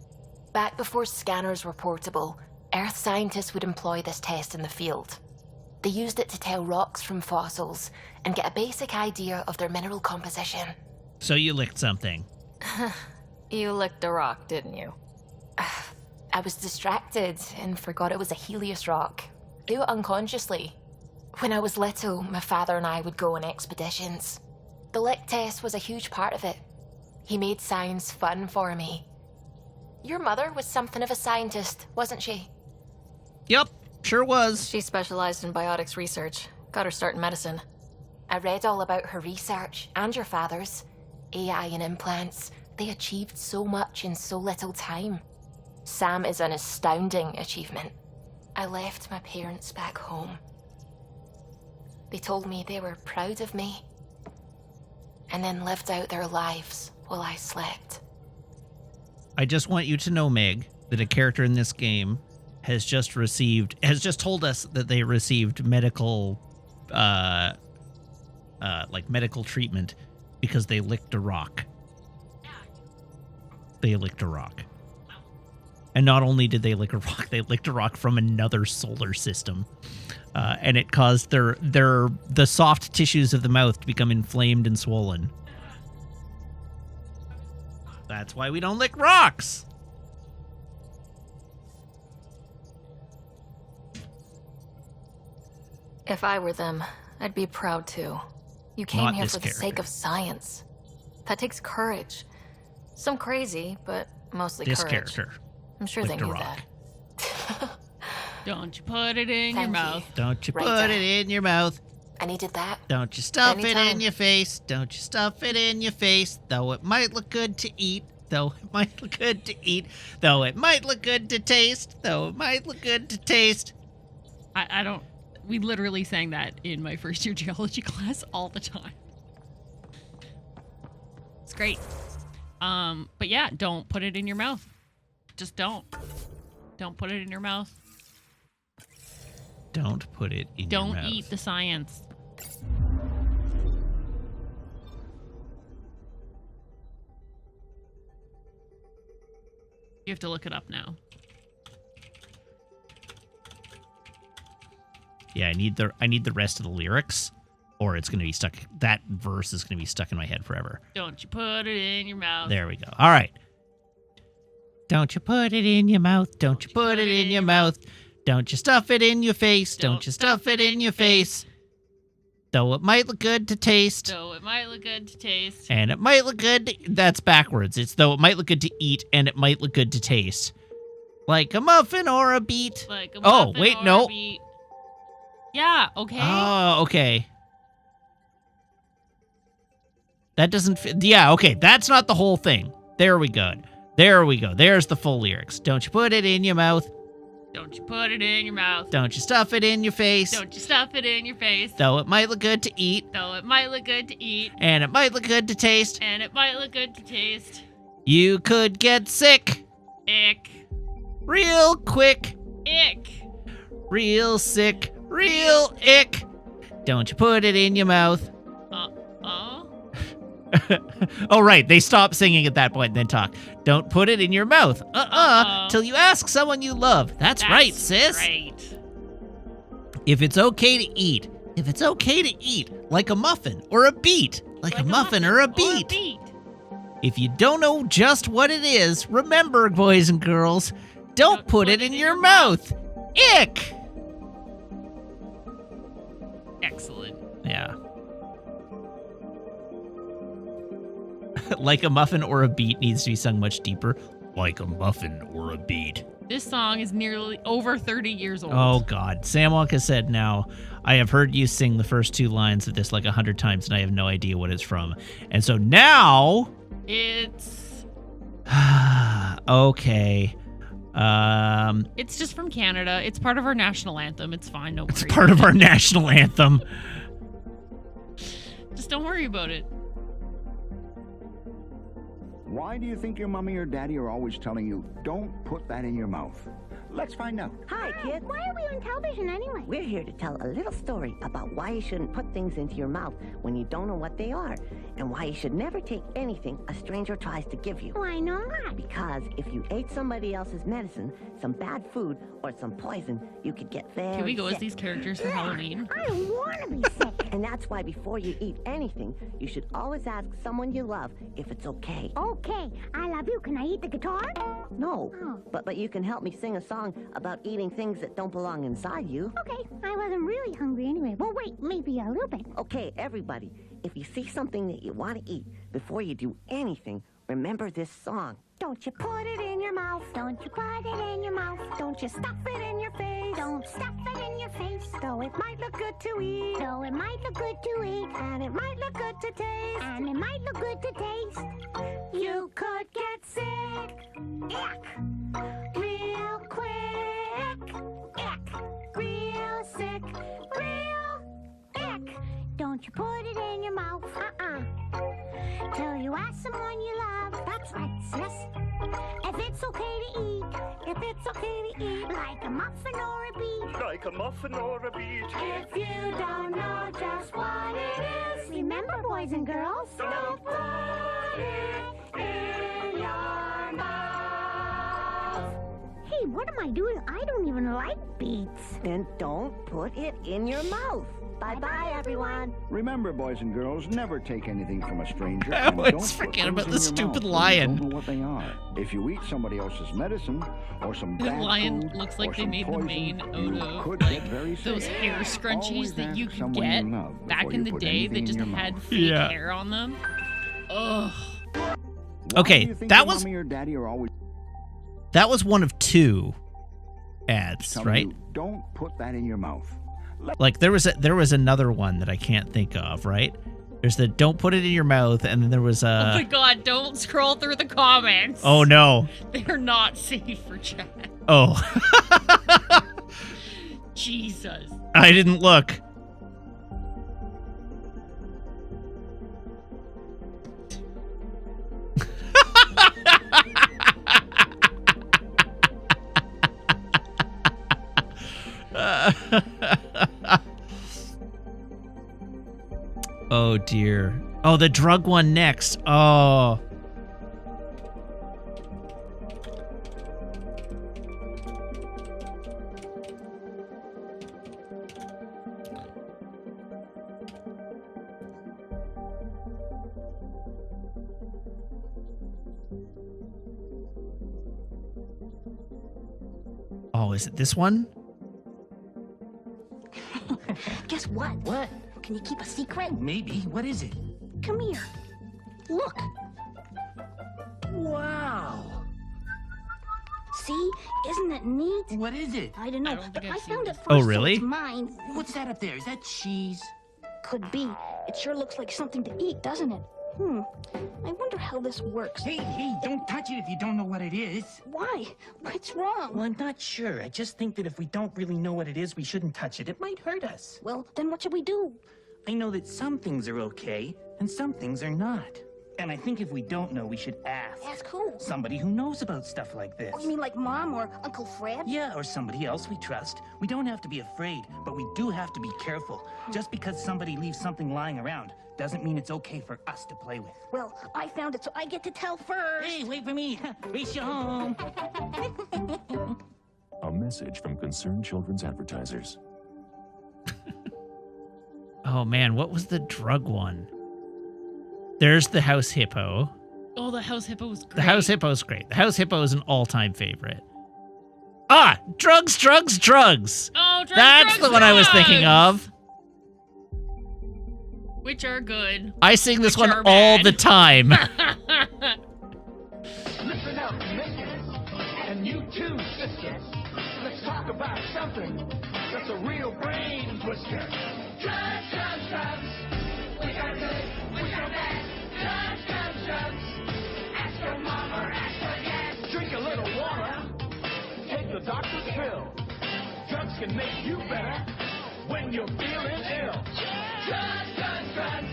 [SPEAKER 2] Back before scanners were portable, Earth scientists would employ this test in the field. They used it to tell rocks from fossils and get a basic idea of their mineral composition.
[SPEAKER 1] So you licked something.
[SPEAKER 8] You licked a rock, didn't you?
[SPEAKER 2] I was distracted and forgot it was a Helios rock. Do it unconsciously. When I was little, my father and I would go on expeditions. The lick test was a huge part of it. He made science fun for me. Your mother was something of a scientist, wasn't she?
[SPEAKER 1] Yep, sure was.
[SPEAKER 8] She specialized in biotics research. Got her start in medicine.
[SPEAKER 2] I read all about her research, and your father's. AI and implants. They achieved so much in so little time. Sam is an astounding achievement. I left my parents back home. They told me they were proud of me, and then lived out their lives while I slept.
[SPEAKER 1] I just want you to know, Meg, that a character in this game has just told us that they received medical medical treatment because they licked a rock. They licked a rock. And not only did they lick a rock, they licked a rock from another solar system. And it caused the soft tissues of the mouth to become inflamed and swollen. That's why we don't lick rocks.
[SPEAKER 8] If I were them, I'd be proud too. You came
[SPEAKER 1] Not
[SPEAKER 8] here
[SPEAKER 1] this
[SPEAKER 8] for the sake
[SPEAKER 1] character.
[SPEAKER 8] of science. That takes courage. Some crazy, but mostly
[SPEAKER 1] This
[SPEAKER 8] courage.
[SPEAKER 1] character
[SPEAKER 8] I'm sure they
[SPEAKER 1] licked a
[SPEAKER 8] knew
[SPEAKER 1] rock.
[SPEAKER 8] that.
[SPEAKER 12] Don't you put it in your
[SPEAKER 2] Thank
[SPEAKER 12] mouth.
[SPEAKER 1] Don't you
[SPEAKER 2] Right
[SPEAKER 1] put
[SPEAKER 2] there.
[SPEAKER 1] it in your mouth.
[SPEAKER 2] I needed that.
[SPEAKER 1] Don't you stuff it
[SPEAKER 2] Anytime.
[SPEAKER 1] in your face. Don't you stuff it in your face. Though it might look good to eat. Though it might look good to eat. Though it might look good to taste. Though it might look good to taste.
[SPEAKER 12] I don't. We literally sang that in my first year geology class all the time. It's great. But yeah, don't put it in your mouth. Just don't. Don't put it in your mouth.
[SPEAKER 1] Don't put it in your
[SPEAKER 12] Don't
[SPEAKER 1] mouth.
[SPEAKER 12] eat the science. You have to look it up now.
[SPEAKER 1] Yeah, I need the rest of the lyrics, or it's gonna be stuck. That verse is gonna be stuck in my head forever.
[SPEAKER 12] Don't you put it in your mouth.
[SPEAKER 1] There we go. All right. Don't you put it in your mouth. Don't you put it in your mouth. Don't you stuff it in your face. Don't you stuff it in your face. Though it might look good to taste.
[SPEAKER 12] So it might look good to taste.
[SPEAKER 1] And it might look good to, that's backwards. It's though it might look good to eat and it might look good to taste. Like a muffin or a beet.
[SPEAKER 12] Like a
[SPEAKER 1] Oh,
[SPEAKER 12] muffin
[SPEAKER 1] wait,
[SPEAKER 12] or
[SPEAKER 1] no.
[SPEAKER 12] a beet. Yeah, okay.
[SPEAKER 1] Oh, okay. That doesn't fit. Yeah, okay. That's not the whole thing. There we go. There we go. There's the full lyrics. Don't you put it in your mouth.
[SPEAKER 12] Don't you put it in your mouth.
[SPEAKER 1] Don't you stuff it in your face.
[SPEAKER 12] Don't you stuff it in your face.
[SPEAKER 1] Though it might look good to eat.
[SPEAKER 12] Though it might look good to eat.
[SPEAKER 1] And it might look good to taste.
[SPEAKER 12] And it might look good to taste.
[SPEAKER 1] You could get sick.
[SPEAKER 12] Ick.
[SPEAKER 1] Real quick.
[SPEAKER 12] Ick.
[SPEAKER 1] Real sick. Real ick. Don't you put it in your mouth. Oh, right. They stop singing at that point and then talk. Don't put it in your mouth. Till you ask someone you love. That's right, sis.
[SPEAKER 12] Right.
[SPEAKER 1] If it's okay to eat. If it's okay to eat. Like a muffin or a beet. Like a muffin or a beet. If you don't know just what it is, remember, boys and girls, don't put it in your mouth. Ick.
[SPEAKER 12] Excellent.
[SPEAKER 1] Yeah. Like a muffin or a beet needs to be sung much deeper. Like a muffin or a beet.
[SPEAKER 12] This song is nearly over 30 years old.
[SPEAKER 1] Oh, God. Sam Wonka said, now, I have heard you sing the first 2 lines of this like 100 times, and I have no idea what it's from. And so now...
[SPEAKER 12] It's...
[SPEAKER 1] okay.
[SPEAKER 12] It's just from Canada. It's part of our national anthem. It's fine. Don't worry.
[SPEAKER 1] It's part of our national anthem.
[SPEAKER 12] Just don't worry about it.
[SPEAKER 6] Why do you think your mommy or daddy are always telling you, don't put that in your mouth? Let's find out.
[SPEAKER 9] Hi, kid. Why are we on television anyway? We're here to tell a little story about why you shouldn't put things into your mouth when you don't know what they are, and why you should never take anything a stranger tries to give you. Why not? Because if you ate somebody else's medicine, some bad food, or some poison, you could get very sick.
[SPEAKER 12] Can we go as these characters for Halloween?
[SPEAKER 9] I don't want to be sick. And that's why before you eat anything, you should always ask someone you love if it's okay. Okay, I love you. Can I eat the guitar? No, but you can help me sing a song about eating things that don't belong inside you. Okay, I wasn't really hungry anyway. Well, wait, maybe a little bit. Okay, everybody, if you see something that you want to eat, before you do anything, remember this song. Don't you put it in your mouth. Don't you put it in your mouth. Don't you stuff it in your face. Don't stuff it in your face. Though it might look good to eat. Though it might look good to eat. And it might look good to taste. And it might look good to taste. You could get sick. Ick. Real quick. Ick. Real sick. Real ick. Don't you put it in your mouth. Till you ask someone you love. That's right, sis. If it's okay to eat. If it's okay to eat. Like a muffin or a beet.
[SPEAKER 20] Like a muffin or a beet.
[SPEAKER 9] If you don't know just what it is. Remember, boys and girls. Don't put it in your mouth. Hey, what am I doing? I don't even like beets. Then don't put it in your mouth. Bye-bye, everyone.
[SPEAKER 6] Remember, boys and girls, never take anything from a stranger.
[SPEAKER 1] I
[SPEAKER 6] and
[SPEAKER 1] always
[SPEAKER 6] don't put
[SPEAKER 1] forget
[SPEAKER 6] things
[SPEAKER 1] about
[SPEAKER 6] in
[SPEAKER 1] the
[SPEAKER 6] your
[SPEAKER 1] stupid
[SPEAKER 6] mouth
[SPEAKER 1] lion.
[SPEAKER 6] when you don't know what they are. If you eat somebody else's medicine or some
[SPEAKER 12] The
[SPEAKER 6] bad
[SPEAKER 12] lion
[SPEAKER 6] food
[SPEAKER 12] looks
[SPEAKER 6] or
[SPEAKER 12] like they
[SPEAKER 6] some
[SPEAKER 12] made the
[SPEAKER 6] poison,
[SPEAKER 12] mane out
[SPEAKER 6] you
[SPEAKER 12] of
[SPEAKER 6] could
[SPEAKER 12] like
[SPEAKER 6] get very
[SPEAKER 12] those
[SPEAKER 6] sick.
[SPEAKER 12] hair scrunchies
[SPEAKER 6] Always
[SPEAKER 12] that you
[SPEAKER 6] ask
[SPEAKER 12] could
[SPEAKER 6] someone
[SPEAKER 12] get
[SPEAKER 6] you love
[SPEAKER 12] back
[SPEAKER 6] before
[SPEAKER 12] in
[SPEAKER 6] you
[SPEAKER 12] the
[SPEAKER 6] put
[SPEAKER 12] day
[SPEAKER 6] anything
[SPEAKER 12] that
[SPEAKER 6] in
[SPEAKER 12] just
[SPEAKER 6] your
[SPEAKER 12] had
[SPEAKER 6] mouth.
[SPEAKER 12] fake
[SPEAKER 1] Yeah.
[SPEAKER 12] hair on them. Ugh.
[SPEAKER 6] Why
[SPEAKER 1] Okay,
[SPEAKER 6] do you think
[SPEAKER 1] that
[SPEAKER 6] your
[SPEAKER 1] was
[SPEAKER 6] mommy or daddy are always
[SPEAKER 1] one of 2 ads,
[SPEAKER 6] telling
[SPEAKER 1] right?
[SPEAKER 6] you, don't put that in your mouth?
[SPEAKER 1] Like there was another one that I can't think of, right? There's the don't put it in your mouth, and then there was
[SPEAKER 12] Oh my god, don't scroll through the comments.
[SPEAKER 1] oh no.
[SPEAKER 12] They're not safe for chat.
[SPEAKER 1] Oh.
[SPEAKER 12] Jesus.
[SPEAKER 1] I didn't look. Oh dear. Oh, the drug one next. Oh. Oh, is it this one?
[SPEAKER 14] Guess what?
[SPEAKER 23] What?
[SPEAKER 14] Can you keep a secret?
[SPEAKER 23] Maybe. What is it?
[SPEAKER 14] Come here. Look.
[SPEAKER 23] Wow.
[SPEAKER 14] See? Isn't it neat?
[SPEAKER 23] What is it?
[SPEAKER 14] I don't know, but I found it first.
[SPEAKER 1] Oh,
[SPEAKER 14] so
[SPEAKER 1] really?
[SPEAKER 14] it's mine.
[SPEAKER 23] What's that up there? Is that cheese?
[SPEAKER 14] Could be. It sure looks like something to eat, doesn't it? I wonder how this works.
[SPEAKER 23] Hey, don't touch it if you don't know what it is.
[SPEAKER 14] Why? What's wrong?
[SPEAKER 23] Well, I'm not sure. I just think that if we don't really know what it is, we shouldn't touch it. It might hurt us.
[SPEAKER 14] Well, then what should we do?
[SPEAKER 23] I know that some things are okay, and some things are not. And I think if we don't know, we should ask.
[SPEAKER 14] Ask who?
[SPEAKER 23] Somebody who knows about stuff like this.
[SPEAKER 14] Oh, you mean like Mom or Uncle Fred?
[SPEAKER 23] Yeah, or somebody else we trust. We don't have to be afraid, but we do have to be careful. Just because somebody leaves something lying around doesn't mean it's okay for us to play with.
[SPEAKER 14] Well, I found it, so I get to tell first.
[SPEAKER 23] Hey, wait for me. Race you home.
[SPEAKER 24] A message from Concerned Children's Advertisers.
[SPEAKER 1] Oh man, what was the drug one? There's the house hippo.
[SPEAKER 12] Oh, the house hippo was great.
[SPEAKER 1] The house hippo's great. The house hippo is an all-time favorite. Ah, drugs, drugs, drugs.
[SPEAKER 12] Oh, drugs,
[SPEAKER 1] That's
[SPEAKER 12] drugs,
[SPEAKER 1] the one I was thinking of.
[SPEAKER 12] Which are good.
[SPEAKER 1] I sing this
[SPEAKER 12] which
[SPEAKER 1] one
[SPEAKER 12] are
[SPEAKER 1] all
[SPEAKER 12] bad.
[SPEAKER 1] the time.
[SPEAKER 20] Listen up, mister. And you too, sister. talk about something that's a real brain twister. Drugs, drugs, drugs. Which are good, which are bad. Drugs, drugs, drugs. Ask your mom or ask your dad. Drink a little water. Take the doctor's pill. Drugs can make you better when you're feeling ill. Drugs, drugs, drugs.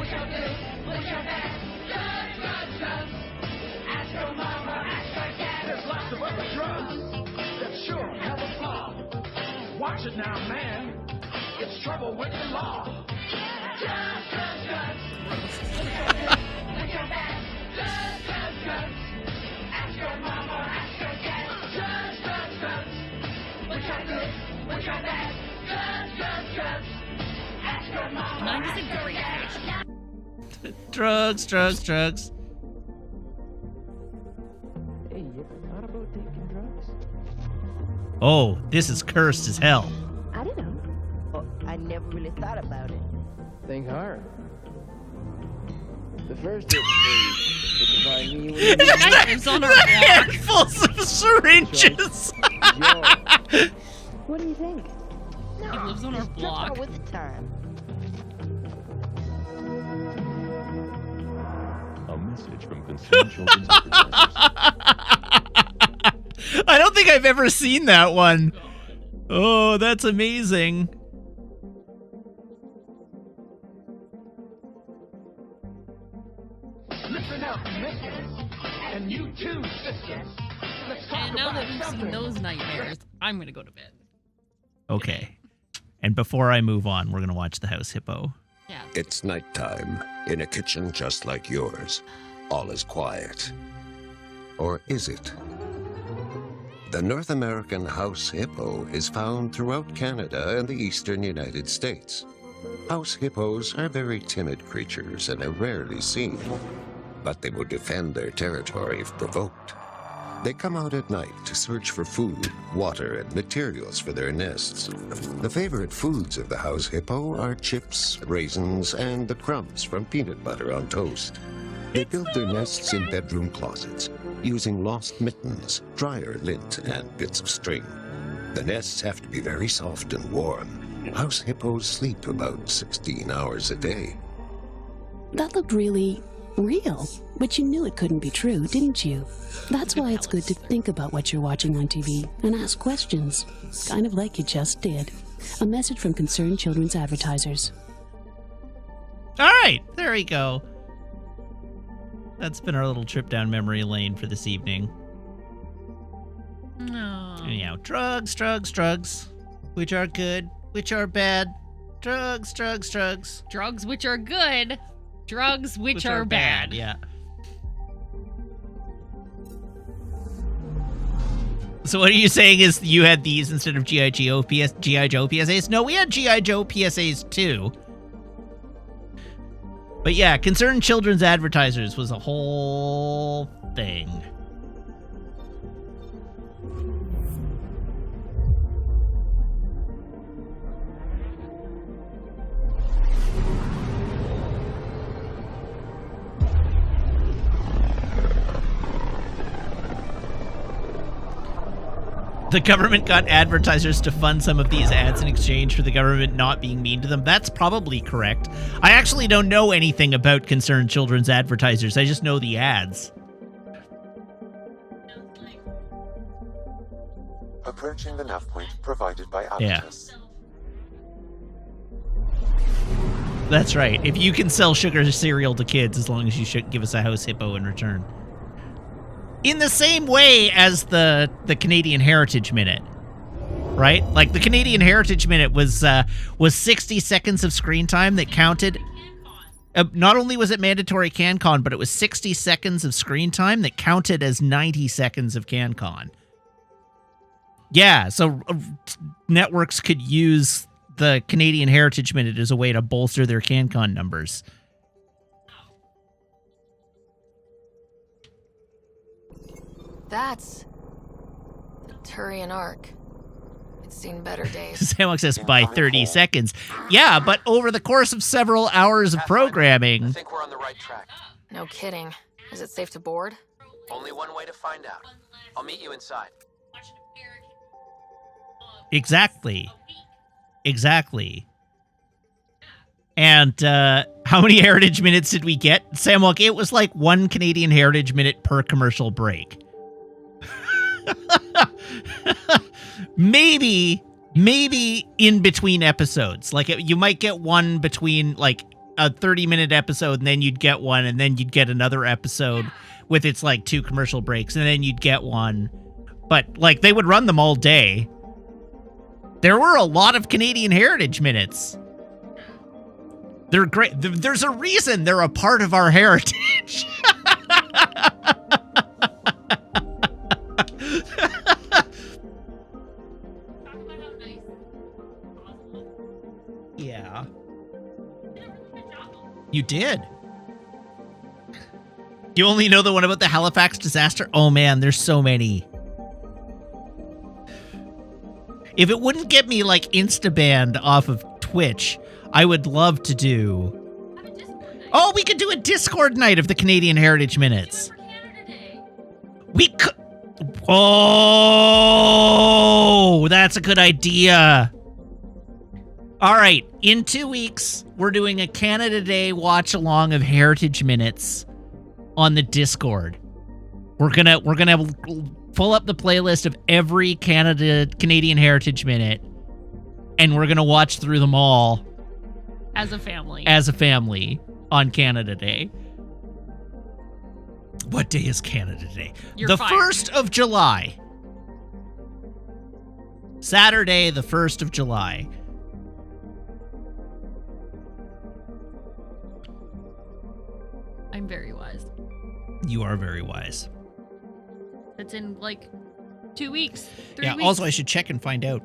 [SPEAKER 20] Which are good, which are bad. Drugs, drugs, drugs. Ask your mom or ask your dad. There's lots of other drugs that sure have a flaw. Watch it now, man. It's trouble with the law. Drugs, drugs, drugs. Which are good, which are bad. Drugs, drugs, drugs. Ask your mom or ask your dad. Drugs, drugs, drugs. Which are good, which are bad. Drugs, drugs, drugs. Ask your mom or ask your dad.
[SPEAKER 1] Drugs, drugs, drugs.
[SPEAKER 7] Hey, you ever thought about taking drugs?
[SPEAKER 1] Oh, this is cursed as hell.
[SPEAKER 9] I don't know. Oh, I never really thought about it.
[SPEAKER 7] Think hard. The first hit was to find me when you
[SPEAKER 12] It's on our block.
[SPEAKER 1] Handfuls of syringes.
[SPEAKER 9] What do you think?
[SPEAKER 12] He lives on our
[SPEAKER 9] just
[SPEAKER 12] block.
[SPEAKER 9] jump on with the time.
[SPEAKER 24] A message from Concerned Children's Advertisers.
[SPEAKER 1] I don't think I've ever seen that one. Oh, that's amazing.
[SPEAKER 20] Listen up, mistress. And you too, sisters. Let's talk
[SPEAKER 12] And now
[SPEAKER 20] about
[SPEAKER 12] that we've
[SPEAKER 20] something.
[SPEAKER 12] seen those nightmares, I'm gonna go to bed.
[SPEAKER 1] Okay. And before I move on, we're going to watch The House Hippo.
[SPEAKER 12] Yeah.
[SPEAKER 13] It's nighttime, in a kitchen just like yours. All is quiet. Or is it? The North American house hippo is found throughout Canada and the eastern United States. House hippos are very timid creatures and are rarely seen, but they will defend their territory if provoked. They come out at night to search for food, water, and materials for their nests. The favorite foods of the house hippo are chips, raisins, and the crumbs from peanut butter on toast. They build their nests in bedroom closets, using lost mittens, dryer lint, and bits of string. The nests have to be very soft and warm. House hippos sleep about 16 hours a day.
[SPEAKER 17] That looked really real, but you knew it couldn't be true, didn't you? That's why it's good to think about what you're watching on TV and ask questions, kind of like you just did. A message from Concerned Children's Advertisers.
[SPEAKER 1] All right, there we go. That's been our little trip down memory lane for this evening.
[SPEAKER 12] No.
[SPEAKER 1] Anyhow, drugs, drugs, drugs. Which are good, which are bad. Drugs, drugs, drugs.
[SPEAKER 12] Drugs which are good. Drugs which are bad.
[SPEAKER 1] Yeah. So what are you saying is you had these instead of G.I. Joe PSAs? No, we had G.I. Joe PSAs too. But yeah, Concerned Children's Advertisers was a whole thing. The government got advertisers to fund some of these ads in exchange for the government not being mean to them. That's probably correct. I actually don't know anything about Concerned Children's Advertisers. I just know the ads.
[SPEAKER 3] Approaching the nav point provided by
[SPEAKER 1] Yeah.
[SPEAKER 3] Abatus.
[SPEAKER 1] That's right. If you can sell sugar cereal to kids, as long as you should give us a house hippo in return. In the same way as the Canadian Heritage Minute, right? Like the Canadian Heritage Minute was 60 seconds of screen time that counted. Not only was it mandatory CanCon, but it was 60 seconds of screen time that counted as 90 seconds of CanCon. Yeah, so networks could use the Canadian Heritage Minute as a way to bolster their CanCon numbers.
[SPEAKER 8] That's the Turian Arc. It's seen better days.
[SPEAKER 1] Samok says by 30 seconds. Yeah, but over the course of several hours of programming.
[SPEAKER 18] I think we're on the right track.
[SPEAKER 8] No kidding. Is it safe to board?
[SPEAKER 18] Only one way to find out. I'll meet you inside.
[SPEAKER 1] Exactly. And how many Heritage Minutes did we get? Sam, look, it was like 1 Canadian Heritage Minute per commercial break. Maybe in between episodes. Like, you might get one between, like, a 30-minute episode, and then you'd get one, and then you'd get another episode with its, like, 2 commercial breaks, and then you'd get one. But, like, they would run them all day. There were a lot of Canadian Heritage Minutes. They're great. There's a reason they're a part of our heritage. Yeah. You did. You only know the one about the Halifax disaster? Oh man, there's so many. If it wouldn't get me like insta-banned off of Twitch, I would love to do... Oh, we could do a Discord night of the Canadian Heritage Minutes. We could... Oh, that's a good idea. All right, in 2 weeks, we're doing a Canada Day watch-along of Heritage Minutes on the Discord. We're gonna pull up the playlist of every Canadian Heritage Minute, and we're gonna watch through them all
[SPEAKER 12] as a family
[SPEAKER 1] on Canada Day. What day is Canada Day?
[SPEAKER 12] You're
[SPEAKER 1] the
[SPEAKER 12] fired.
[SPEAKER 1] 1st of July. Saturday, the 1st of July.
[SPEAKER 12] I'm very wise.
[SPEAKER 1] You are very wise.
[SPEAKER 12] It's in like 2 weeks. 3
[SPEAKER 1] Yeah,
[SPEAKER 12] weeks.
[SPEAKER 1] also I should check and find out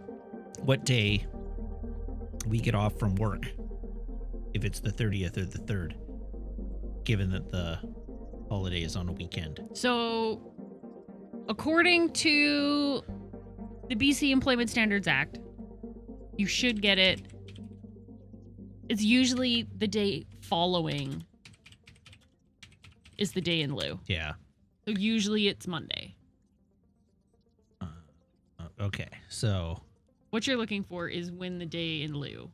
[SPEAKER 1] what day we get off from work. If it's the 30th or the 3rd. Given that the holiday is on a weekend.
[SPEAKER 12] So, according to the BC Employment Standards Act, you should get it. It's usually the day following is the day in lieu.
[SPEAKER 1] Yeah.
[SPEAKER 12] So usually it's Monday.
[SPEAKER 1] Okay, so...
[SPEAKER 12] What you're looking for is when the day in lieu.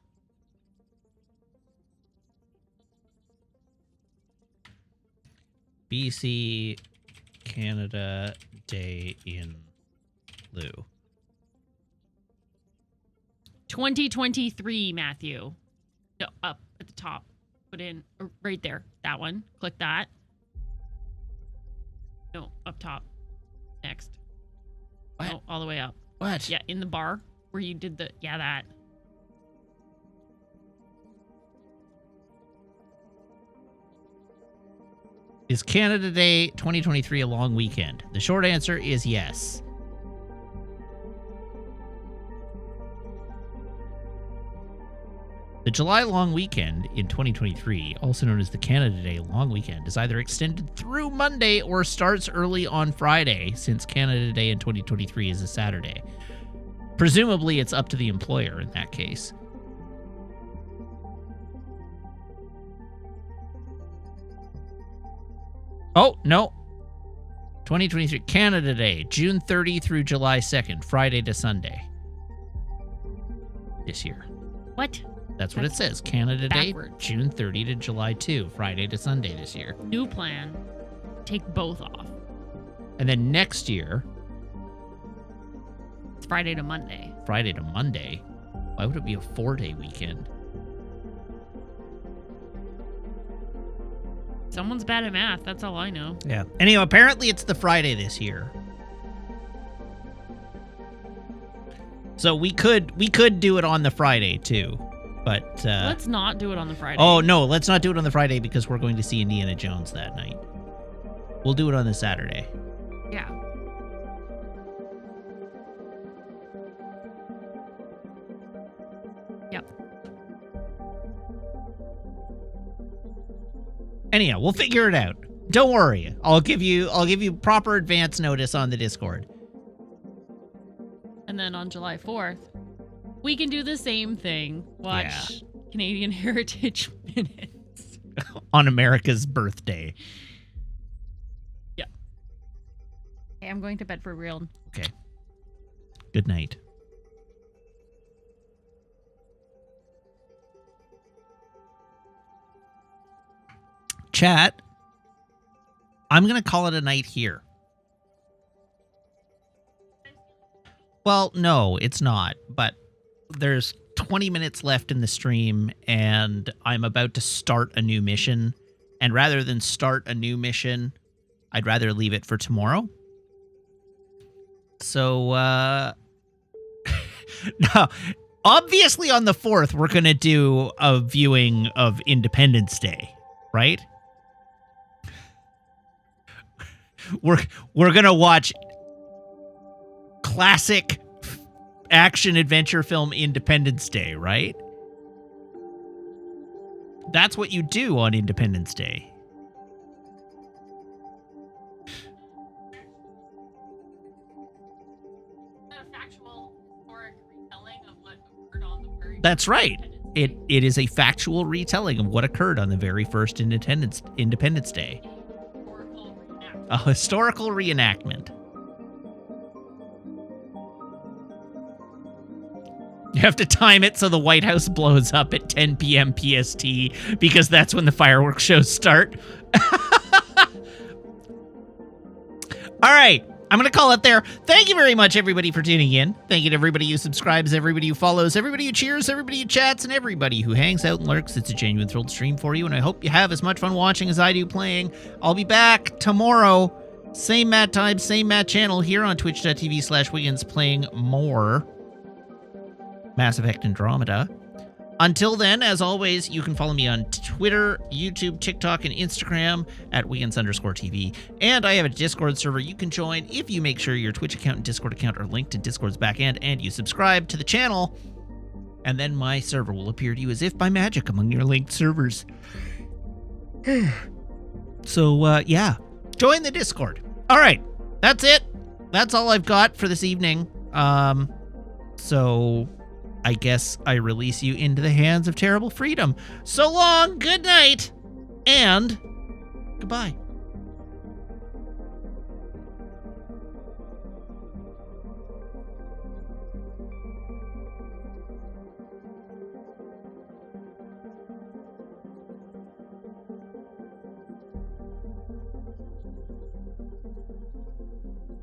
[SPEAKER 1] BC Canada Day in lieu.
[SPEAKER 12] 2023, Matthew. No, up at the top. Put in right there. That one. Click that. No, up top. Next.
[SPEAKER 1] What?
[SPEAKER 12] No, all the way up.
[SPEAKER 1] What?
[SPEAKER 12] Yeah, in the bar where you did the... Yeah, that.
[SPEAKER 1] Is Canada Day 2023 a long weekend? The short answer is yes. The July long weekend in 2023, also known as the Canada Day long weekend, is either extended through Monday or starts early on Friday, since Canada Day in 2023 is a Saturday. Presumably, it's up to the employer in that case. Oh, no. 2023, Canada Day, June 30 through July 2nd, Friday to Sunday. This year.
[SPEAKER 12] What?
[SPEAKER 1] That's what it says. Canada Day,
[SPEAKER 12] backwards.
[SPEAKER 1] June 30 to July 2, Friday to Sunday this year.
[SPEAKER 12] New plan. Take both off.
[SPEAKER 1] And then next year,
[SPEAKER 12] It's Friday to Monday.
[SPEAKER 1] Friday to Monday. Why would it be a 4-day weekend?
[SPEAKER 12] Someone's bad at math. That's all I know.
[SPEAKER 1] Yeah. Anyway, apparently it's the Friday this year. So we could do it on the Friday too. But
[SPEAKER 12] Let's not do it on the Friday.
[SPEAKER 1] oh no, let's not do it on the Friday because we're going to see Indiana Jones that night. We'll do it on the Saturday.
[SPEAKER 12] Yeah. Yep.
[SPEAKER 1] Anyhow, we'll figure it out. Don't worry. I'll give you proper advance notice on the Discord.
[SPEAKER 12] And then on July 4th, we can do the same thing. Watch Canadian Heritage Minutes.
[SPEAKER 1] On America's birthday.
[SPEAKER 12] Yeah. Okay, I'm going to bed for real.
[SPEAKER 1] Okay. Good night. chat, I'm going to call it a night here. Well, no, it's not. But there's 20 minutes left in the stream, and I'm about to start a new mission. And rather than start a new mission, I'd rather leave it for tomorrow. So, no, obviously on the 4th, we're going to do a viewing of Independence Day, right? We're going to watch classic action adventure film Independence Day, right? That's what you do on Independence Day. That's right. It is a factual retelling of what occurred on the very first Independence Day. A historical reenactment. You have to time it so the White House blows up at 10 p.m. PST because that's when the fireworks shows start. All right. I'm going to call it there. Thank you very much, everybody, for tuning in. Thank you to everybody who subscribes, everybody who follows, everybody who cheers, everybody who chats, and everybody who hangs out and lurks. It's a genuine thrill to stream for you, and I hope you have as much fun watching as I do playing. I'll be back tomorrow. Same Matt time, same Matt channel here on twitch.tv/Wiggins playing more Mass Effect Andromeda. Until then, as always, you can follow me on Twitter, YouTube, TikTok, and Instagram at Wiggins_TV. And I have a Discord server you can join if you make sure your Twitch account and Discord account are linked to Discord's backend and you subscribe to the channel. And then my server will appear to you as if by magic among your linked servers. So, yeah, join the Discord. All right, that's it. That's all I've got for this evening. So I guess I release you into the hands of terrible freedom. So long, good night, and goodbye.